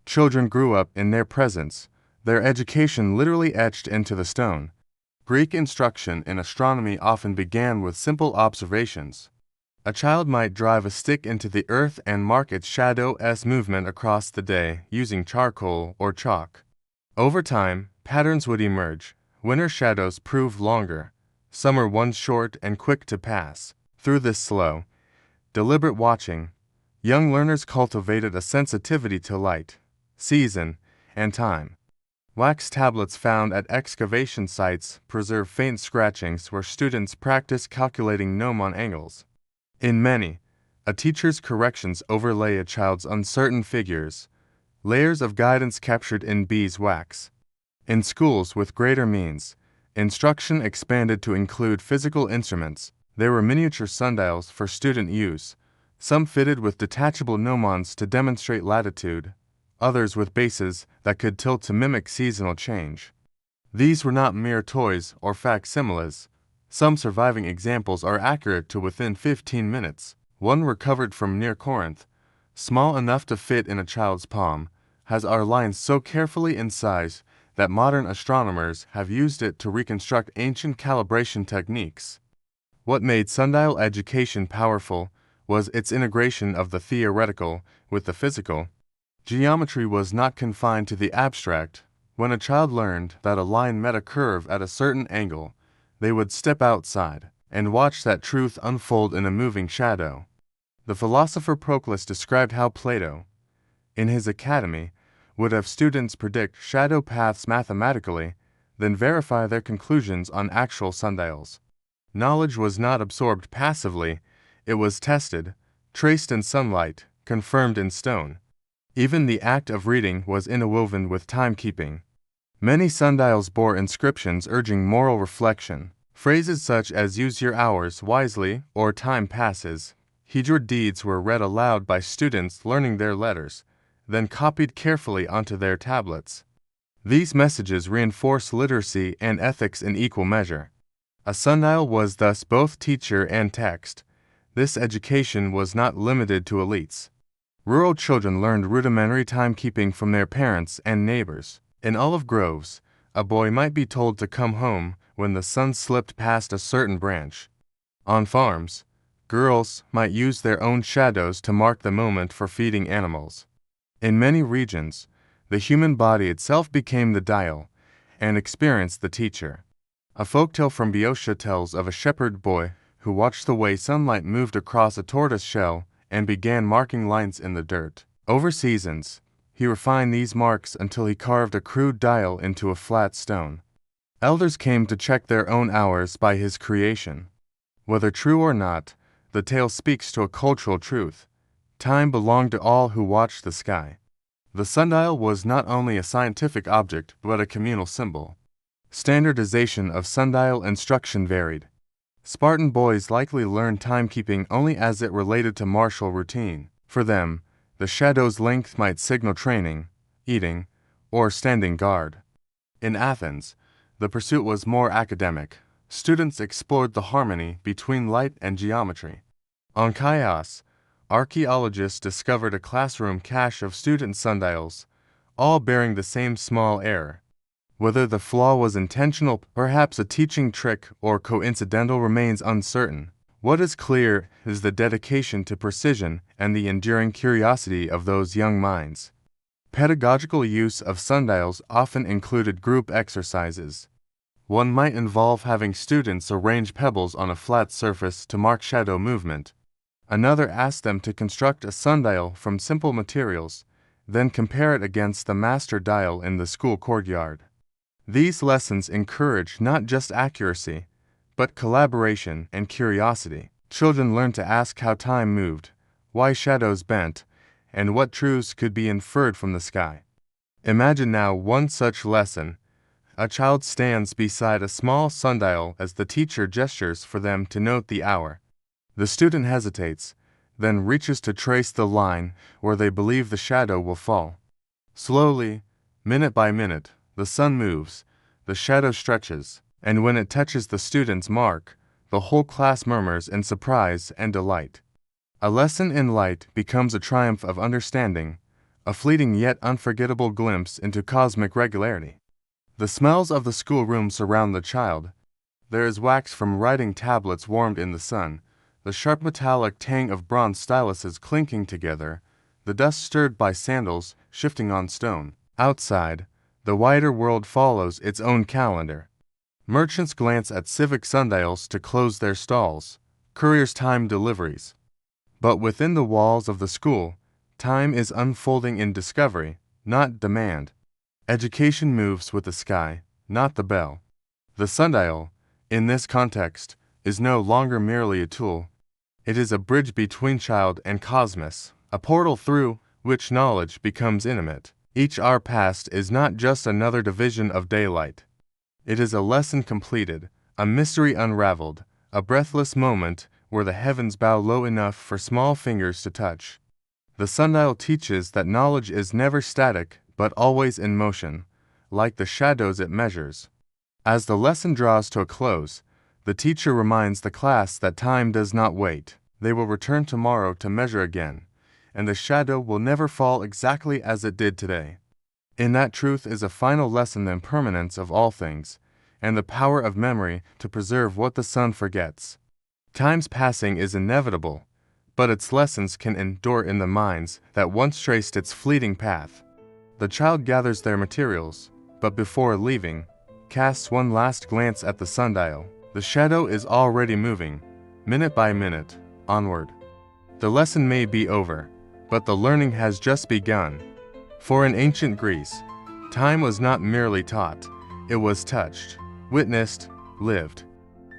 Children grew up in their presence, their education literally etched into the stone. Greek instruction in astronomy often began with simple observations. A child might drive a stick into the earth and mark its shadow's movement across the day using charcoal or chalk. Over time, patterns would emerge. Winter shadows proved longer, summer ones short and quick to pass. Through this slow, deliberate watching, young learners cultivated a sensitivity to light, season, and time. Wax tablets found at excavation sites preserve faint scratchings where students practice calculating gnomon angles. In many, a teacher's corrections overlay a child's uncertain figures, layers of guidance captured in beeswax. In schools with greater means, instruction expanded to include physical instruments. There were miniature sundials for student use, some fitted with detachable gnomons to demonstrate latitude, others with bases that could tilt to mimic seasonal change. These were not mere toys or facsimiles. Some surviving examples are accurate to within 15 minutes. One recovered from near Corinth, small enough to fit in a child's palm, has our lines so carefully incised that modern astronomers have used it to reconstruct ancient calibration techniques. What made sundial education powerful was its integration of the theoretical with the physical. Geometry was not confined to the abstract. When a child learned that a line met a curve at a certain angle, they would step outside and watch that truth unfold in a moving shadow. The philosopher Proclus described how Plato, in his academy, would have students predict shadow paths mathematically, then verify their conclusions on actual sundials. Knowledge was not absorbed passively, it was tested, traced in sunlight, confirmed in stone. Even the act of reading was interwoven with timekeeping. Many sundials bore inscriptions urging moral reflection. Phrases such as "use your hours wisely" or "time passes." Heed your deeds were read aloud by students learning their letters, then copied carefully onto their tablets. These messages reinforce literacy and ethics in equal measure. A sundial was thus both teacher and text. This education was not limited to elites. Rural children learned rudimentary timekeeping from their parents and neighbors. In olive groves, a boy might be told to come home when the sun slipped past a certain branch. On farms, girls might use their own shadows to mark the moment for feeding animals. In many regions, the human body itself became the dial, and experience the teacher. A folktale from Boeotia tells of a shepherd boy who watched the way sunlight moved across a tortoise shell and began marking lines in the dirt. Over seasons, he refined these marks until he carved a crude dial into a flat stone. Elders came to check their own hours by his creation. Whether true or not, the tale speaks to a cultural truth. Time belonged to all who watched the sky. The sundial was not only a scientific object, but a communal symbol. Standardization of sundial instruction varied. Spartan boys likely learned timekeeping only as it related to martial routine. For them, the shadow's length might signal training, eating, or standing guard. In Athens, the pursuit was more academic. Students explored the harmony between light and geometry. On Chios, archaeologists discovered a classroom cache of student sundials, all bearing the same small error. Whether the flaw was intentional, perhaps a teaching trick, or coincidental remains uncertain. What is clear is the dedication to precision and the enduring curiosity of those young minds. Pedagogical use of sundials often included group exercises. One might involve having students arrange pebbles on a flat surface to mark shadow movement. Another asks them to construct a sundial from simple materials, then compare it against the master dial in the school courtyard. These lessons encourage not just accuracy, but collaboration and curiosity. Children learn to ask how time moved, why shadows bent, and what truths could be inferred from the sky. Imagine now one such lesson. A child stands beside a small sundial as the teacher gestures for them to note the hour. The student hesitates, then reaches to trace the line where they believe the shadow will fall. Slowly, minute by minute, the sun moves, the shadow stretches, and when it touches the student's mark, the whole class murmurs in surprise and delight. A lesson in light becomes a triumph of understanding, a fleeting yet unforgettable glimpse into cosmic regularity. The smells of the schoolroom surround the child. There is wax from writing tablets warmed in the sun, the sharp metallic tang of bronze styluses clinking together, the dust stirred by sandals shifting on stone. Outside, the wider world follows its own calendar. Merchants glance at civic sundials to close their stalls, couriers time deliveries. But within the walls of the school, time is unfolding in discovery, not demand. Education moves with the sky, not the bell. The sundial, in this context, is no longer merely a tool. It is a bridge between child and cosmos, a portal through which knowledge becomes intimate. Each hour passed is not just another division of daylight. It is a lesson completed, a mystery unraveled, a breathless moment where the heavens bow low enough for small fingers to touch. The sundial teaches that knowledge is never static, but always in motion, like the shadows it measures. As the lesson draws to a close, the teacher reminds the class that time does not wait. They will return tomorrow to measure again, and the shadow will never fall exactly as it did today. In that truth is a final lesson in the impermanence of all things, and the power of memory to preserve what the sun forgets. Time's passing is inevitable, but its lessons can endure in the minds that once traced its fleeting path. The child gathers their materials, but before leaving, casts one last glance at the sundial. The shadow is already moving, minute by minute, onward. The lesson may be over, but the learning has just begun. For in ancient Greece, time was not merely taught, it was touched, witnessed, lived.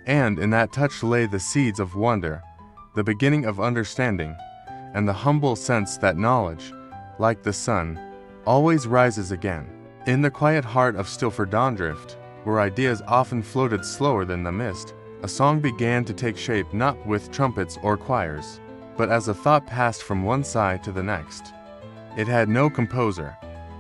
And in that touch lay the seeds of wonder, the beginning of understanding, and the humble sense that knowledge, like the sun, always rises again. In the quiet heart of Stilford Dondrift, where ideas often floated slower than the mist, a song began to take shape not with trumpets or choirs, but as a thought passed from one side to the next. It had no composer,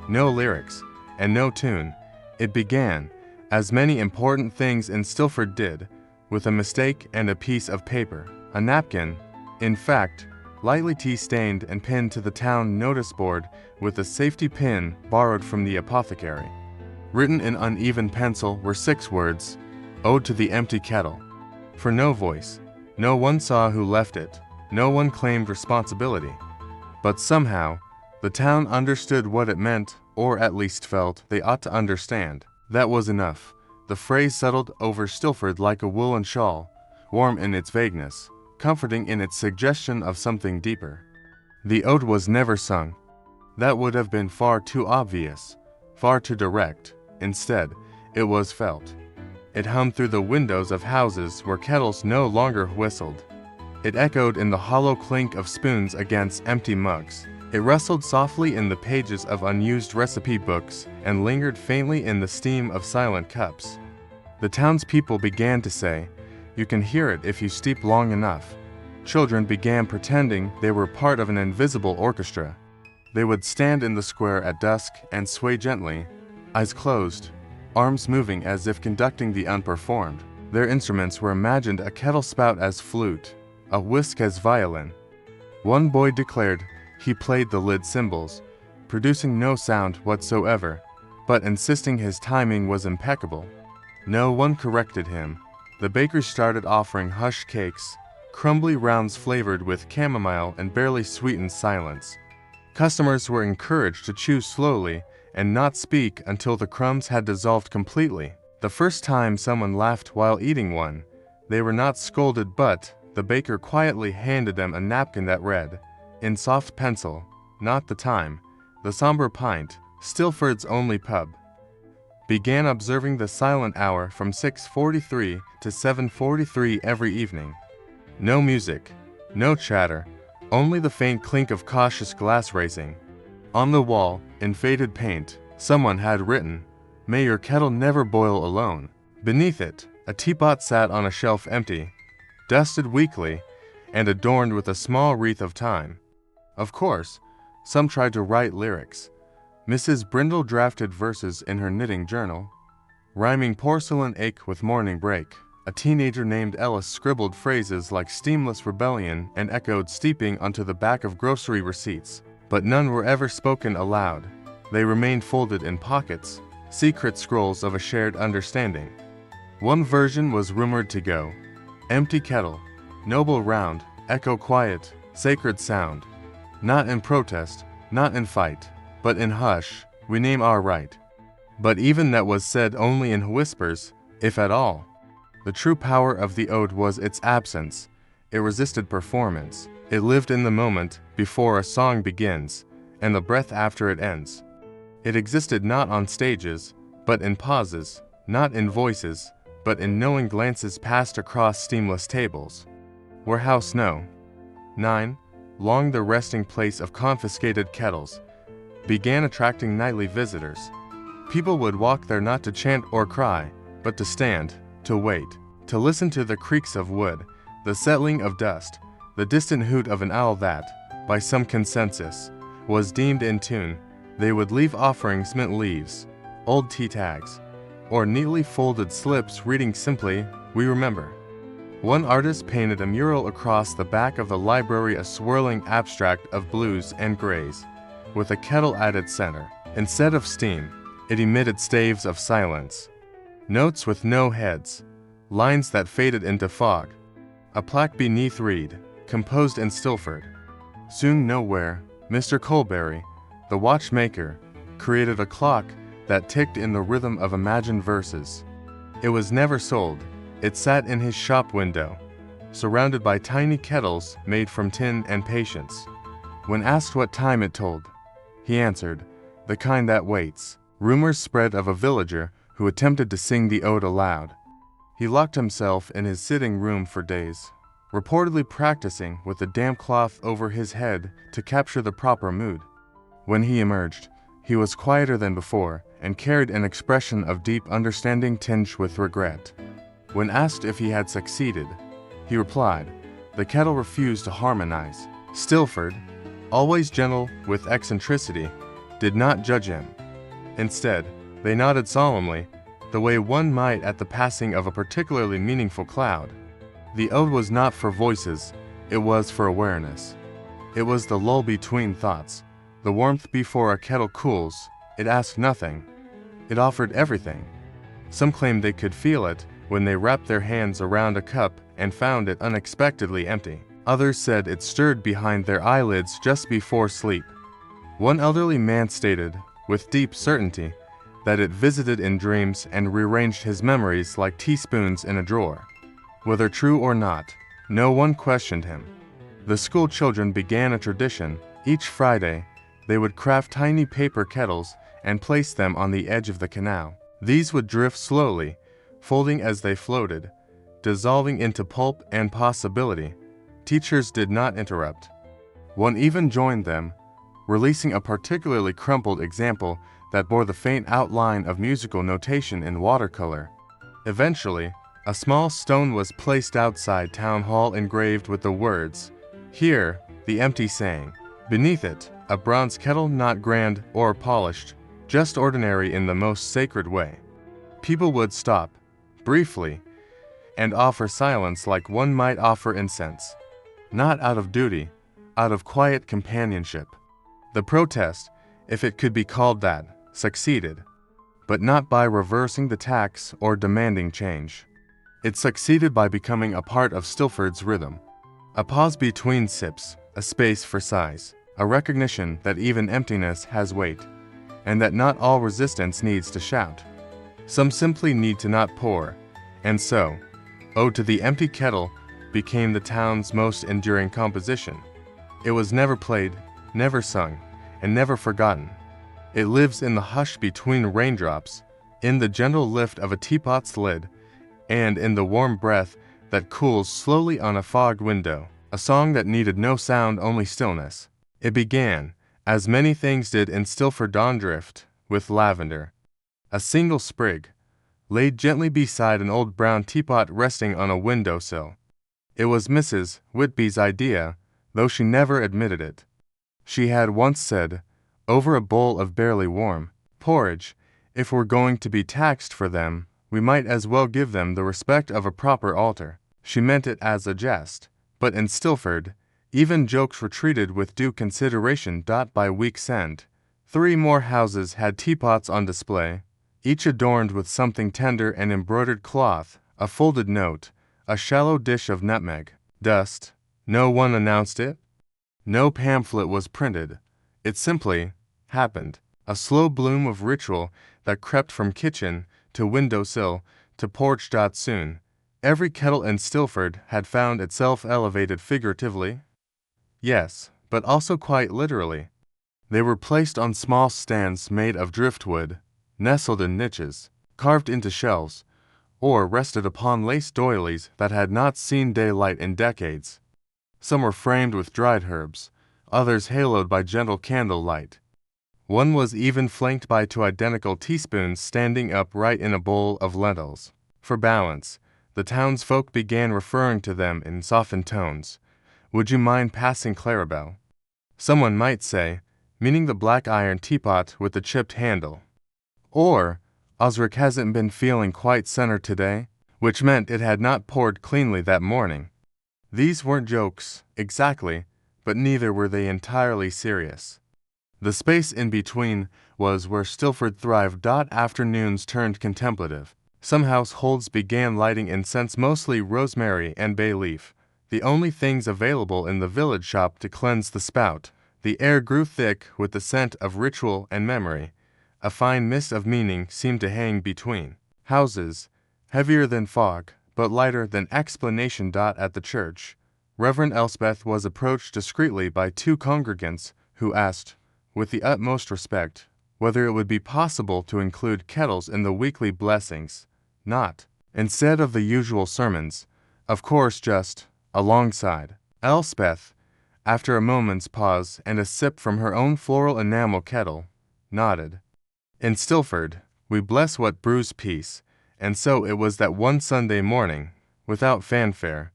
no lyrics, and no tune. It began, as many important things in Stilford did, with a mistake and a piece of paper, a napkin, in fact, lightly tea-stained and pinned to the town notice board with a safety pin borrowed from the apothecary. Written in uneven pencil were 6 words, "Ode to the Empty Kettle." For no voice, no one saw who left it, no one claimed responsibility. But somehow, the town understood what it meant, or at least felt they ought to understand. That was enough. The phrase settled over Stilford like a woolen shawl, warm in its vagueness, comforting in its suggestion of something deeper. The ode was never sung. That would have been far too obvious, far too direct. Instead, it was felt. It hummed through the windows of houses where kettles no longer whistled. It echoed in the hollow clink of spoons against empty mugs. It rustled softly in the pages of unused recipe books and lingered faintly in the steam of silent cups. The townspeople began to say, "You can hear it if you steep long enough." Children began pretending they were part of an invisible orchestra. They would stand in the square at dusk and sway gently, eyes closed, arms moving as if conducting the unperformed. Their instruments were imagined a kettle spout as flute, a whisk as violin. One boy declared he played the lead cymbals, producing no sound whatsoever, but insisting his timing was impeccable. No one corrected him. The bakers started offering hush cakes, crumbly rounds flavored with chamomile and barely sweetened silence. Customers were encouraged to chew slowly and not speak until the crumbs had dissolved completely. The first time someone laughed while eating one, they were not scolded, but the baker quietly handed them a napkin that read, in soft pencil, "Not the time, the somber pint, Stilford's only pub." Began observing the silent hour from 6:43 to 7:43 every evening. No music, no chatter, only the faint clink of cautious glass racing. On the wall, in faded paint, someone had written, "May your kettle never boil alone." Beneath it, a teapot sat on a shelf empty, dusted weekly, and adorned with a small wreath of time. Of course, some tried to write lyrics. Mrs. Brindle drafted verses in her knitting journal, rhyming porcelain ache with morning break. A teenager named Ellis scribbled phrases like steamless rebellion and echoed steeping onto the back of grocery receipts. But none were ever spoken aloud. They remained folded in pockets, secret scrolls of a shared understanding. One version was rumored to go, "Empty kettle, noble round, echo quiet, sacred sound. Not in protest, not in fight, but in hush, we name our right." But even that was said only in whispers, if at all. The true power of the ode was its absence. It resisted performance. It lived in the moment before a song begins, and the breath after it ends. It existed not on stages, but in pauses, not in voices, but in knowing glances passed across steamless tables. Warehouse No. 9, long the resting place of confiscated kettles, began attracting nightly visitors. People would walk there not to chant or cry, but to stand, to wait, to listen to the creaks of wood, the settling of dust, the distant hoot of an owl that, by some consensus, was deemed in tune. They would leave offerings, mint leaves, old tea tags, or neatly folded slips reading simply, "We remember." One artist painted a mural across the back of the library, a swirling abstract of blues and grays, with a kettle at its center. Instead of steam, it emitted staves of silence. Notes with no heads, lines that faded into fog. A plaque beneath read, "Composed in Stilford." Soon nowhere, Mr. Colberry, the watchmaker, created a clock that ticked in the rhythm of imagined verses. It was never sold. It sat in his shop window, surrounded by tiny kettles made from tin and patience. When asked what time it told, he answered, "The kind that waits." Rumors spread of a villager who attempted to sing the ode aloud. He locked himself in his sitting room for days, reportedly practicing with a damp cloth over his head to capture the proper mood. When he emerged, he was quieter than before and carried an expression of deep understanding tinged with regret. When asked if he had succeeded, he replied, "The kettle refused to harmonize." Stilford, always gentle with eccentricity, did not judge him. Instead, they nodded solemnly, the way one might at the passing of a particularly meaningful cloud. The ode was not for voices, it was for awareness. It was the lull between thoughts, the warmth before a kettle cools. It asked nothing. It offered everything. Some claimed they could feel it when they wrapped their hands around a cup and found it unexpectedly empty. Others said it stirred behind their eyelids just before sleep. One elderly man stated, with deep certainty, that it visited in dreams and rearranged his memories like teaspoons in a drawer. Whether true or not, no one questioned him. The school children began a tradition. Each Friday, they would craft tiny paper kettles and place them on the edge of the canal. These would drift slowly, folding as they floated, dissolving into pulp and possibility. Teachers did not interrupt. One even joined them, releasing a particularly crumpled example that bore the faint outline of musical notation in watercolor. Eventually, a small stone was placed outside Town Hall engraved with the words, "Here, the empty saying." Beneath it, a bronze kettle not grand or polished, just ordinary in the most sacred way. People would stop, briefly, and offer silence like one might offer incense. Not out of duty, out of quiet companionship. The protest, if it could be called that, succeeded, but not by reversing the tax or demanding change. It succeeded by becoming a part of Stilford's rhythm. A pause between sips, a space for sighs, a recognition that even emptiness has weight, and that not all resistance needs to shout. Some simply need to not pour, and so, Ode to the Empty Kettle became the town's most enduring composition. It was never played, never sung, and never forgotten. It lives in the hush between raindrops, in the gentle lift of a teapot's lid, and in the warm breath that cools slowly on a fogged window. A song that needed no sound, only stillness. It began, as many things did in Stilford Dondrift, with lavender. A single sprig, laid gently beside an old brown teapot resting on a window-sill. It was Mrs. Whitby's idea, though she never admitted it. She had once said, over a bowl of barely warm porridge, if we're going to be taxed for them, we might as well give them the respect of a proper altar. She meant it as a jest, but in Stilford, even jokes were treated with due consideration. By week's end, 3 more houses had teapots on display, each adorned with something tender, an embroidered cloth, a folded note, a shallow dish of nutmeg. Dust. No one announced it. No pamphlet was printed. It simply happened. A slow bloom of ritual that crept from kitchen to windowsill to porch. Soon, every kettle in Stilford had found itself elevated figuratively. Yes, but also quite literally. They were placed on small stands made of driftwood, nestled in niches, carved into shelves, or rested upon lace doilies that had not seen daylight in decades. Some were framed with dried herbs, others haloed by gentle candle light. One was even flanked by 2 identical teaspoons standing upright in a bowl of lentils. For balance, the townsfolk began referring to them in softened tones. Would you mind passing Clarabelle? Someone might say, meaning the black iron teapot with the chipped handle. Or, Osric hasn't been feeling quite centered today, which meant it had not poured cleanly that morning. These weren't jokes, exactly, but neither were they entirely serious. The space in between was where Stilford thrived. Afternoons turned contemplative. Some households began lighting incense, mostly rosemary and bay leaf, the only things available in the village shop to cleanse the spout. The air grew thick with the scent of ritual and memory. A fine mist of meaning seemed to hang between houses, heavier than fog, but lighter than explanation. At the church, Reverend Elspeth was approached discreetly by 2 congregants who asked, with the utmost respect, whether it would be possible to include kettles in the weekly blessings, not, instead of the usual sermons, of course, just alongside. Elspeth, after a moment's pause and a sip from her own floral enamel kettle, nodded. In Stilford, we bless what brews peace, and so it was that one Sunday morning, without fanfare,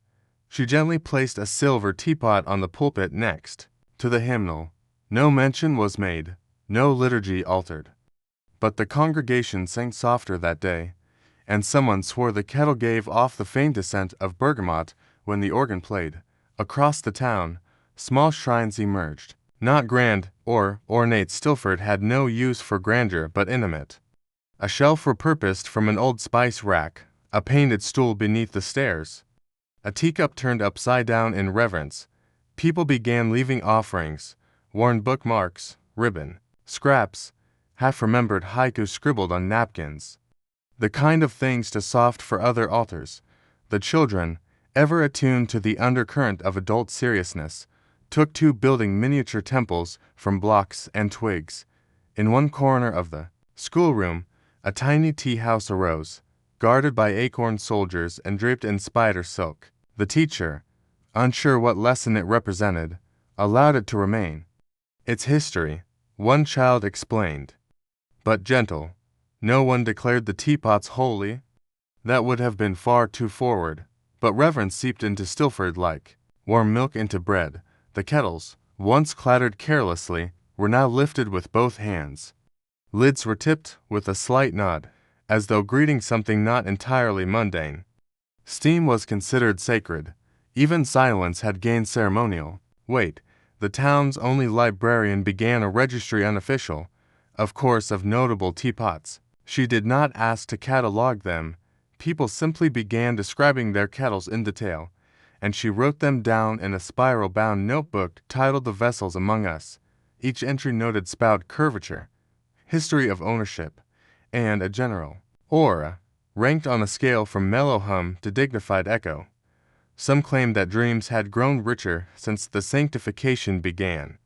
she gently placed a silver teapot on the pulpit next to the hymnal. No mention was made, no liturgy altered. But the congregation sang softer that day, and someone swore the kettle gave off the faint scent of bergamot when the organ played. Across the town, small shrines emerged. Not grand or ornate. Stilford had no use for grandeur, but intimate. A shelf repurposed from an old spice rack, a painted stool beneath the stairs, a teacup turned upside down in reverence. People began leaving offerings, worn bookmarks, ribbon, scraps, half-remembered haiku scribbled on napkins. The kind of things to soft for other altars. The children, ever attuned to the undercurrent of adult seriousness, took to building miniature temples from blocks and twigs. In one corner of the schoolroom, a tiny tea-house arose, guarded by acorn soldiers and draped in spider silk. The teacher, unsure what lesson it represented, allowed it to remain. Its history, one child explained. But gentle. No one declared the teapots holy. That would have been far too forward. But reverence seeped into Stilford like warm milk into bread. The kettles, once clattered carelessly, were now lifted with both hands. Lids were tipped with a slight nod, as though greeting something not entirely mundane. Steam was considered sacred. Even silence had gained ceremonial weight. The town's only librarian began a registry unofficial, of course, of notable teapots. She did not ask to catalogue them. People simply began describing their kettles in detail, and she wrote them down in a spiral-bound notebook titled The Vessels Among Us. Each entry noted spout curvature, history of ownership, and a general or ranked on a scale from mellow hum to dignified echo. Some claimed that dreams had grown richer since the sanctification began.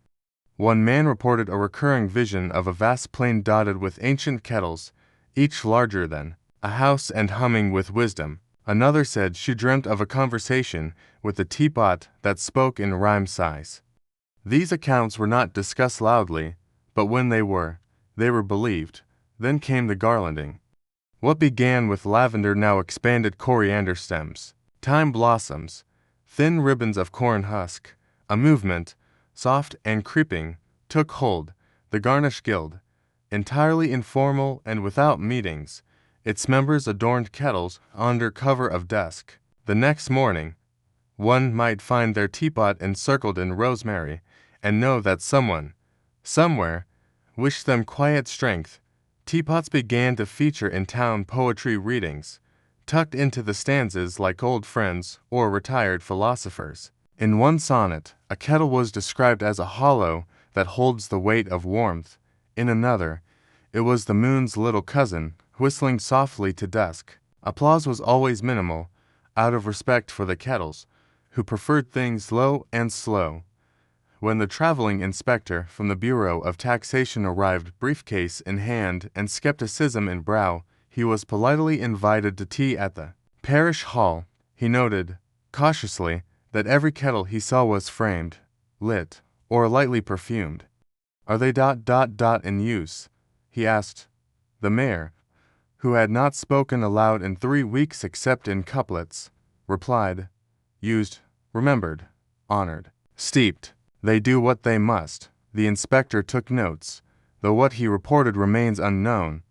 One man reported a recurring vision of a vast plain dotted with ancient kettles, each larger than a house and humming with wisdom. Another said she dreamt of a conversation with a teapot that spoke in rhyme sighs. These accounts were not discussed loudly, but when they were believed. Then came the garlanding. What began with lavender now expanded coriander stems, thyme blossoms, thin ribbons of corn husk. A movement, soft and creeping, took hold. The Garnish Guild, entirely informal and without meetings, its members adorned kettles under cover of dusk. The next morning, one might find their teapot encircled in rosemary, and know that someone, somewhere, wished them quiet strength. Teapots began to feature in town poetry readings, tucked into the stanzas like old friends or retired philosophers. In one sonnet, a kettle was described as a hollow that holds the weight of warmth. In another, it was the moon's little cousin, whistling softly to dusk. Applause was always minimal, out of respect for the kettles, who preferred things low and slow. When the traveling inspector from the Bureau of Taxation arrived, briefcase in hand and skepticism in brow, he was politely invited to tea at the parish hall. He noted, cautiously, that every kettle he saw was framed, lit, or lightly perfumed. "Are they in use?" he asked. The mayor, who had not spoken aloud in 3 weeks except in couplets, replied, "Used, remembered, honored, steeped. They do what they must." The inspector took notes, though what he reported remains unknown.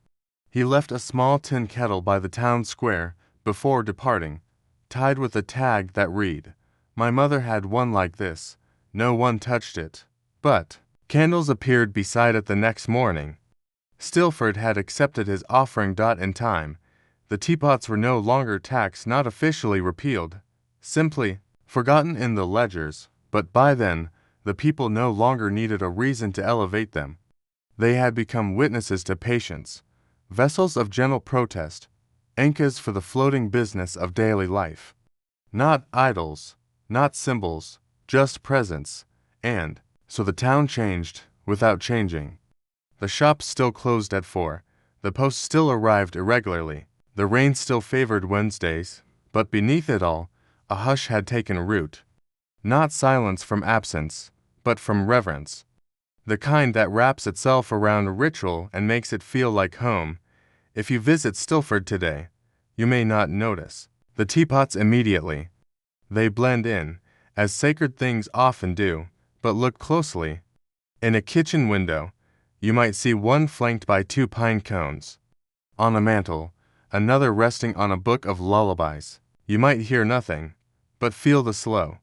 He left a small tin kettle by the town square before departing, tied with a tag that read, "My mother had one like this. No one touched it." But candles appeared beside it the next morning. Stilford had accepted his offering. In time, the teapots were no longer taxed, not officially repealed, simply forgotten in the ledgers, but by then, the people no longer needed a reason to elevate them. They had become witnesses to patience, vessels of gentle protest, anchors for the floating business of daily life. Not idols, not symbols, just presence, and so the town changed without changing. The shops still closed at 4, the post still arrived irregularly, the rain still favored Wednesdays, but beneath it all, a hush had taken root. Not silence from absence, but from reverence. The kind that wraps itself around a ritual and makes it feel like home. If you visit Stilford today, you may not notice the teapots immediately. They blend in, as sacred things often do, but look closely. In a kitchen window, you might see one flanked by 2 pine cones. On a mantel, another resting on a book of lullabies. You might hear nothing, but feel the slow,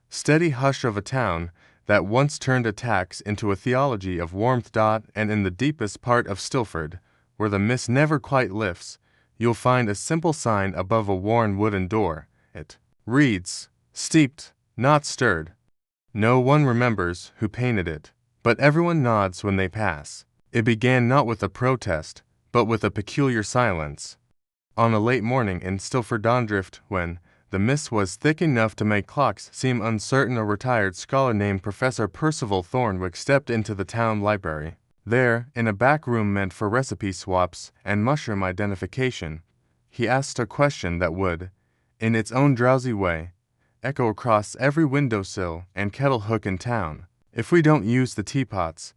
steady hush of a town that once turned a tax into a theology of warmth. And in the deepest part of Stilford, where the mist never quite lifts, you'll find a simple sign above a worn wooden door. It reads, "Steeped, not stirred." No one remembers who painted it, but everyone nods when they pass. It began not with a protest, but with a peculiar silence. On a late morning in Stilford-on-Drift, when the mist was thick enough to make clocks seem uncertain, a retired scholar named Professor Percival Thornwick stepped into the town library. There, in a back room meant for recipe swaps and mushroom identification, he asked a question that would, in its own drowsy way, echo across every windowsill and kettle hook in town. "If we don't use the teapots,"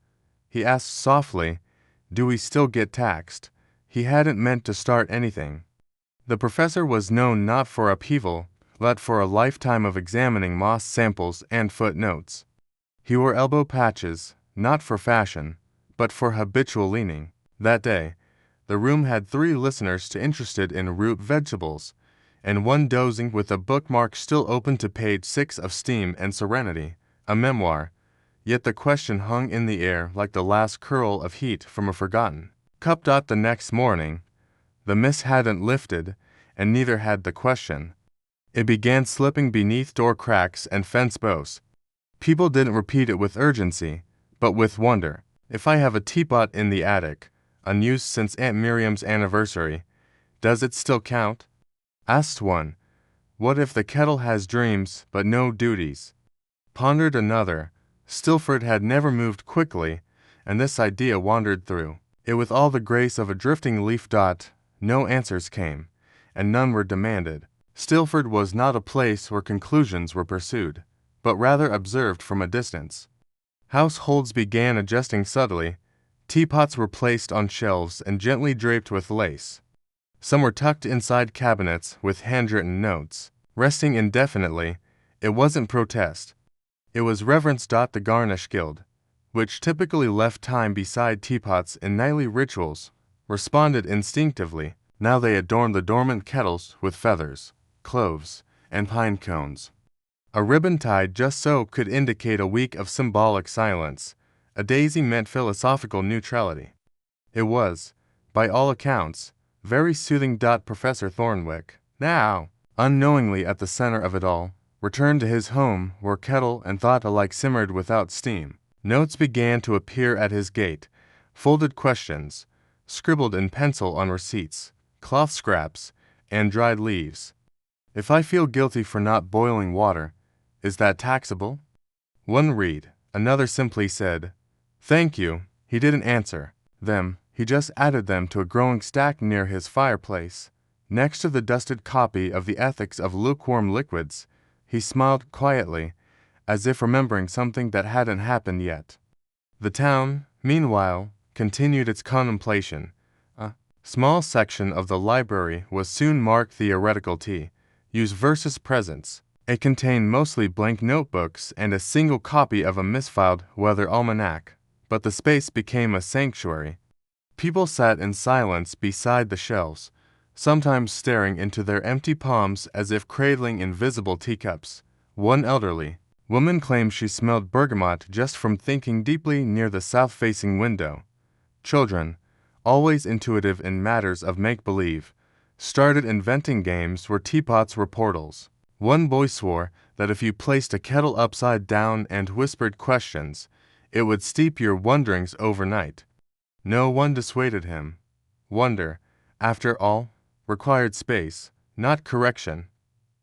he asked softly, "do we still get taxed?" He hadn't meant to start anything. The professor was known not for upheaval, but for a lifetime of examining moss samples and footnotes. He wore elbow patches, not for fashion, but for habitual leaning. That day, the room had 3 listeners interested in root vegetables, and one dozing with a bookmark still open to page 6 of Steam and Serenity, a memoir. Yet the question hung in the air like the last curl of heat from a forgotten cup. The next morning, the mist hadn't lifted, and neither had the question. It began slipping beneath door cracks and fence posts. People didn't repeat it with urgency, but with wonder. "If I have a teapot in the attic, unused since Aunt Miriam's anniversary, Does it still count? Asked one. What if the kettle has dreams but no duties? Pondered another. Stilford had never moved quickly, and this idea wandered through it with all the grace of a drifting leaf. No answers came, and none were demanded. Stilford was not a place where conclusions were pursued, but rather observed from a distance. Households began adjusting subtly. Teapots were placed on shelves and gently draped with lace. Some were tucked inside cabinets with handwritten notes, resting indefinitely. It wasn't protest. It was reverence. The Garnish Guild, which typically left time beside teapots in nightly rituals, responded instinctively. Now they adorned the dormant kettles with feathers, cloves, and pine cones. A ribbon tied just so could indicate a week of symbolic silence. A daisy meant philosophical neutrality. It was, by all accounts, very soothing. Professor Thornwick, now, unknowingly at the center of it all, returned to his home where kettle and thought alike simmered without steam. Notes began to appear at his gate, folded questions, scribbled in pencil on receipts, cloth scraps, and dried leaves. If I feel guilty for not boiling water, is that taxable? One read. Another simply said, "Thank you." He didn't answer them. He just added them to a growing stack near his fireplace. Next to the dusted copy of the Ethics of Lukewarm Liquids, he smiled quietly, as if remembering something that hadn't happened yet. The town, meanwhile, continued its contemplation. A small section of the library was soon marked theoretical use versus presence. It contained mostly blank notebooks and a single copy of a misfiled weather almanac, but the space became a sanctuary. People sat in silence beside the shelves, sometimes staring into their empty palms as if cradling invisible teacups. One elderly woman claimed she smelled bergamot just from thinking deeply near the south-facing window. Children, always intuitive in matters of make-believe, started inventing games where teapots were portals. One boy swore that if you placed a kettle upside down and whispered questions, it would steep your wonderings overnight. No one dissuaded him. Wonder, after all, required space, not correction.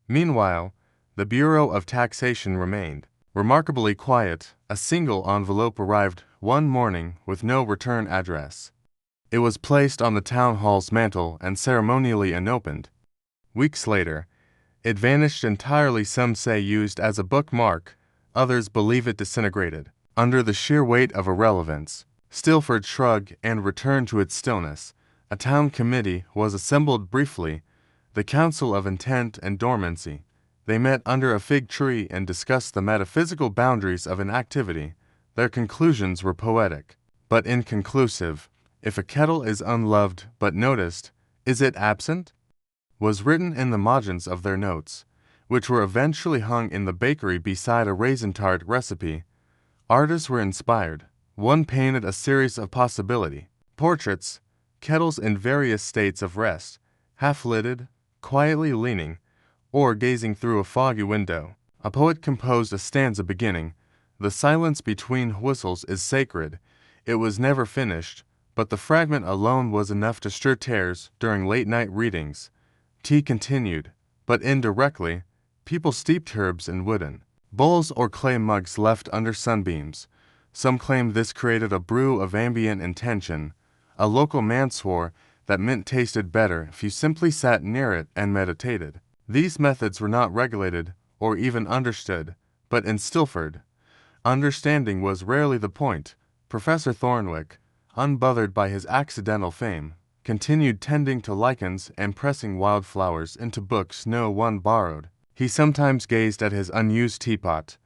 Meanwhile, the Bureau of Taxation remained remarkably quiet. A single envelope arrived one morning with no return address. It was placed on the town hall's mantel and ceremonially unopened. Weeks later, it vanished entirely. Some say used as a bookmark, others believe it disintegrated under the sheer weight of irrelevance. Stilford shrugged and returned to its stillness. A town committee was assembled briefly, the Council of Intent and Dormancy. They met under a fig tree and discussed the metaphysical boundaries of an activity. Their conclusions were poetic, but inconclusive. If a kettle is unloved but noticed, is it absent? Was written in the margins of their notes, which were eventually hung in the bakery beside a raisin tart recipe. Artists were inspired. One painted a series of possibility portraits, kettles in various states of rest, half-lidded, quietly leaning, or gazing through a foggy window. A poet composed a stanza beginning, "The silence between whistles is sacred." It was never finished, but the fragment alone was enough to stir tears during late-night readings. Tea continued, but indirectly. People steeped herbs in wooden bowls or clay mugs left under sunbeams. Some claimed this created a brew of ambient intention. A local man swore that mint tasted better if you simply sat near it and meditated. These methods were not regulated or even understood, but in Stilford, understanding was rarely the point. Professor Thornwick, unbothered by his accidental fame, continued tending to lichens and pressing wildflowers into books no one borrowed. He sometimes gazed at his unused teapot,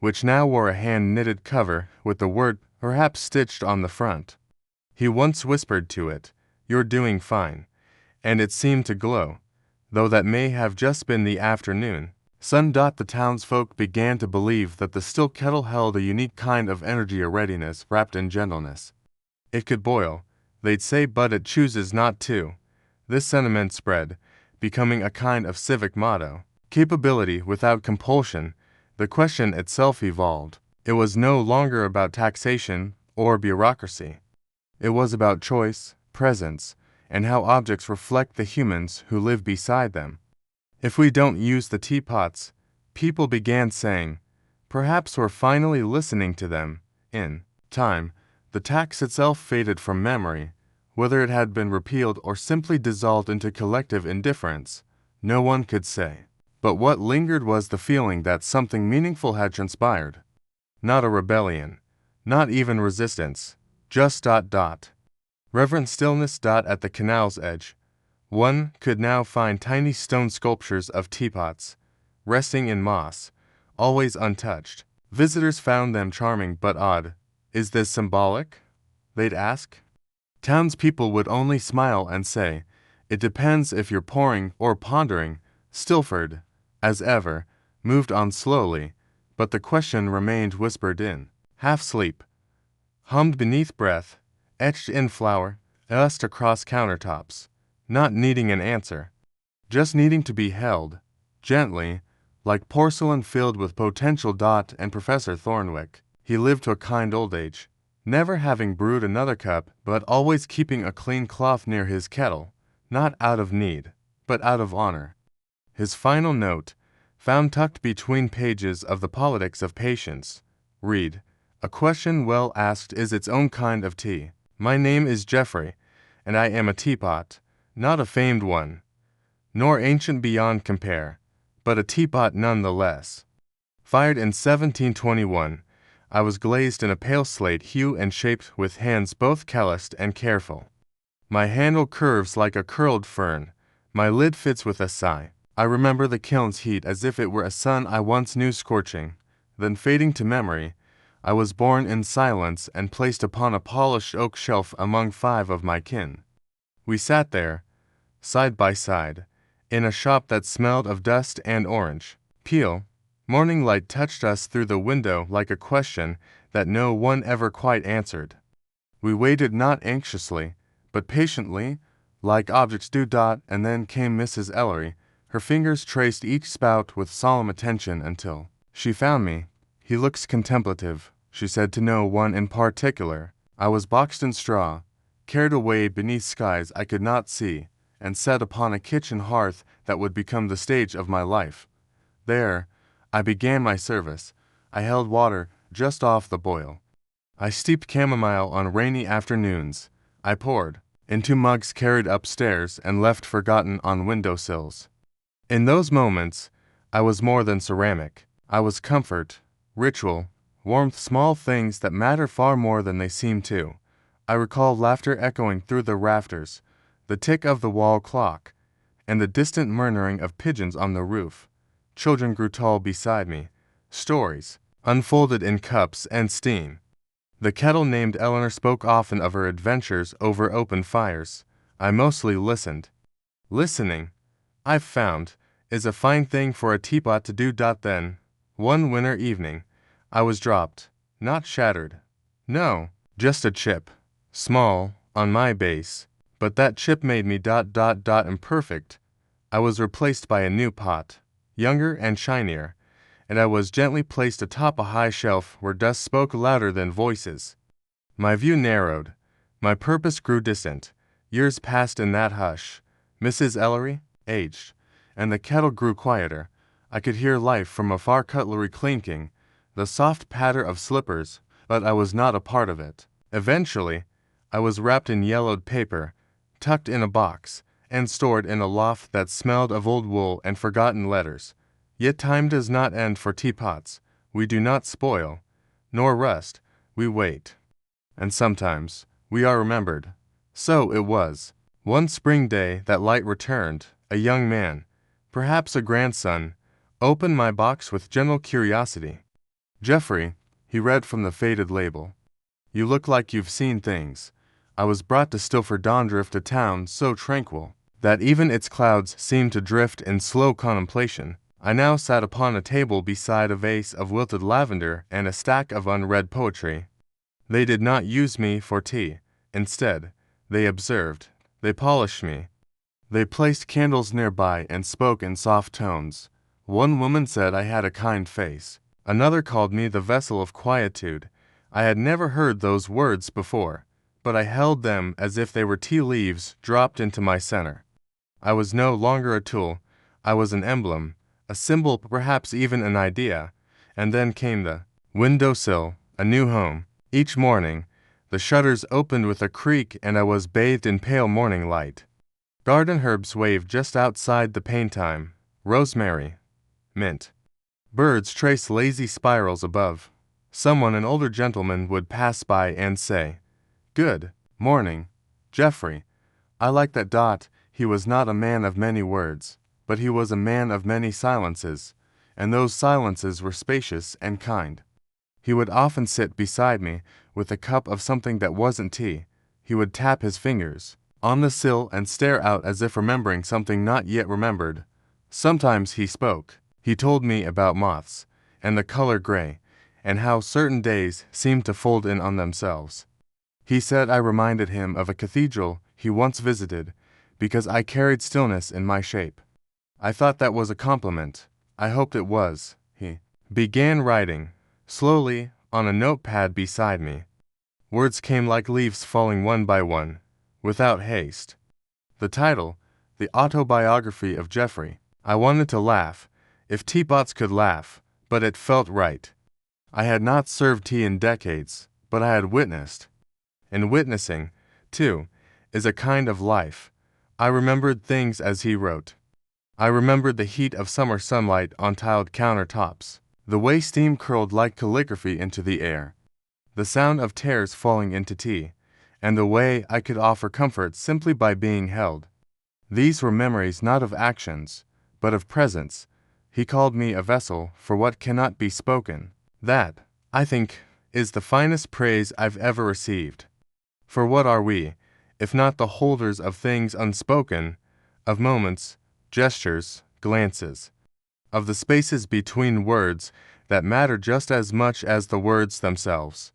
which now wore a hand-knitted cover with the word perhaps stitched on the front. He once whispered to it, "You're doing fine," and it seemed to glow, though that may have just been the afternoon sun. The townsfolk began to believe that the still kettle held a unique kind of energy, a readiness wrapped in gentleness. It could boil, they'd say, but it chooses not to. This sentiment spread, becoming a kind of civic motto. Capability without compulsion. The question itself evolved. It was no longer about taxation or bureaucracy. It was about choice, presence, and how objects reflect the humans who live beside them. If we don't use the teapots, people began saying, perhaps we're finally listening to them. In time, the tax itself faded from memory. Whether it had been repealed or simply dissolved into collective indifference, no one could say. But what lingered was the feeling that something meaningful had transpired. Not a rebellion, not even resistance, just ... Reverent stillness. At the canal's edge, one could now find tiny stone sculptures of teapots, resting in moss, always untouched. Visitors found them charming but odd. Is this symbolic? They'd ask. Townspeople would only smile and say, it depends if you're pouring or pondering. Stilford, as ever, moved on slowly, but the question remained whispered in half-sleep, hummed beneath breath, etched in flour, dust across countertops, not needing an answer, just needing to be held, gently, like porcelain filled with potential. And Professor Thornwick, he lived to a kind old age, never having brewed another cup but always keeping a clean cloth near his kettle, not out of need, but out of honor. His final note, found tucked between pages of The Politics of Patience, read, a question well asked is its own kind of tea. My name is Geoffrey, and I am a teapot, not a famed one, nor ancient beyond compare, but a teapot none the less. Fired in 1721, I was glazed in a pale slate hue and shaped with hands both calloused and careful. My handle curves like a curled fern, my lid fits with a sigh. I remember the kiln's heat as if it were a sun I once knew scorching, then fading to memory, I was born in silence and placed upon a polished oak shelf among 5 of my kin. We sat there, side by side, in a shop that smelled of dust and orange peel. Morning light touched us through the window like a question that no one ever quite answered. We waited not anxiously, but patiently, like objects do. And then came Mrs. Ellery. Her fingers traced each spout with solemn attention until she found me. He looks contemplative, she said to no one in particular. I was boxed in straw, carried away beneath skies I could not see, and set upon a kitchen hearth that would become the stage of my life. There, I began my service. I held water just off the boil. I steeped chamomile on rainy afternoons. I poured into mugs carried upstairs and left forgotten on windowsills. In those moments, I was more than ceramic. I was comfort, ritual, warmth, small things that matter far more than they seem to. I recall laughter echoing through the rafters, the tick of the wall clock, and the distant murmuring of pigeons on the roof. Children grew tall beside me. Stories unfolded in cups and steam. The kettle named Eleanor spoke often of her adventures over open fires. I mostly listened. Listening, I've found, is a fine thing for a teapot to do. Then, one winter evening, I was dropped, not shattered. No, just a chip, small, on my base, but that chip made me ... imperfect. I was replaced by a new pot, younger and shinier, and I was gently placed atop a high shelf where dust spoke louder than voices. My view narrowed. My purpose grew distant. Years passed in that hush. Mrs. Ellery, aged, and the kettle grew quieter. I could hear life from afar, cutlery clinking, the soft patter of slippers, but I was not a part of it. Eventually, I was wrapped in yellowed paper, tucked in a box, and stored in a loft that smelled of old wool and forgotten letters. Yet time does not end for teapots. We do not spoil, nor rust. We wait. And sometimes we are remembered. So it was. One spring day that light returned, a young man, perhaps a grandson, opened my box with gentle curiosity. Geoffrey, he read from the faded label. You look like you've seen things. I was brought to Stilford Dondrift, a town so tranquil that even its clouds seemed to drift in slow contemplation. I now sat upon a table beside a vase of wilted lavender and a stack of unread poetry. They did not use me for tea. Instead, they observed. They polished me. They placed candles nearby and spoke in soft tones. One woman said I had a kind face. Another called me the vessel of quietude. I had never heard those words before, but I held them as if they were tea leaves dropped into my center. I was no longer a tool, I was an emblem, a symbol, perhaps even an idea. And then came the windowsill, a new home. Each morning, the shutters opened with a creak and I was bathed in pale morning light. Garden herbs waved just outside the pane time, rosemary, mint. Birds traced lazy spirals above. Someone, an older gentleman, would pass by and say, "Good morning, Geoffrey." I liked that dot. He was not a man of many words, but he was a man of many silences, and those silences were spacious and kind. He would often sit beside me with a cup of something that wasn't tea. He would tap his fingers on the sill and stare out as if remembering something not yet remembered. Sometimes he spoke. He told me about moths, and the color gray, and how certain days seemed to fold in on themselves. He said I reminded him of a cathedral he once visited, because I carried stillness in my shape. I thought that was a compliment. I hoped it was. He began writing, slowly, on a notepad beside me. Words came like leaves falling one by one, without haste. The title, The Autobiography of Geoffrey. I wanted to laugh, if teapots could laugh, but it felt right. I had not served tea in decades, but I had witnessed. And witnessing, too, is a kind of life. I remembered things as he wrote. I remembered the heat of summer sunlight on tiled countertops, the way steam curled like calligraphy into the air, the sound of tears falling into tea, and the way I could offer comfort simply by being held. These were memories not of actions, but of presence. He called me a vessel for what cannot be spoken. That, I think, is the finest praise I've ever received. For what are we, if not the holders of things unspoken, of moments, gestures, glances, of the spaces between words that matter just as much as the words themselves?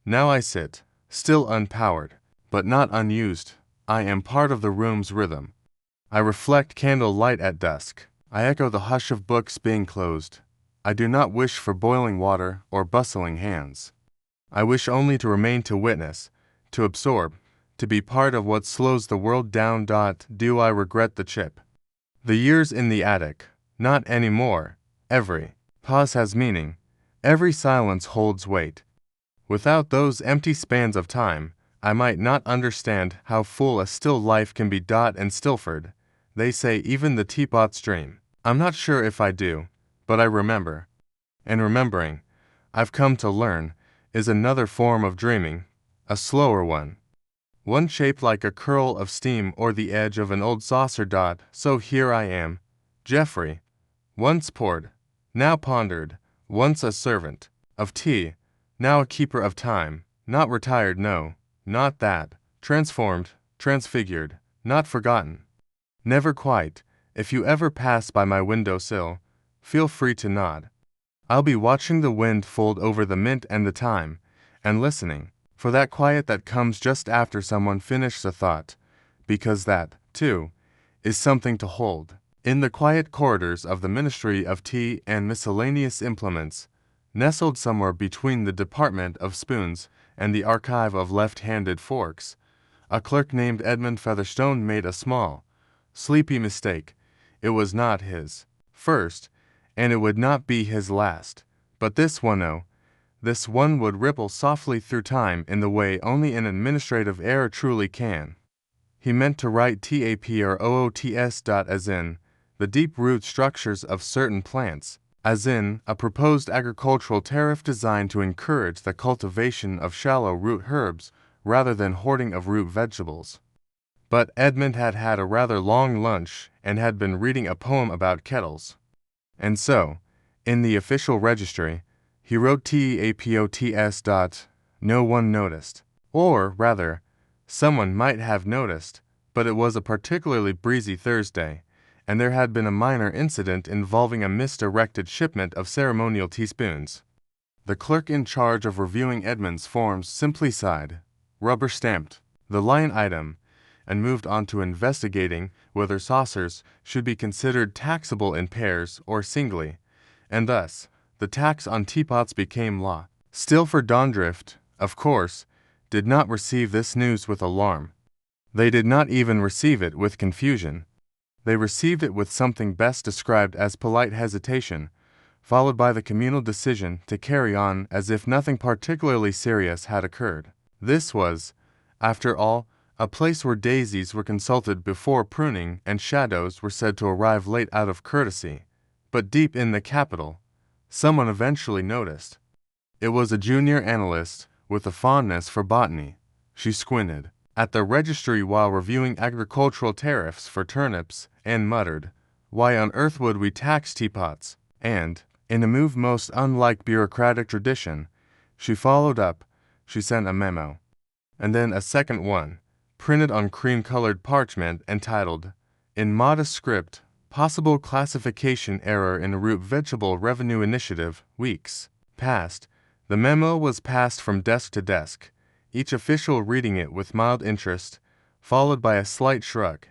Now I sit, still unpowered, but not unused. I am part of the room's rhythm. I reflect candle light at dusk. I echo the hush of books being closed. I do not wish for boiling water or bustling hands. I wish only to remain to witness, to absorb, to be part of what slows the world down. Do I regret the chip? The years in the attic? Not anymore. Every pause has meaning. Every silence holds weight. Without those empty spans of time, I might not understand how full a still life can be. And Stilford, they say even the teapots dream. I'm not sure if I do, but I remember. And remembering, I've come to learn, is another form of dreaming, a slower one. One shaped like a curl of steam or the edge of an old saucer. So here I am, Geoffrey, once poured, now pondered, once a servant of tea, now a keeper of time, not retired, no, not that, transformed, transfigured, not forgotten. Never quite. If you ever pass by my window sill, feel free to nod. I'll be watching the wind fold over the mint and the thyme, and listening for that quiet that comes just after someone finishes a thought, because that, too, is something to hold. In the quiet corridors of the Ministry of Tea and Miscellaneous Implements, nestled somewhere between the Department of Spoons and the Archive of Left-Handed Forks, a clerk named Edmund Featherstone made a small, sleepy mistake. It was not his first, and it would not be his last, but this one would ripple softly through time in the way only an administrative error truly can. He meant to write TAPROOTS. As in, the deep-root structures of certain plants, as in, a proposed agricultural tariff designed to encourage the cultivation of shallow-root herbs rather than hoarding of root vegetables. But Edmund had had a rather long lunch and had been reading a poem about kettles. And so, in the official registry, he wrote TAPOTS. No one noticed. Or, rather, someone might have noticed, but it was a particularly breezy Thursday, and there had been a minor incident involving a misdirected shipment of ceremonial teaspoons. The clerk in charge of reviewing Edmund's forms simply sighed, rubber-stamped the line item, and moved on to investigating whether saucers should be considered taxable in pairs or singly, and thus the tax on teapots became law. Still for Dondrift, of course, did not receive this news with alarm. They did not even receive it with confusion. They received it with something best described as polite hesitation, followed by the communal decision to carry on as if nothing particularly serious had occurred. This was, after all, a place where daisies were consulted before pruning and shadows were said to arrive late out of courtesy. But deep in the capital, someone eventually noticed. It was a junior analyst with a fondness for botany. She squinted at the registry while reviewing agricultural tariffs for turnips and muttered, "Why on earth would we tax teapots?" And, in a move most unlike bureaucratic tradition, she followed up. She sent a memo, and then a second one, printed on cream-colored parchment entitled, in modest script, "Possible classification error in root vegetable revenue initiative, weeks past." The memo was passed from desk to desk, each official reading it with mild interest, followed by a slight shrug,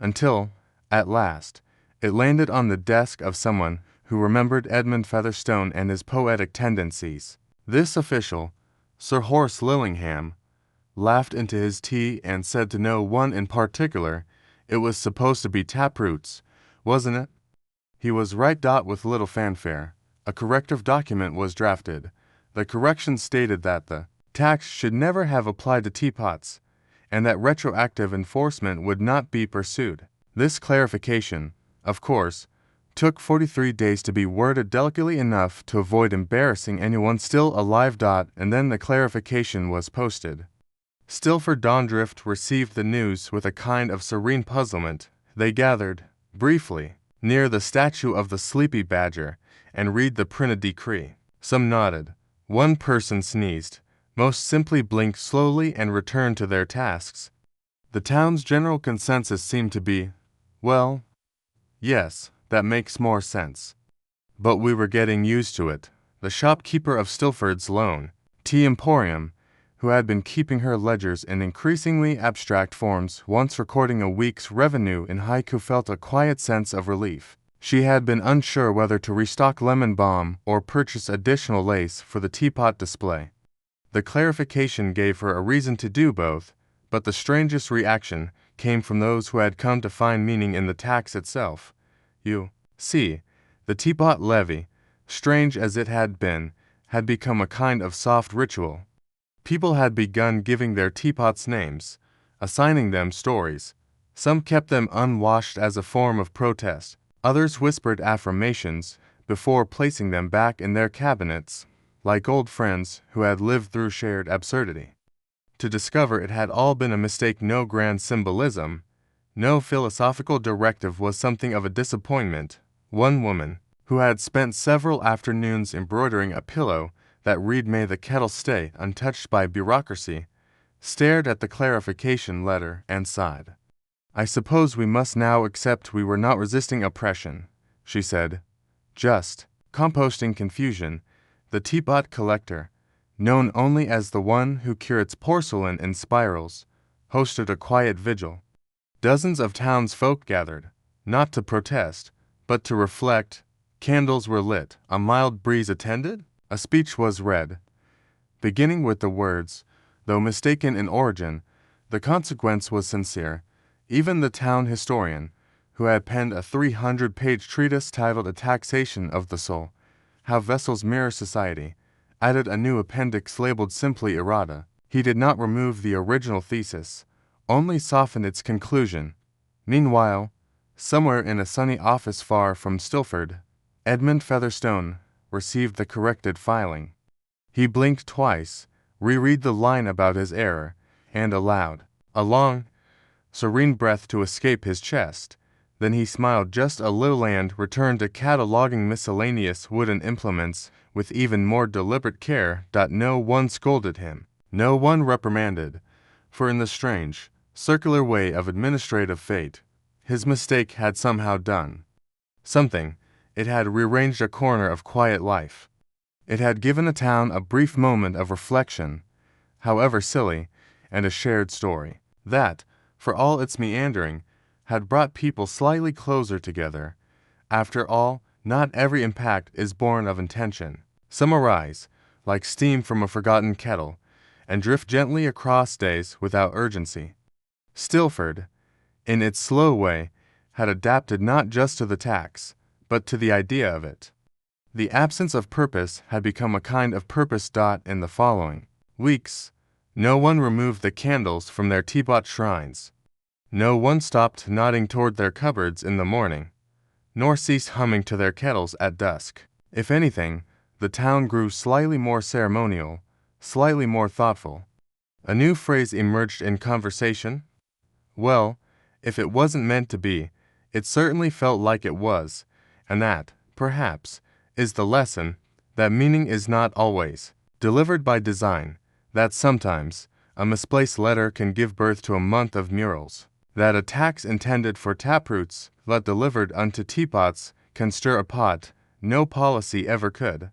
until, at last, it landed on the desk of someone who remembered Edmund Featherstone and his poetic tendencies. This official, Sir Horace Lillingham, laughed into his tea and said to no one in particular, "It was supposed to be taproots, wasn't it?" He was right. With little fanfare, a corrective document was drafted. The correction stated that the tax should never have applied to teapots, and that retroactive enforcement would not be pursued. This clarification, of course, took 43 days to be worded delicately enough to avoid embarrassing anyone still alive. And then the clarification was posted. Stilford Dondrift received the news with a kind of serene puzzlement. They gathered, briefly, near the statue of the sleepy badger, and read the printed decree. Some nodded. One person sneezed. Most simply blinked slowly and returned to their tasks. The town's general consensus seemed to be, well, yes, that makes more sense. But we were getting used to it. The shopkeeper of Stilford's Loan, Tea Emporium, who had been keeping her ledgers in increasingly abstract forms, once recording a week's revenue in haiku, felt a quiet sense of relief. She had been unsure whether to restock lemon balm or purchase additional lace for the teapot display. The clarification gave her a reason to do both, but the strangest reaction came from those who had come to find meaning in the tax itself. You see, the teapot levy, strange as it had become a kind of soft ritual. People had begun giving their teapots names, assigning them stories. Some kept them unwashed as a form of protest. Others whispered affirmations before placing them back in their cabinets, like old friends who had lived through shared absurdity. To discover it had all been a mistake, no grand symbolism, no philosophical directive, was something of a disappointment. One woman, who had spent several afternoons embroidering a pillow that read "May the kettle stay," untouched by bureaucracy, stared at the clarification letter and sighed. "I suppose we must now accept we were not resisting oppression," she said. Just composting confusion, the teapot collector, known only as the one who curates porcelain in spirals, hosted a quiet vigil. Dozens of townsfolk gathered, not to protest, but to reflect. Candles were lit, a mild breeze attended, a speech was read, beginning with the words, though mistaken in origin, the consequence was sincere. Even the town historian, who had penned a 300-page treatise titled A Taxation of the Soul, How Vessels Mirror Society, added a new appendix labeled simply errata. He did not remove the original thesis, only softened its conclusion. Meanwhile, somewhere in a sunny office far from Stilford, Edmund Featherstone received the corrected filing. He blinked twice, reread the line about his error, and allowed a long, serene breath to escape his chest. Then he smiled just a little and returned to cataloging miscellaneous wooden implements with even more deliberate care. No one scolded him. No one reprimanded, for in the strange, circular way of administrative fate, his mistake had somehow done something. It had rearranged a corner of quiet life. It had given a town a brief moment of reflection, however silly, and a shared story that, for all its meandering, had brought people slightly closer together. After all, not every impact is born of intention. Some arise, like steam from a forgotten kettle, and drift gently across days without urgency. Stilford, in its slow way, had adapted not just to the tax, but to the idea of it. The absence of purpose had become a kind of purpose. In the following weeks, no one removed the candles from their teapot shrines. No one stopped nodding toward their cupboards in the morning, nor ceased humming to their kettles at dusk. If anything, the town grew slightly more ceremonial, slightly more thoughtful. A new phrase emerged in conversation. Well, if it wasn't meant to be, it certainly felt like it was, and that, perhaps, is the lesson, that meaning is not always delivered by design, that sometimes a misplaced letter can give birth to a month of murals, that a tax intended for taproots, but delivered unto teapots, can stir a pot no policy ever could,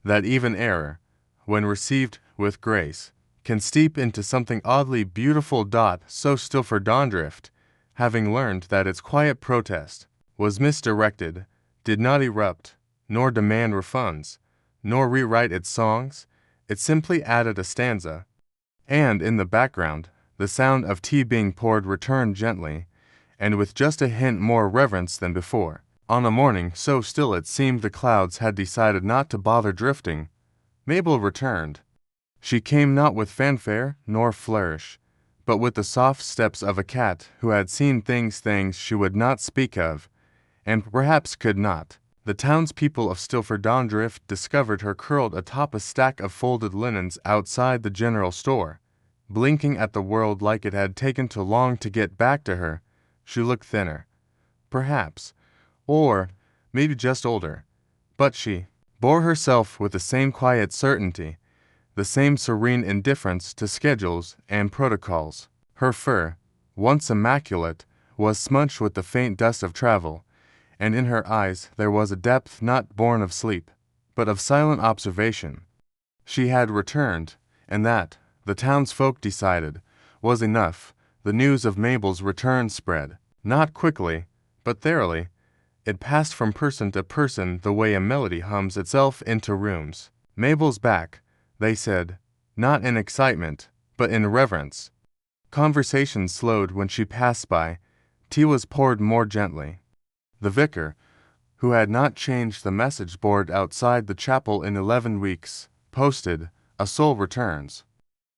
that even error, when received with grace, can steep into something oddly beautiful. So Stilford Dondrift, having learned that its quiet protest was misdirected, did not erupt, nor demand refunds, nor rewrite its songs. It simply added a stanza, and in the background, the sound of tea being poured returned gently, and with just a hint more reverence than before. On a morning so still it seemed the clouds had decided not to bother drifting, Mabel returned. She came not with fanfare nor flourish, but with the soft steps of a cat who had seen things she would not speak of, and perhaps could not. The townspeople of Stilford Dondrift discovered her curled atop a stack of folded linens outside the general store, blinking at the world like it had taken too long to get back to her. She looked thinner, perhaps, or maybe just older, but she bore herself with the same quiet certainty, the same serene indifference to schedules and protocols. Her fur, once immaculate, was smudged with the faint dust of travel, and in her eyes there was a depth not born of sleep, but of silent observation. She had returned, and that, the townsfolk decided, was enough. The news of Mabel's return spread, not quickly, but thoroughly. It passed from person to person the way a melody hums itself into rooms. Mabel's back, they said, not in excitement, but in reverence. Conversation slowed when she passed by. Tea was poured more gently. The vicar, who had not changed the message board outside the chapel in 11 weeks, posted, "A soul returns.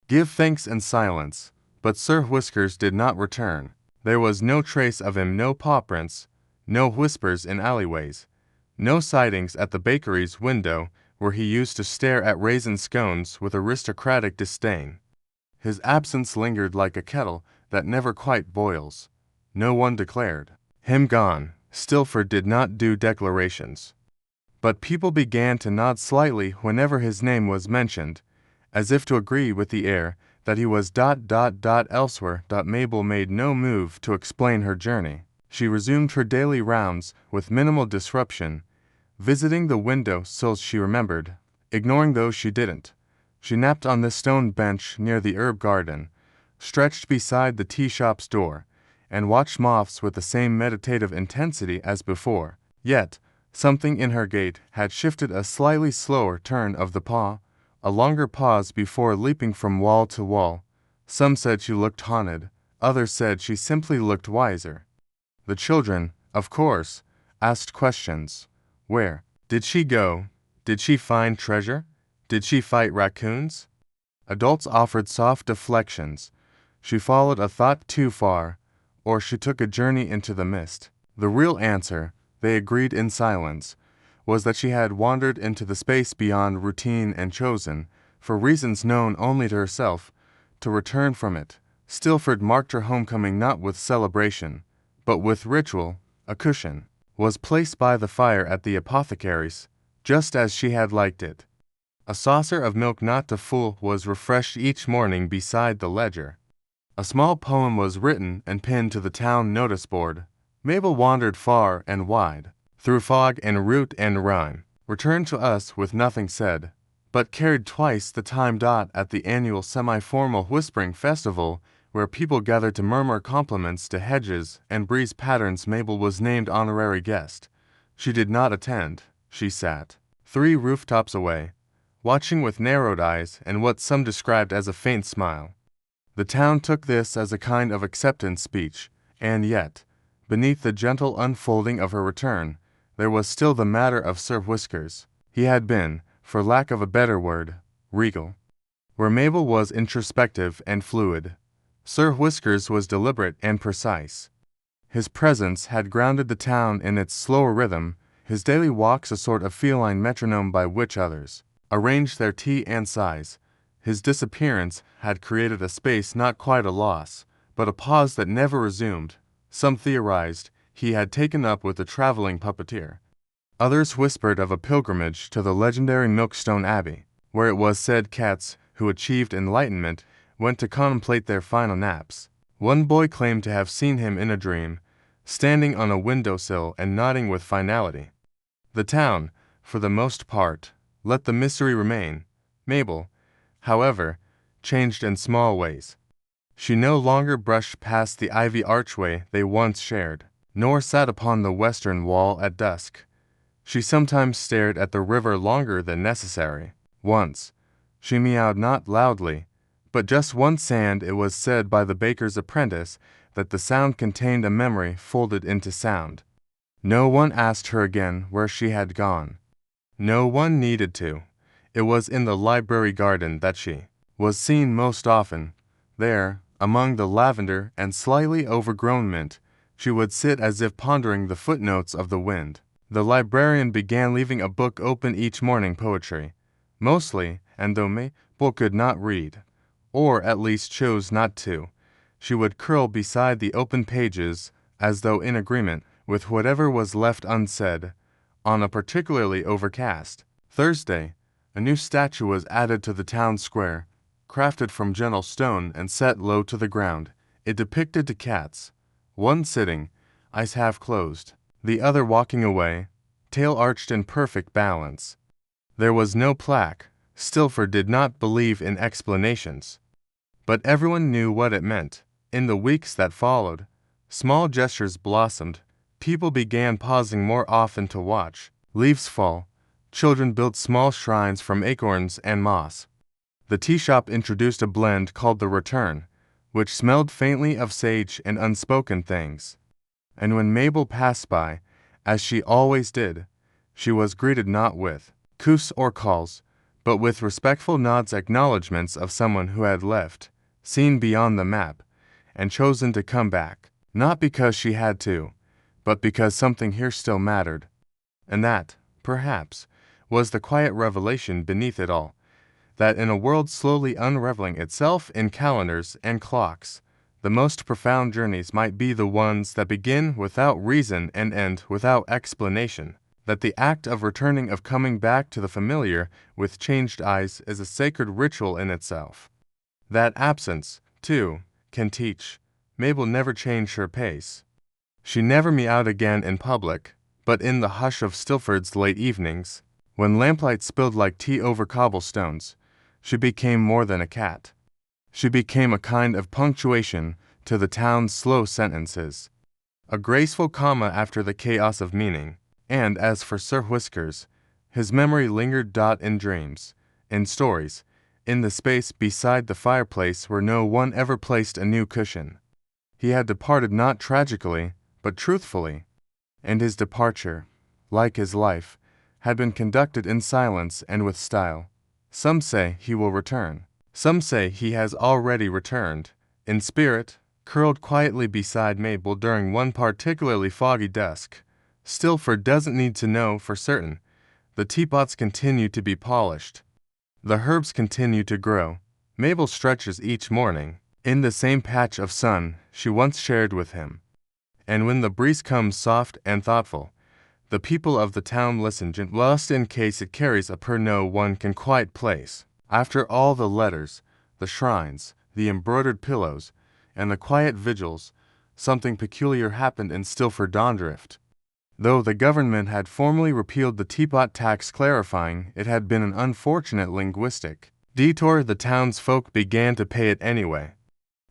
Give thanks in silence." But Sir Whiskers did not return. There was no trace of him, no paw prints, no whispers in alleyways, no sightings at the bakery's window where he used to stare at raisin scones with aristocratic disdain. His absence lingered like a kettle that never quite boils. No one declared him gone. Stilford did not do declarations, but people began to nod slightly whenever his name was mentioned, as if to agree with the air that he was ... elsewhere. Mabel made no move to explain her journey. She resumed her daily rounds with minimal disruption, visiting the windowsills she remembered, ignoring those she didn't. She napped on the stone bench near the herb garden, stretched beside the tea shop's door, and watched moths with the same meditative intensity as before. Yet, something in her gait had shifted, a slightly slower turn of the paw, a longer pause before leaping from wall to wall. Some said she looked haunted, others said she simply looked wiser. The children, of course, asked questions. Where did she go? Did she find treasure? Did she fight raccoons? Adults offered soft deflections. She followed a thought too far, or she took a journey into the mist. The real answer, they agreed in silence, was that she had wandered into the space beyond routine and chosen, for reasons known only to herself, to return from it. Stilford marked her homecoming not with celebration, but with ritual. A cushion was placed by the fire at the apothecary's, just as she had liked it. A saucer of milk not too full was refreshed each morning beside the ledger. A small poem was written and pinned to the town notice board. Mabel wandered far and wide, through fog and root and rhyme, returned to us with nothing said, but carried twice the time. At the annual semi-formal whispering festival, where people gathered to murmur compliments to hedges and breeze patterns, Mabel was named honorary guest. She did not attend. She sat 3 rooftops away, watching with narrowed eyes and what some described as a faint smile. The town took this as a kind of acceptance speech, and yet, beneath the gentle unfolding of her return, there was still the matter of Sir Whiskers. He had been, for lack of a better word, regal. Where Mabel was introspective and fluid, Sir Whiskers was deliberate and precise. His presence had grounded the town in its slower rhythm, his daily walks a sort of feline metronome by which others arranged their tea and sighs. His disappearance had created a space not quite a loss, but a pause that never resumed. Some theorized he had taken up with the traveling puppeteer. Others whispered of a pilgrimage to the legendary Milkstone Abbey, where it was said cats who achieved enlightenment went to contemplate their final naps. One boy claimed to have seen him in a dream, standing on a windowsill and nodding with finality. The town, for the most part, let the mystery remain. Mabel, however, changed in small ways. She no longer brushed past the ivy archway they once shared, nor sat upon the western wall at dusk. She sometimes stared at the river longer than necessary. Once, she meowed not loudly, but just once, and it was said by the baker's apprentice that the sound contained a memory folded into sound. No one asked her again where she had gone. No one needed to. It was in the library garden that she was seen most often. There, among the lavender and slightly overgrown mint, she would sit as if pondering the footnotes of the wind. The librarian began leaving a book open each morning, poetry, mostly, and though Mabel could not read, or at least chose not to, she would curl beside the open pages as though in agreement with whatever was left unsaid. On a particularly overcast Thursday, a new statue was added to the town square, crafted from gentle stone and set low to the ground. It depicted two cats, one sitting, eyes half closed, the other walking away, tail arched in perfect balance. There was no plaque. Stilford did not believe in explanations, but everyone knew what it meant. In the weeks that followed, small gestures blossomed. People began pausing more often to watch leaves fall. Children built small shrines from acorns and moss. The tea shop introduced a blend called the Return, which smelled faintly of sage and unspoken things. And when Mabel passed by, as she always did, she was greeted not with coos or calls, but with respectful nods, acknowledgments of someone who had left, seen beyond the map, and chosen to come back, not because she had to, but because something here still mattered. And that, perhaps, was the quiet revelation beneath it all, that in a world slowly unraveling itself in calendars and clocks, the most profound journeys might be the ones that begin without reason and end without explanation, that the act of returning, of coming back to the familiar with changed eyes, is a sacred ritual in itself. That absence, too, can teach. Mabel never changed her pace. She never meowed again in public, but in the hush of Stilford's late evenings, when lamplight spilled like tea over cobblestones, she became more than a cat. She became a kind of punctuation to the town's slow sentences, a graceful comma after the chaos of meaning. And as for Sir Whiskers, his memory lingered in dreams, in stories, in the space beside the fireplace where no one ever placed a new cushion. He had departed not tragically, but truthfully, and his departure, like his life, had been conducted in silence and with style. Some say he will return. Some say he has already returned, in spirit, curled quietly beside Mabel during one particularly foggy dusk. Stilford doesn't need to know for certain. The teapots continue to be polished. The herbs continue to grow. Mabel stretches each morning, in the same patch of sun she once shared with him. And when the breeze comes soft and thoughtful, the people of the town listen just in case it carries a purr no one can quite place. After all the letters, the shrines, the embroidered pillows, and the quiet vigils, something peculiar happened in Stilford Dondrift. Though the government had formally repealed the teapot tax, clarifying it had been an unfortunate linguistic detour, the townsfolk began to pay it anyway.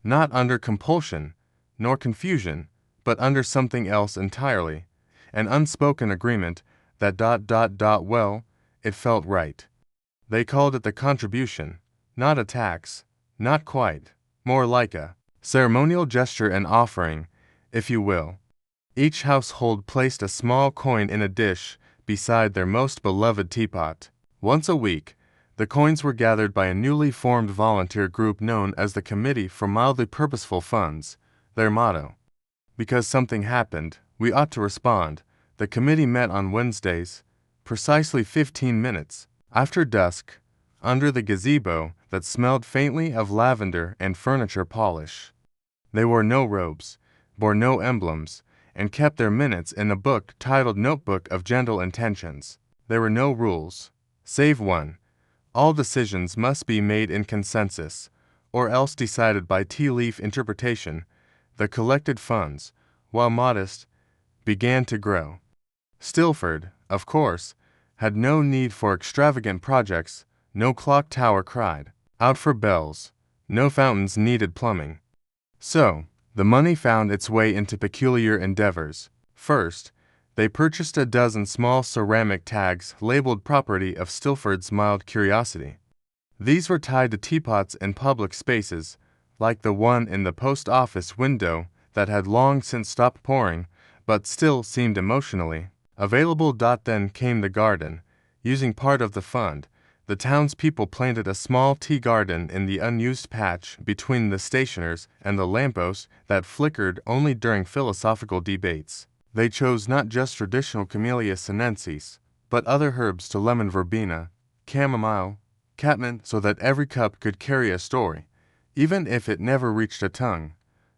Not under compulsion, nor confusion, but under something else entirely, an unspoken agreement that well, it felt right. They called it the contribution, not a tax, not quite, more like a ceremonial gesture and offering, if you will. Each household placed a small coin in a dish beside their most beloved teapot. Once a week, the coins were gathered by a newly formed volunteer group known as the Committee for Mildly Purposeful Funds, their motto. Because something happened, we ought to respond. The committee met on Wednesdays, precisely 15 minutes after dusk, under the gazebo that smelled faintly of lavender and furniture polish. They wore no robes, bore no emblems, and kept their minutes in a book titled Notebook of Gentle Intentions. There were no rules, save one. All decisions must be made in consensus, or else decided by tea-leaf interpretation. The collected funds, while modest, began to grow. Stilford, of course, had no need for extravagant projects. No clock tower cried out for bells, no fountains needed plumbing. So, the money found its way into peculiar endeavors. First, they purchased a dozen small ceramic tags labeled property of Stilford's mild curiosity. These were tied to teapots in public spaces, like the one in the post office window that had long since stopped pouring, but still seemed emotionally available. Then came the garden. Using part of the fund, the townspeople planted a small tea garden in the unused patch between the stationers and the lamppost that flickered only during philosophical debates. They chose not just traditional Camellia sinensis, but other herbs to lemon verbena, chamomile, catmint, so that every cup could carry a story, even if it never reached a tongue.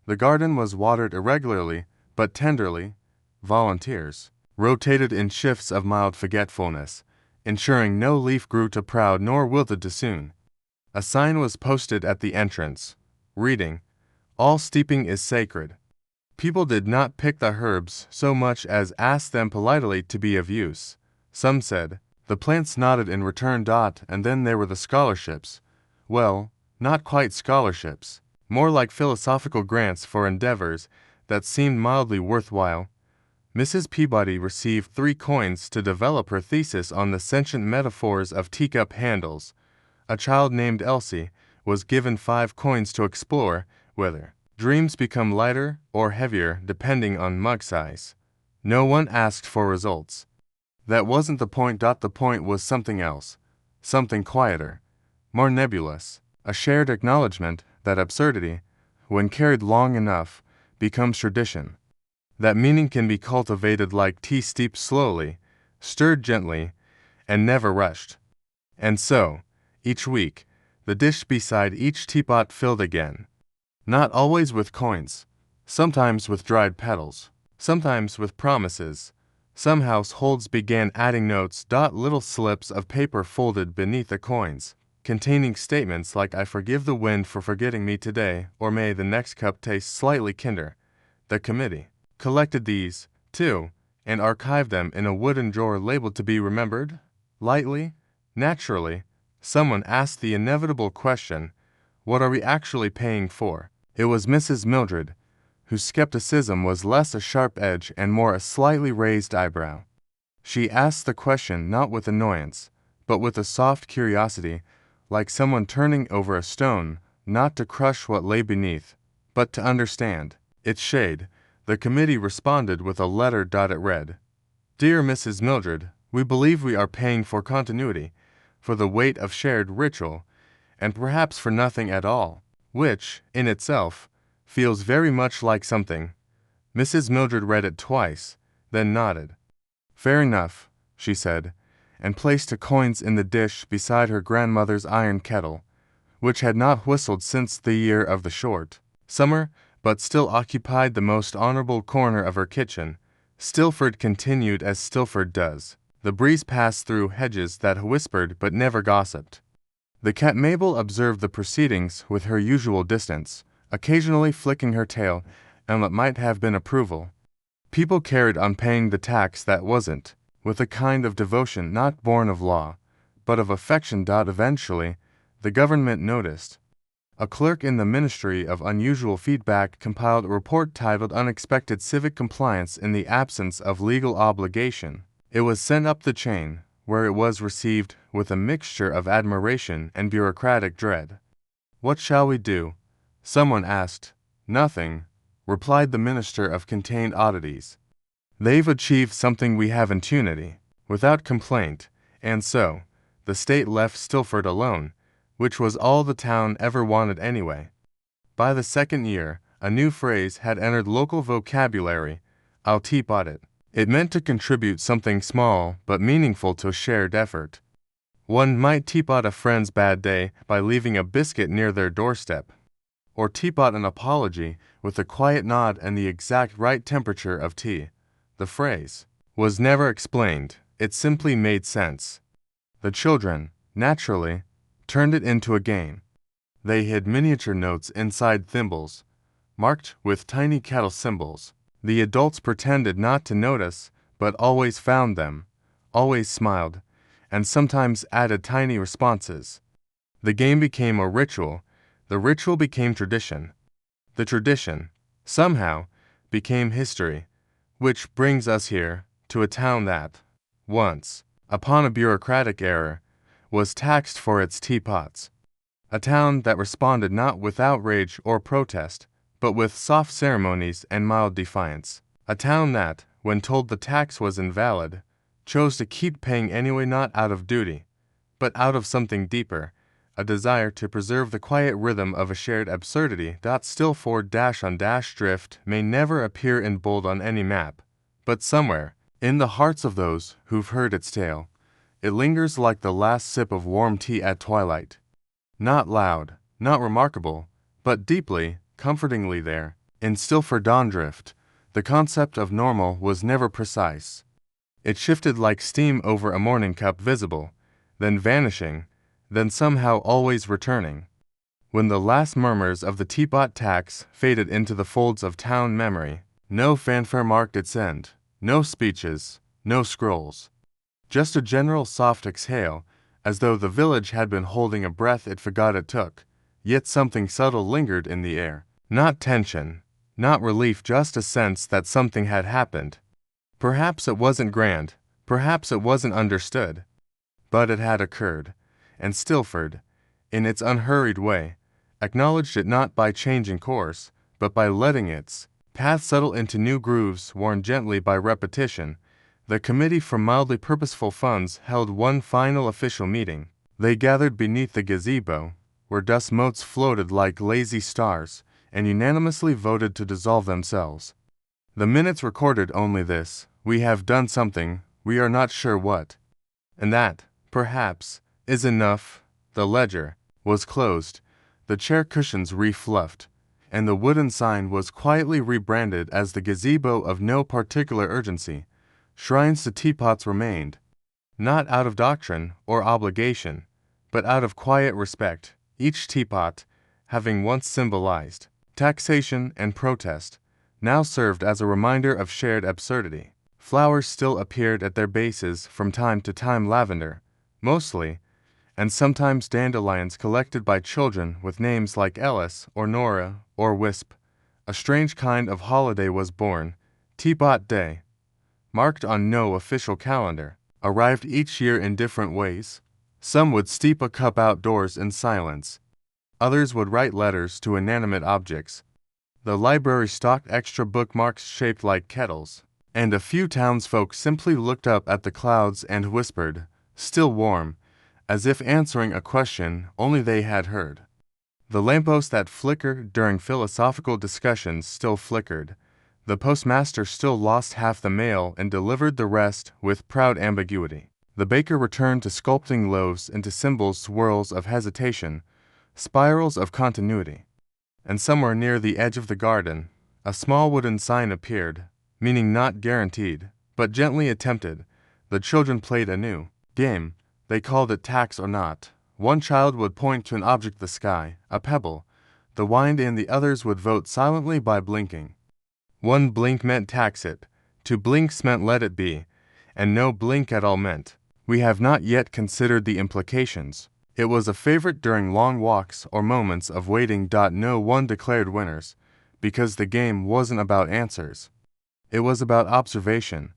The garden was watered irregularly, but tenderly. Volunteers rotated in shifts of mild forgetfulness, ensuring no leaf grew too proud nor wilted too soon. A sign was posted at the entrance, reading, "All steeping is sacred." People did not pick the herbs so much as ask them politely to be of use. Some said. The plants nodded in return. And then there were the scholarships. Well, not quite scholarships, more like philosophical grants for endeavors that seemed mildly worthwhile. Mrs. Peabody received 3 coins to develop her thesis on the sentient metaphors of teacup handles. A child named Elsie was given 5 coins to explore whether dreams become lighter or heavier depending on mug size. No one asked for results. That wasn't the point. The point was something else, something quieter, more nebulous, a shared acknowledgement that absurdity, when carried long enough, becomes tradition. That meaning can be cultivated like tea, steeped slowly, stirred gently, and never rushed. And so, each week, the dish beside each teapot filled again. Not always with coins, sometimes with dried petals, sometimes with promises. Some households began adding notes. Little slips of paper folded beneath the coins, containing statements like "I forgive the wind for forgetting me today," or "May the next cup taste slightly kinder." The committee collected these, too, and archived them in a wooden drawer labeled "To be remembered." Lightly, naturally, someone asked the inevitable question, what are we actually paying for? It was Mrs. Mildred, whose skepticism was less a sharp edge and more a slightly raised eyebrow. She asked the question not with annoyance, but with a soft curiosity, like someone turning over a stone, not to crush what lay beneath, but to understand its shade. The committee responded with a letter. It read, "Dear Mrs. Mildred, we believe we are paying for continuity, for the weight of shared ritual, and perhaps for nothing at all, which, in itself, feels very much like something." Mrs. Mildred read it twice, then nodded. "Fair enough," she said, and placed 2 coins in the dish beside her grandmother's iron kettle, which had not whistled since the year of the short summer, but still occupied the most honorable corner of her kitchen. Stilford continued as Stilford does. The breeze passed through hedges that whispered but never gossiped. The cat Mabel observed the proceedings with her usual distance, occasionally flicking her tail, and what might have been approval. People carried on paying the tax that wasn't, with a kind of devotion not born of law, but of affection. Eventually, the government noticed. A clerk in the Ministry of Unusual Feedback compiled a report titled Unexpected Civic Compliance in the Absence of Legal Obligation. It was sent up the chain, where it was received with a mixture of admiration and bureaucratic dread. "What shall we do?" someone asked. "Nothing," replied the Minister of Contained Oddities. "They've achieved something we have impunity, without complaint, and so, the state left Stilford alone, which was all the town ever wanted anyway." By the second year, a new phrase had entered local vocabulary: "I'll teapot it." It meant to contribute something small but meaningful to a shared effort. One might teapot a friend's bad day by leaving a biscuit near their doorstep, or teapot an apology with a quiet nod and the exact right temperature of tea. The phrase was never explained, it simply made sense. The children, naturally, turned it into a game. They hid miniature notes inside thimbles, marked with tiny cattle symbols. The adults pretended not to notice, but always found them, always smiled, and sometimes added tiny responses. The game became a ritual, the ritual became tradition. The tradition, somehow, became history, which brings us here, to a town that, once, upon a bureaucratic error, was taxed for its teapots. A town that responded not with outrage or protest, but with soft ceremonies and mild defiance. A town that, when told the tax was invalid, chose to keep paying anyway, not out of duty, but out of something deeper, a desire to preserve the quiet rhythm of a shared absurdity. Stilford -on-drift may never appear in bold on any map, but somewhere, in the hearts of those who've heard its tale, it lingers like the last sip of warm tea at twilight. Not loud, not remarkable, but deeply, comfortingly there. In Stilford-on-Drift, the concept of normal was never precise. It shifted like steam over a morning cup, visible, then vanishing, then somehow always returning. When the last murmurs of the Teapot Tax faded into the folds of town memory, no fanfare marked its end, no speeches, no scrolls. Just a general soft exhale, as though the village had been holding a breath it forgot it took, yet something subtle lingered in the air. Not tension, not relief, just a sense that something had happened. Perhaps it wasn't grand, perhaps it wasn't understood, but it had occurred, and Stilford, in its unhurried way, acknowledged it not by changing course, but by letting its path settle into new grooves worn gently by repetition. The Committee for Mildly Purposeful Funds held one final official meeting. They gathered beneath the gazebo, where dust motes floated like lazy stars, and unanimously voted to dissolve themselves. The minutes recorded only this: "We have done something, we are not sure what." And that, perhaps, is enough. The ledger was closed, the chair cushions refluffed, and the wooden sign was quietly rebranded as the Gazebo of No Particular Urgency. Shrines to teapots remained, not out of doctrine or obligation, but out of quiet respect, each teapot, having once symbolized taxation and protest, now served as a reminder of shared absurdity. Flowers still appeared at their bases from time to time, lavender, mostly, and sometimes dandelions collected by children with names like Ellis or Nora or Wisp. A strange kind of holiday was born, Teapot Day, marked on no official calendar, arrived each year in different ways. Some would steep a cup outdoors in silence. Others would write letters to inanimate objects. The library stocked extra bookmarks shaped like kettles, and a few townsfolk simply looked up at the clouds and whispered, "Still warm," as if answering a question only they had heard. The lamppost that flickered during philosophical discussions still flickered. The postmaster still lost half the mail and delivered the rest with proud ambiguity. The baker returned to sculpting loaves into symbols, swirls of hesitation, spirals of continuity. And somewhere near the edge of the garden, a small wooden sign appeared, meaning not guaranteed, but gently attempted. The children played a new game. They called it tax or not. One child would point to an object, the sky, a pebble, the wind, and the others would vote silently by blinking. One blink meant tax it, two blinks meant let it be, and no blink at all meant, we have not yet considered the implications. It was a favorite during long walks or moments of waiting. No one declared winners, because the game wasn't about answers. It was about observation,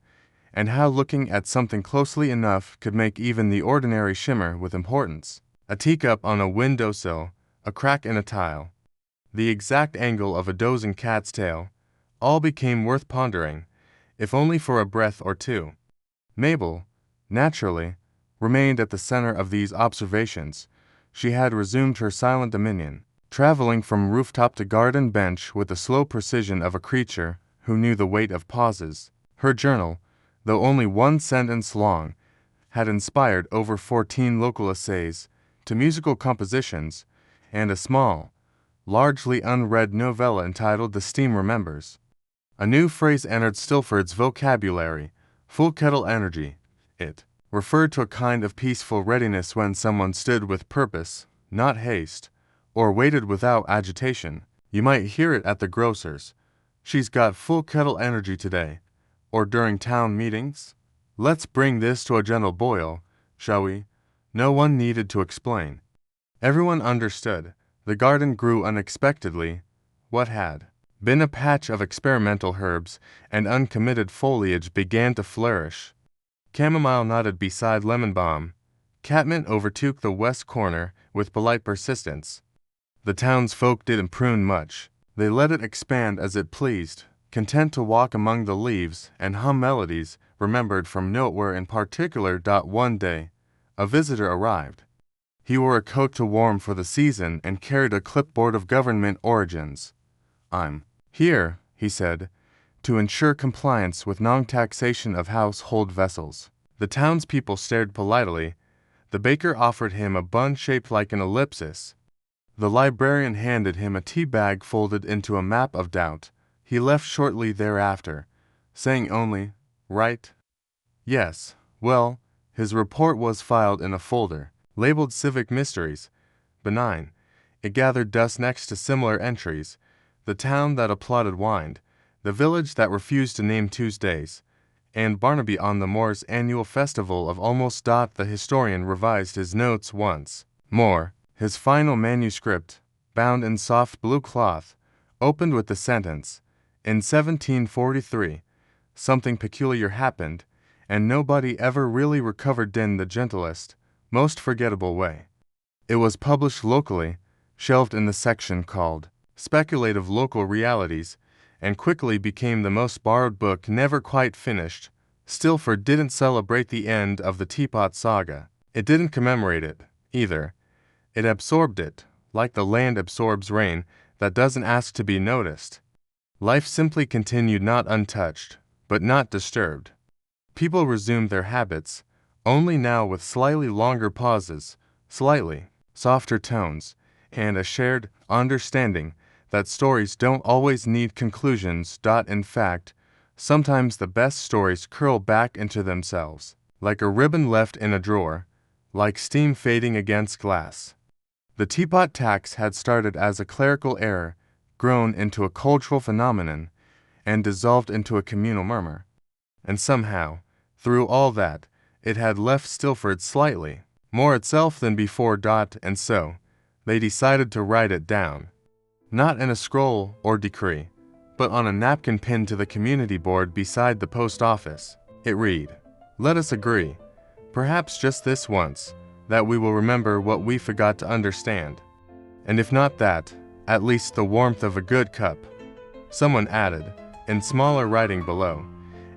and how looking at something closely enough could make even the ordinary shimmer with importance. A teacup on a windowsill, a crack in a tile, the exact angle of a dozing cat's tail, all became worth pondering, if only for a breath or two. Mabel, naturally, remained at the center of these observations. She had resumed her silent dominion, traveling from rooftop to garden bench with the slow precision of a creature who knew the weight of pauses. Her journal, though only one sentence long, had inspired over 14 local essays, to musical compositions, and a small, largely unread novella entitled The Steam Remembers. A new phrase entered Stilford's vocabulary, full kettle energy. It referred to a kind of peaceful readiness when someone stood with purpose, not haste, or waited without agitation. You might hear it at the grocer's. She's got full kettle energy today. Or during town meetings. Let's bring this to a gentle boil, shall we? No one needed to explain. Everyone understood. The garden grew unexpectedly. What had been a patch of experimental herbs and uncommitted foliage began to flourish. Chamomile nodded beside lemon balm. Catmint overtook the west corner with polite persistence. The townsfolk didn't prune much. They let it expand as it pleased, content to walk among the leaves and hum melodies remembered from nowhere in particular. One day, a visitor arrived. He wore a coat too warm for the season and carried a clipboard of government origins. "I'm here," he said, "to ensure compliance with non-taxation of household vessels." The townspeople stared politely. The baker offered him a bun shaped like an ellipsis. The librarian handed him a tea bag folded into a map of doubt. He left shortly thereafter, saying only, "Right? Yes." Well, his report was filed in a folder, labeled Civic Mysteries. Benign. It gathered dust next to similar entries. The town that applauded whined, the village that refused to name Tuesdays, and Barnaby on the Moor's annual festival of almost. The historian revised his notes once more. His final manuscript, bound in soft blue cloth, opened with the sentence, "In 1743, something peculiar happened, and nobody ever really recovered in the gentlest, most forgettable way." It was published locally, shelved in the section called Speculative Local Realities, and quickly became the most borrowed book never quite finished. Stilford didn't celebrate the end of the Teapot saga. It didn't commemorate it, either. It absorbed it, like the land absorbs rain that doesn't ask to be noticed. Life simply continued, not untouched, but not disturbed. People resumed their habits, only now with slightly longer pauses, slightly softer tones, and a shared understanding that stories don't always need conclusions. In fact, sometimes the best stories curl back into themselves, like a ribbon left in a drawer, like steam fading against glass. The Teapot Tax had started as a clerical error, grown into a cultural phenomenon, and dissolved into a communal murmur. And somehow, through all that, it had left Stilford slightly more itself than before. And so, they decided to write it down. Not in a scroll or decree, but on a napkin pinned to the community board beside the post office. It read, "Let us agree, perhaps just this once, that we will remember what we forgot to understand. And if not that, at least the warmth of a good cup." Someone added, in smaller writing below,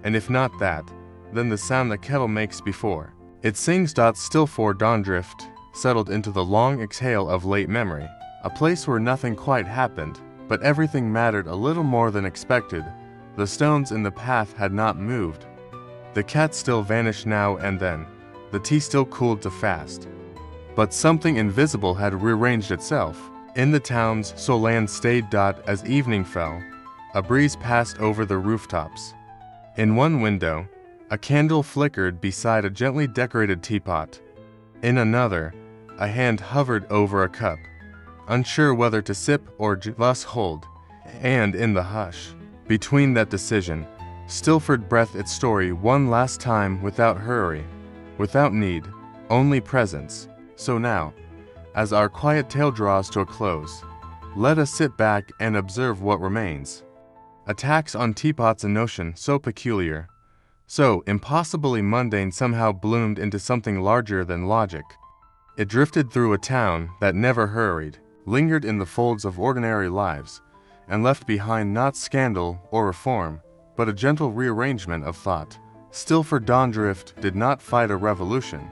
"And if not that, then the sound the kettle makes before it sings." Still for Dawndrift settled into the long exhale of late memory, a place where nothing quite happened, but everything mattered a little more than expected. The stones in the path had not moved. The cat still vanished now and then. The tea still cooled to fast. But something invisible had rearranged itself. In the town's Solan stayed. As evening fell, a breeze passed over the rooftops. In one window, a candle flickered beside a gently decorated teapot. In another, a hand hovered over a cup, unsure whether to sip or thus hold. And in the hush, between that decision, Stilford breathed its story one last time without hurry, without need, only presence. So now, as our quiet tale draws to a close, let us sit back and observe what remains. A tax on teapots, a notion so peculiar, So, impossibly mundane somehow bloomed into something larger than logic. It drifted through a town that never hurried, lingered in the folds of ordinary lives, and left behind not scandal or reform, but a gentle rearrangement of thought. Stilford Dondrift did not fight a revolution.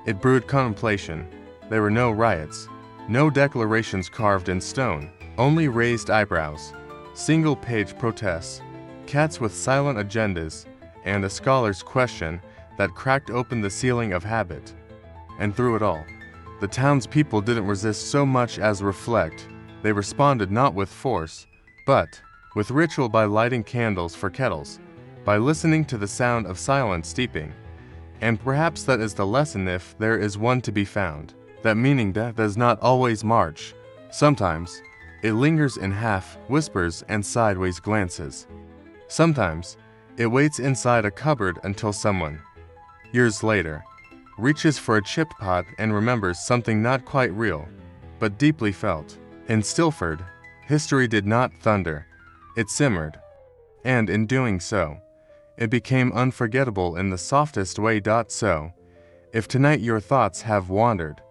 It brewed contemplation. There were no riots, no declarations carved in stone, only raised eyebrows, single-page protests, cats with silent agendas, and a scholar's question that cracked open the ceiling of habit. And through it all, the townspeople didn't resist so much as reflect. They responded not with force, but with ritual, by lighting candles for kettles, by listening to the sound of silent steeping. And perhaps that is the lesson, if there is one to be found, that meaning does not always march. Sometimes it lingers in half whispers and sideways glances. Sometimes it waits inside a cupboard until someone, years later, reaches for a chipped pot and remembers something not quite real, but deeply felt. In Stilford, history did not thunder, it simmered. And in doing so, it became unforgettable in the softest way. So, if tonight your thoughts have wandered,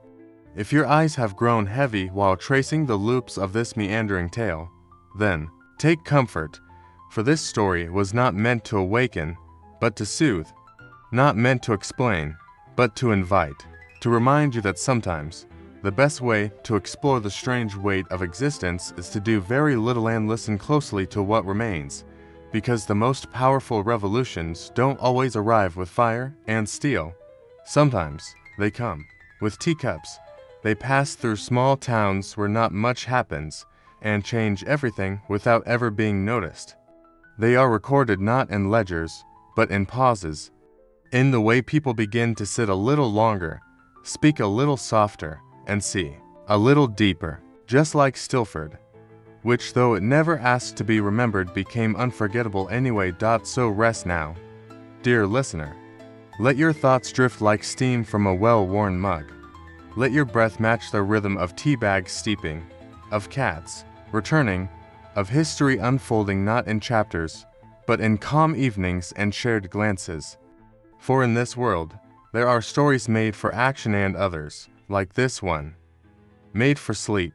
if your eyes have grown heavy while tracing the loops of this meandering tale, then take comfort, for this story was not meant to awaken, but to soothe, not meant to explain, but to invite, to remind you that sometimes the best way to explore the strange weight of existence is to do very little and listen closely to what remains, because the most powerful revolutions don't always arrive with fire and steel. Sometimes they come with teacups. They pass through small towns where not much happens and change everything without ever being noticed. They are recorded not in ledgers, but in pauses, in the way people begin to sit a little longer, speak a little softer, and see a little deeper, just like Stilford, which, though it never asked to be remembered, became unforgettable anyway. So rest now, dear listener. Let your thoughts drift like steam from a well-worn mug. Let your breath match the rhythm of tea bags steeping, of cats returning, of history unfolding not in chapters, but in calm evenings and shared glances. For in this world, there are stories made for action and others, like this one, made for sleep.